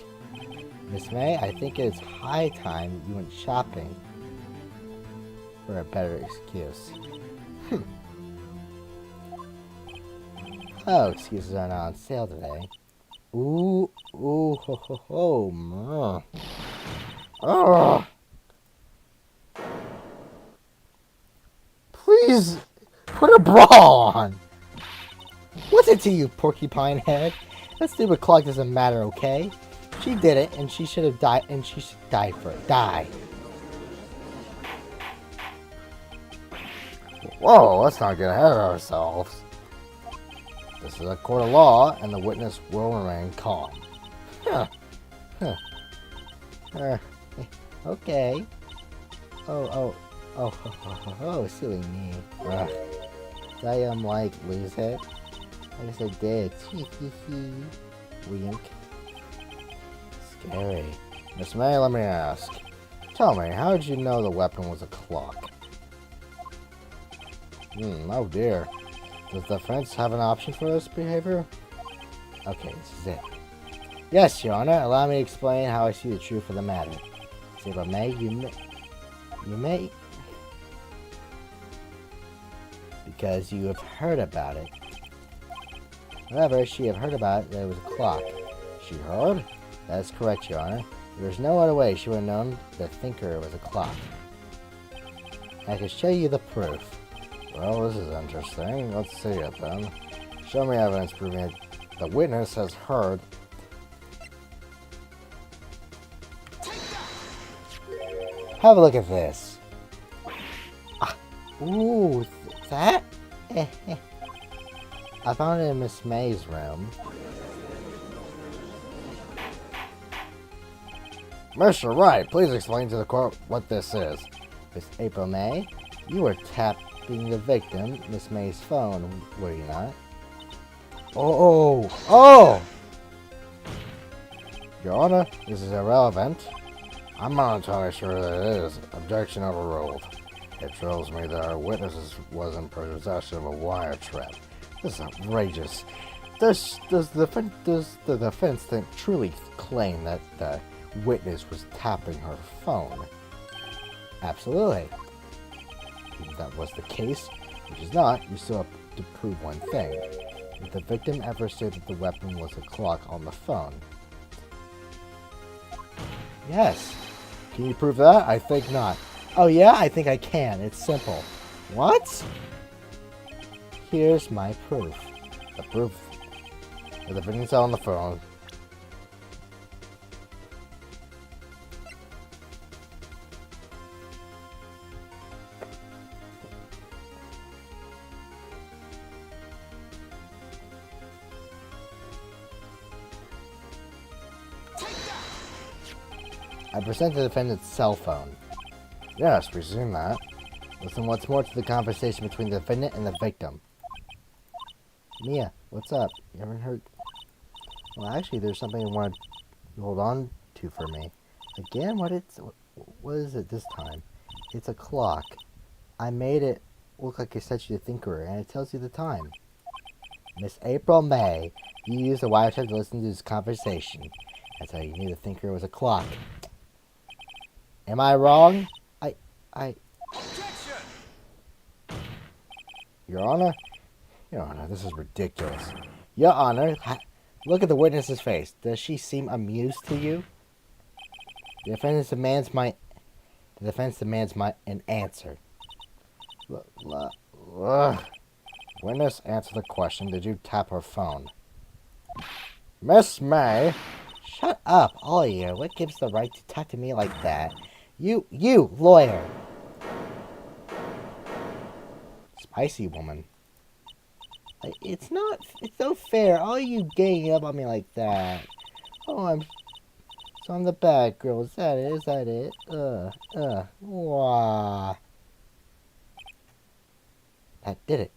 Miss May, I think it's high time you went shopping. For a better excuse. Oh, excuses are not on sale today. Ooh, ho, ho, ho. Ugh. Please, put a bra on. What's it to you, porcupine head? That stupid clock doesn't matter, okay? She did it, and she should have died, and she should die for it. Die. Whoa, let's not get ahead of ourselves. This is a court of law, and the witness will remain calm. Okay. Oh, silly me. Did I, like, lose it? I guess I did. Wink. Scary. Miss May, let me ask. Tell me, how did you know the weapon was a clock? Oh dear. Does the defense have an option for this behavior? Okay, this is it. Yes, Your Honor. Allow me to explain how I see the truth of the matter. Say, but May, you may... Because you have heard about it. However, she have heard about it that it was a clock. She heard? That is correct, Your Honor. There's no other way she would have known the thinker was a clock. I can show you the proof. Well, this is interesting. Let's see it then. Show me evidence proving it. The witness has heard. Have a look at this. Ooh, that? I found it in Miss May's room. Mr. Wright, please explain to the court what this is. Miss April May, you were tapping the victim, Miss May's phone, were you not? Oh! Your Honor, this is irrelevant. I'm not entirely sure that it is. Objection overruled. It shows me that our witness was in possession of a wire trap. This is outrageous. Does the defense think truly claim that the witness was tapping her phone? Absolutely. If that was the case, which is not, you still have to prove one thing. Did the victim ever say that the weapon was a clock on the phone? Yes. Can you prove that? I think not. Oh yeah, I think I can. It's simple. What? Here's my proof. The proof that the victim's on the phone. I present the defendant's cell phone. Yes, we've seen that. Listen, what's more to the conversation between the defendant and the victim? Mia, what's up? You haven't heard... Well, actually, there's something I want to hold on to for me. Again, what is it this time? It's a clock. I made it look like I set you the thinker, and it tells you the time. Miss April May, you used the wiretap to listen to this conversation. That's how you knew the thinker was a clock. Am I wrong? Your Honor? Your Honor, this is ridiculous. Your Honor, look at the witness's face. Does she seem amused to you? The defense demands an answer. Witness, answer the question. Did you tap her phone? Miss May! Shut up, all of you. What gives the right to talk to me like that? You, lawyer. Spicy woman. It's no fair. All you ganging up on me like that. So I'm the bad girl. Is that it? Wah. That did it.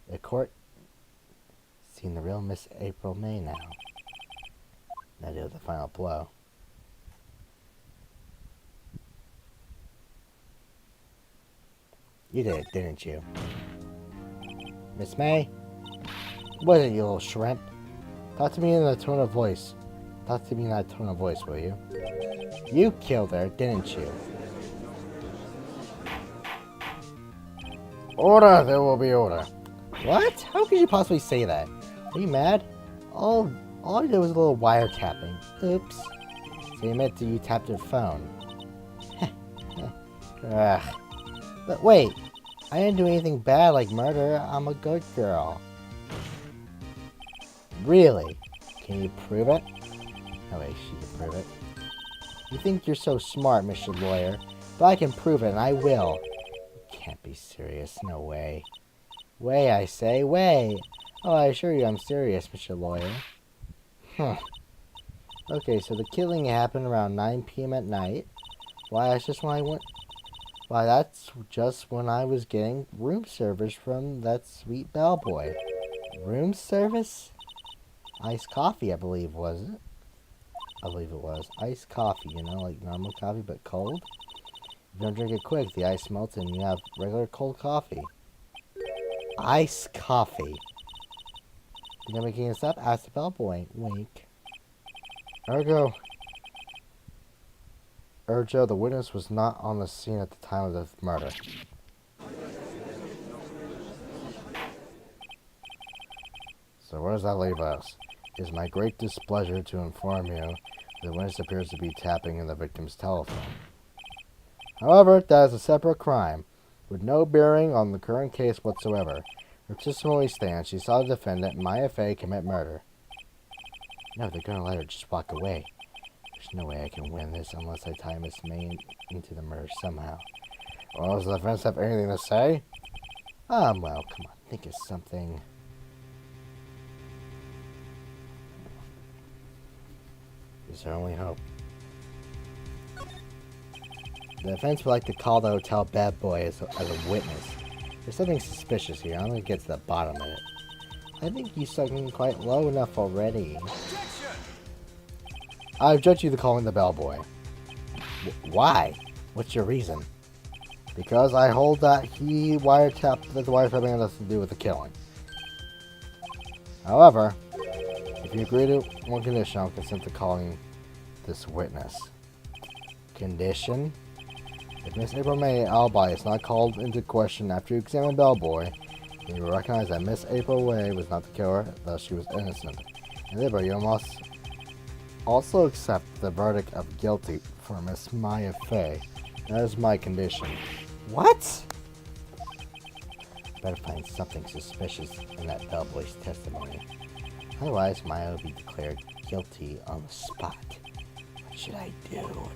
The court seen the real Miss April May now. That is the final blow. You did, didn't you? Miss May? What is it, you little shrimp? Talk to me in that tone of voice. Talk to me in that tone of voice, will you? You killed her, didn't you? Order! There will be order. What? How could you possibly say that? Are you mad? All I did was a little wiretapping. Oops. So you admit that you tapped her phone. Ugh. But wait, I didn't do anything bad like murder. I'm a good girl. Really? Can you prove it? No way she can prove it. You think you're so smart, Mr. Lawyer, but I can prove it, and I will. You can't be serious. No way. Way, I say. Way. Oh, I assure you I'm serious, Mr. Lawyer. Huh. Okay, so the killing happened around 9 p.m. at night. Why, that's just when I went... Why, that's just when I was getting room service from that sweet bellboy. Room service? Iced coffee, I believe, was it? I believe it was. Iced coffee, you know, like normal coffee, but cold? If you don't drink it quick, the ice melts and you have regular cold coffee. Iced coffee. Think I'm making this up? Ask the bellboy. Wink. Ergo, the witness was not on the scene at the time of the murder. So where does that leave us? It is my great displeasure to inform you that the witness appears to be tapping in the victim's telephone. However, that is a separate crime, with no bearing on the current case whatsoever. Her testimony stands. She saw the defendant, Maya Fey, commit murder. No, they're gonna let her just walk away. There's no way I can win this unless I tie Miss May into the murder somehow. Well, does the defense have anything to say? Well, come on, think of something. Is there only hope? The defense would like to call the hotel bad boy as a witness. There's something suspicious here. I'm gonna get to the bottom of it. I think you sunk in quite low enough already. I object you to calling the bellboy. Why? What's your reason? Because I hold that that the wiretapping had nothing to do with the killing. However, if you agree to one condition, I'll consent to calling this witness. Condition? If Miss April May alibi is not called into question after you examine Bellboy, then you will recognize that Miss April May was not the killer, thus she was innocent. And therefore, you must also accept the verdict of guilty for Miss Maya Fey. That is my condition. What? Better find something suspicious in that bellboy's testimony. Otherwise, Maya will be declared guilty on the spot. What should I do?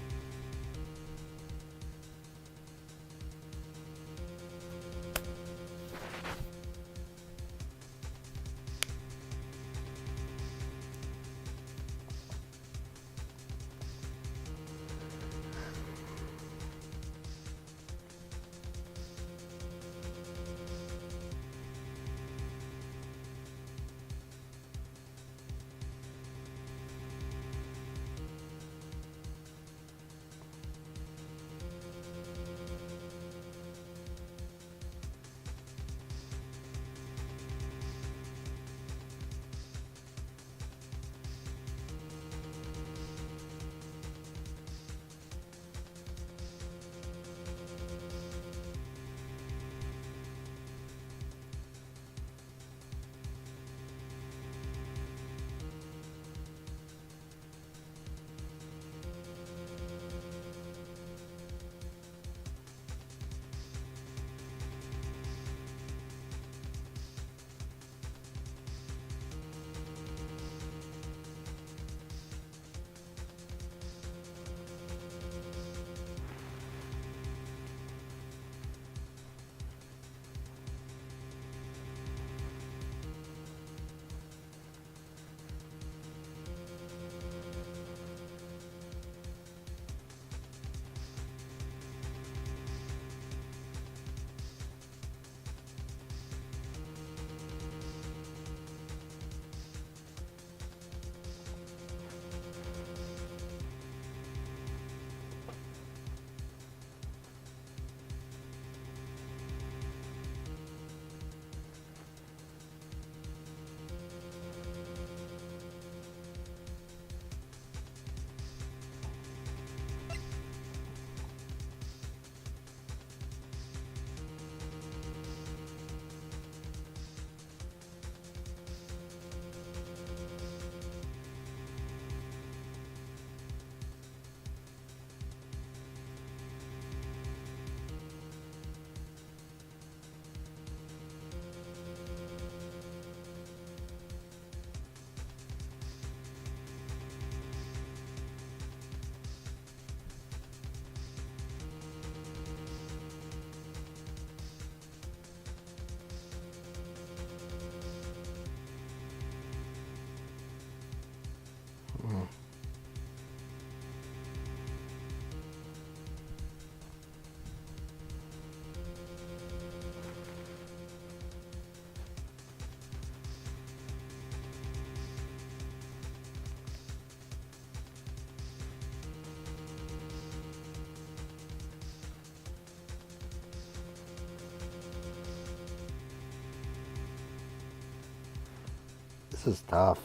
This is tough.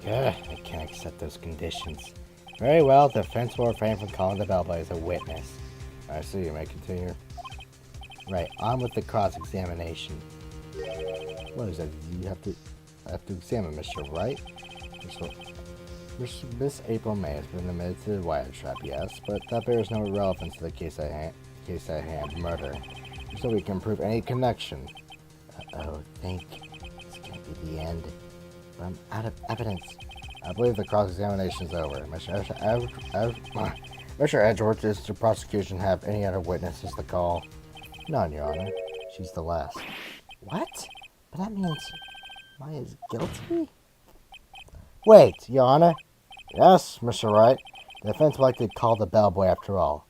Ugh, I can't accept those conditions. Very well, the defense will refrain from calling the bellboy as a witness. I see, you may continue. Right, on with the cross-examination. What is that? I have to examine Mr. Wright? Miss April May has been admitted to the wire trap, yes, but that bears no relevance to the case at hand, murder. So we can prove any connection. Uh-oh, think. This can't be the end. But I'm out of evidence. I believe the cross-examination is over. Mr. Edgeworth, does the prosecution have any other witnesses to call? None, Your Honor. She's the last. What? But that means Maya's guilty? Wait, Your Honor. Yes, Mr. Wright. The defense would like to call the bellboy after all.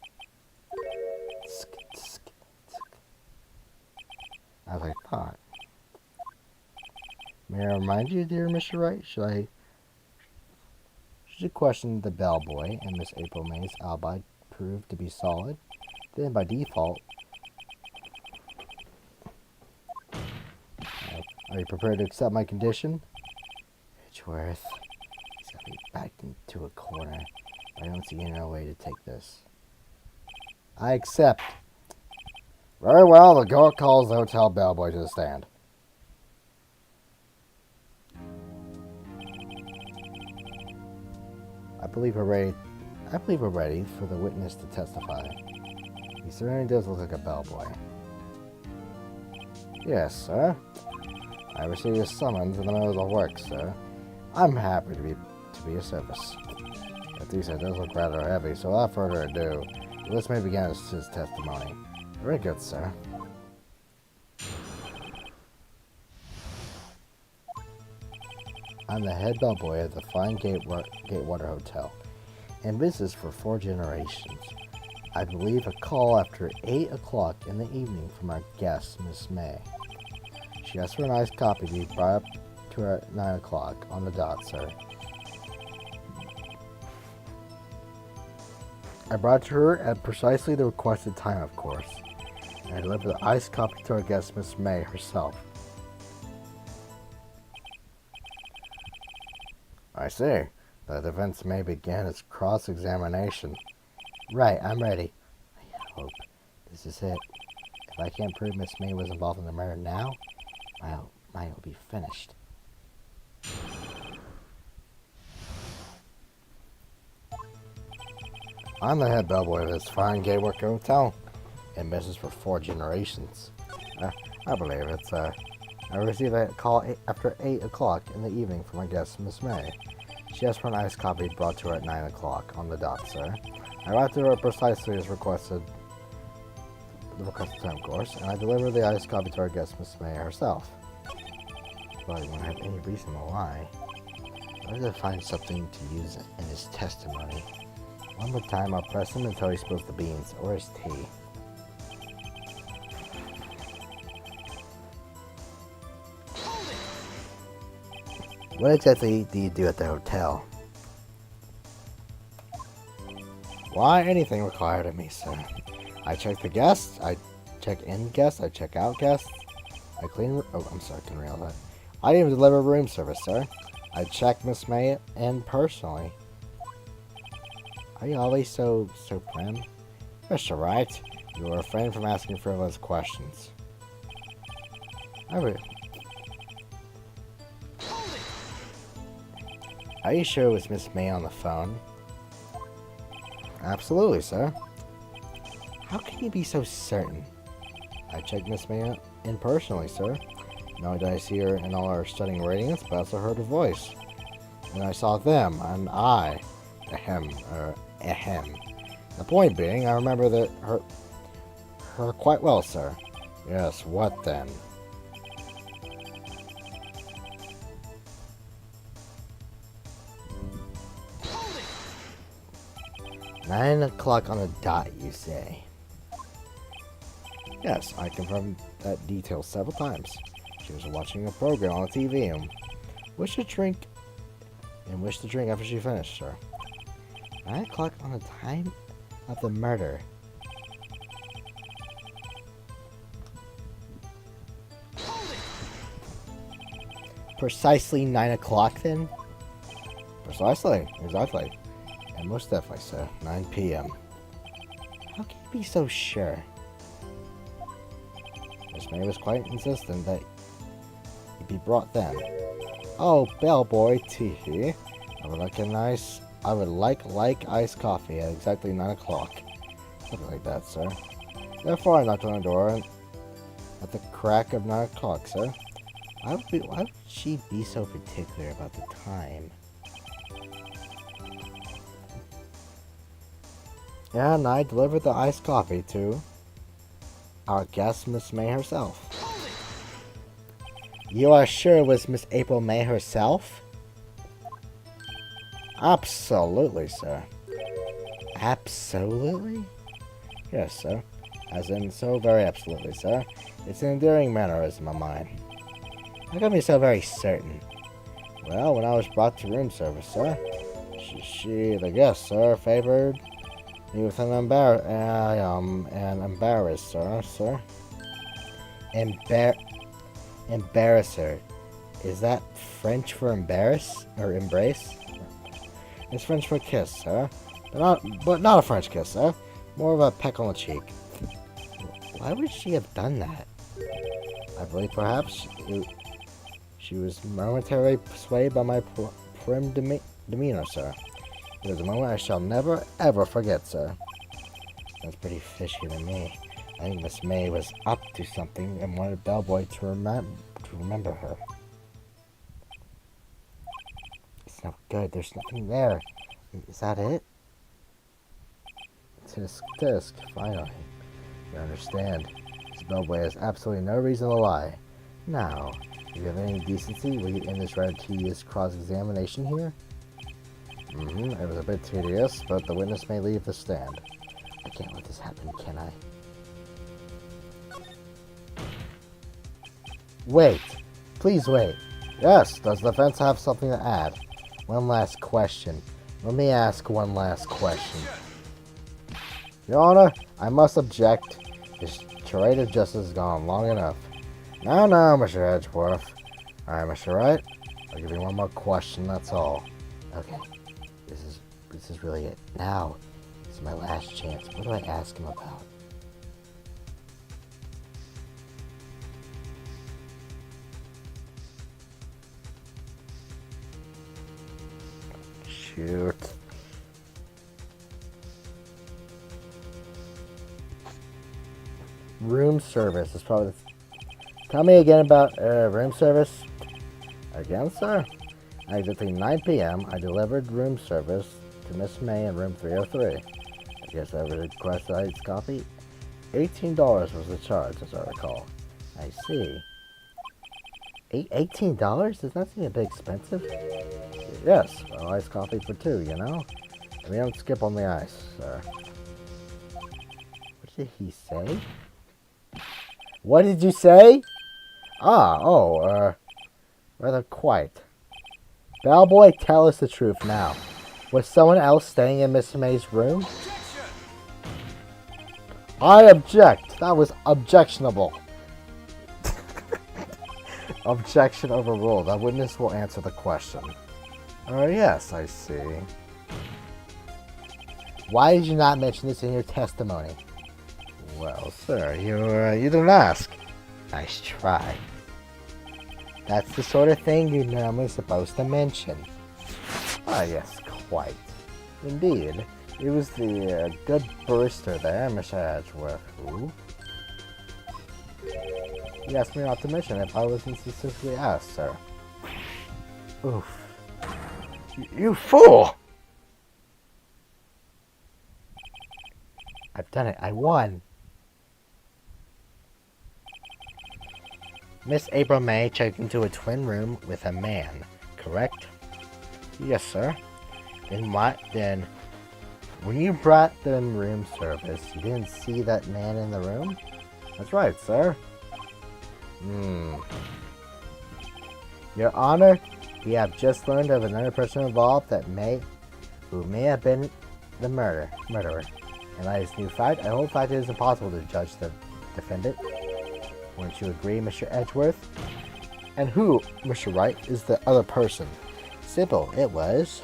As I thought. May I remind you, dear Mr. Wright, should you question the bellboy and Miss April May's alibi proved to be solid, then by default, are you prepared to accept my condition? Edgeworth, he's got me backed into a corner. I don't see any other way to take this. I accept. Very well, the court calls the hotel bellboy to the stand. I believe we're ready for the witness to testify. He certainly does look like a bellboy. Yes, sir. I received a summons in the middle of the work, sir. I'm happy to be of service. At least it does look rather heavy, so without further ado, let's may begin his testimony. Very good, sir. I'm the head bellboy at the fine Gatewater Hotel, in business for 4 generations. I believe a call after 8 o'clock in the evening from our guest, Miss May. She asked for an iced coffee to be brought up to her at 9 o'clock on the dot, sir. I brought to her at precisely the requested time, of course, and I delivered the iced coffee to our guest, Miss May, herself. I see. The defense may begin its cross-examination. Right, I'm ready. I hope this is it. If I can't prove Miss May was involved in the murder now, Maya will be finished. I'm the head bellboy of this fine Gatewater Hotel, in business for 4 generations. I believe it's, I received a call after 8 o'clock in the evening from my guest, Miss May. She asked for an iced coffee brought to her at 9 o'clock on the dot, sir. I brought to her precisely as requested, the requested time, of course, and I delivered the iced coffee to our guest, Miss May, herself. But I won't have any reason to lie. I wanted to find something to use in his testimony. One more time, I'll press him until he spills the beans, or his tea. What exactly do you do at the hotel? Why, anything required of me, sir. I check the guests, I check in guests, I check out guests, I clean... Oh, I'm sorry, I couldn't realize that. I even deliver room service, sir. I check Miss May in personally. Are you always so prim? Mr. Wright, you will refrain from asking frivolous questions. Are you sure it was Miss May on the phone? Absolutely, sir. How can you be so certain? I checked Miss May in personally, sir. Not only did I see her in all her stunning radiance, but I also heard her voice. And I saw them, and I... Ahem. The point being, I remember that her quite well, sir. Yes, what then? 9 o'clock on the dot, you say? Yes, I confirmed that detail several times. She was watching a program on the TV and wished to drink after she finished, sir. 9 o'clock on the time of the murder. precisely 9 o'clock then? Precisely, exactly. And most definitely, sir. 9 p.m. How can you be so sure? Miss May was quite insistent that it be brought then. Oh, bellboy, tee-hee. I would like iced coffee at exactly 9 o'clock. Something like that, sir. Therefore, I knocked on the door at the crack of 9 o'clock, sir. Why would she be so particular about the time? And I delivered the iced coffee to our guest, Miss May herself. You are sure it was Miss April May herself? Absolutely, sir. Absolutely? Yes, sir. As in, so very absolutely, sir. It's an endearing mannerism of mine. How come you're so very certain? Well, when I was brought to room service, sir, she the guest, sir, favored me with an embarrassed, sir. Embarrasser. Is that French for embarrass or embrace? It's French for kiss, sir. But not a French kiss, sir. More of a peck on the cheek. Why would she have done that? I believe perhaps she was momentarily swayed by my prim demeanor, sir. It was a moment I shall never, ever forget, sir. Sounds pretty fishy to me. I think Miss May was up to something and wanted Bellboy to remember her. It's not good. There's nothing there. Is that it? Tisk, finally. You understand. This Bellboy has absolutely no reason to lie. Now, if you have any decency, will you end this rather tedious cross-examination here? It was a bit tedious, but the witness may leave the stand. I can't let this happen, can I? Wait! Please wait. Yes, does the defense have something to add? One last question. Let me ask one last question. Your Honor, I must object. This charade of justice has gone long enough. Now, Mr. Edgeworth. Alright, Mr. Wright. I'll give you one more question, that's all. Okay. This is really it. Now, this is my last chance. What do I ask him about? Shoot. Room service is probably... Tell me again about room service. Again, sir? At exactly 9 p.m., I delivered room service to Miss May in room 303. I guess I requested iced coffee. $18 was the charge, as I recall. I see. $18? Does that seem a bit expensive? Yes, well, iced coffee for two, you know? We don't skip on the ice, sir. What did he say? What did you say? Rather quite. Bellboy, tell us the truth now. Was someone else staying in Miss May's room? I object. That was objectionable. Objection overruled. The witness will answer the question. Yes, I see. Why did you not mention this in your testimony? Well, sir, you didn't ask. Nice try. That's the sort of thing you're normally supposed to mention. Ah, yes, quite. Indeed. It was the good barrister there, Mr. Edgeworth, who... He asked me not to mention if I wasn't specifically asked, sir. Oof. You fool! I've done it. I won. Miss April May checked into a twin room with a man, correct? Yes, sir. Then when you brought them room service, you didn't see that man in the room? That's right, sir. Your Honor, we have just learned of another person involved who may have been the murderer. In light of this new fact, I hold fact it is impossible to judge the defendant. Wouldn't you agree, Mr. Edgeworth? And who, Mr. Wright, is the other person? Simple, it was...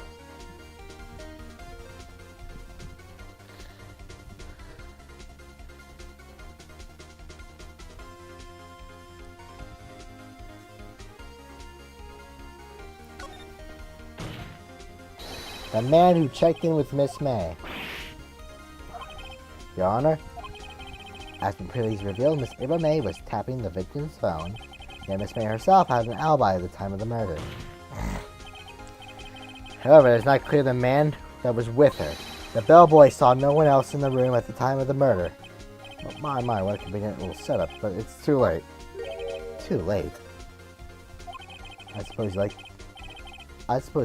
the man who checked in with Miss May. Your Honor, as the police revealed, Miss Ava May was tapping the victim's phone, and Miss May herself had an alibi at the time of the murder. However, it's not clear the man that was with her. The bellboy saw no one else in the room at the time of the murder. Oh, my, what a convenient little setup, but it's too late. Too late? I suppose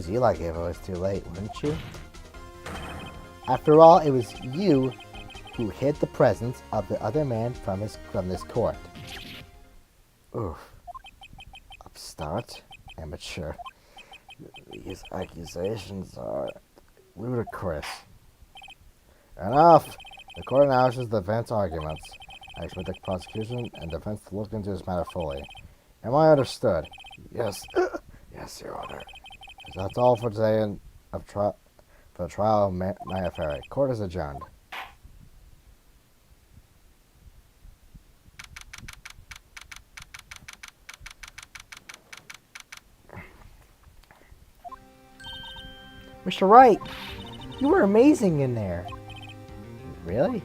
you like it if it was too late, wouldn't you? After all, it was you who hid the presence of the other man from this court. Oof. Upstart. Amateur. These accusations are ludicrous. Enough! The court announces the defense arguments. I expect the prosecution and defense to look into this matter fully. Am I understood? Yes. Yes, Your Honor. That's all for today for the trial of Maya Ferry. Court is adjourned. Mr. Wright, you were amazing in there. Really?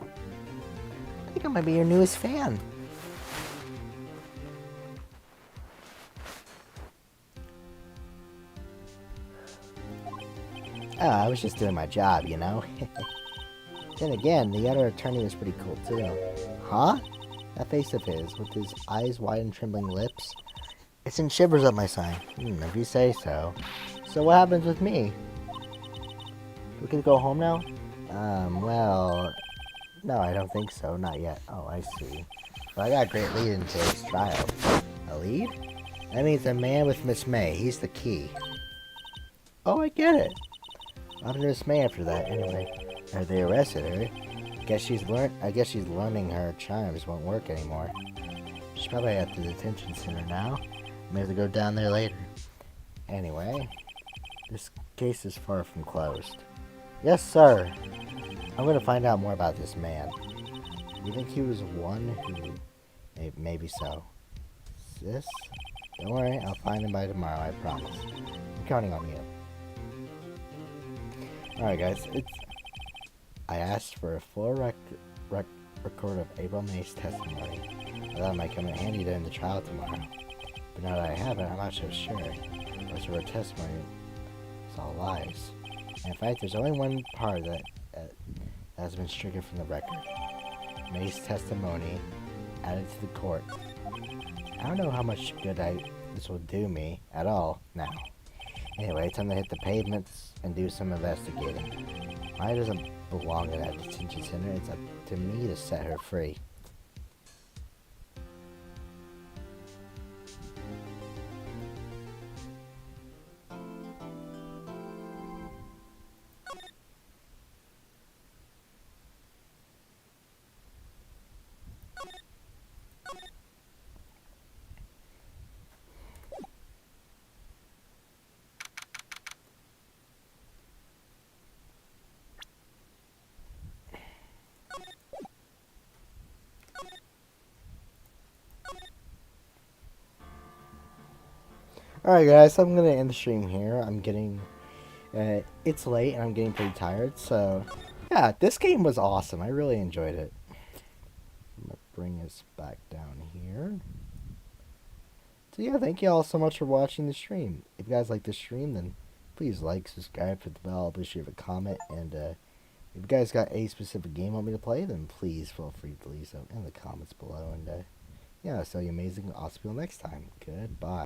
I think I might be your newest fan. Oh, I was just doing my job, you know? Then again, the other attorney was pretty cool, too. Huh? That face of his, with his eyes wide and trembling lips. It sends shivers up my spine. If you say so. So what happens with me? We can go home now? Well... No, I don't think so. Not yet. Oh, I see. But I got a great lead in today's trial. A lead? That means the man with Miss May. He's the key. Oh, I get it. What happened to Miss May after that, anyway? Or they arrested her. I guess she's learning her charms won't work anymore. She's probably at the detention center now. May have to go down there later. Anyway, this case is far from closed. Yes, sir. I'm going to find out more about this man. You think he was one who... Maybe so. Sis? Don't worry, I'll find him by tomorrow, I promise. I'm counting on you. Alright guys, I asked for a full record of April May's testimony. I thought it might come in handy during the trial tomorrow. But now that I have it, I'm not so sure. Most of her testimony is all lies. And in fact, there's only one part that has been stricken from the record. May's testimony added to the court. I don't know how much good this will do me at all now. Anyway, time to hit the pavements and do some investigating. Maya doesn't belong in that detention center. It's up to me to set her free. Alright guys, I'm going to end the stream here. I'm getting... it's late and I'm getting pretty tired, so... Yeah, this game was awesome. I really enjoyed it. I'm going to bring us back down here. So yeah, thank you all so much for watching the stream. If you guys like the stream, then please like, subscribe, hit the bell, please leave a comment, and if you guys got a specific game you want me to play, then please feel free to leave so in the comments below. And yeah, so amazing. I'll see you next time. Goodbye.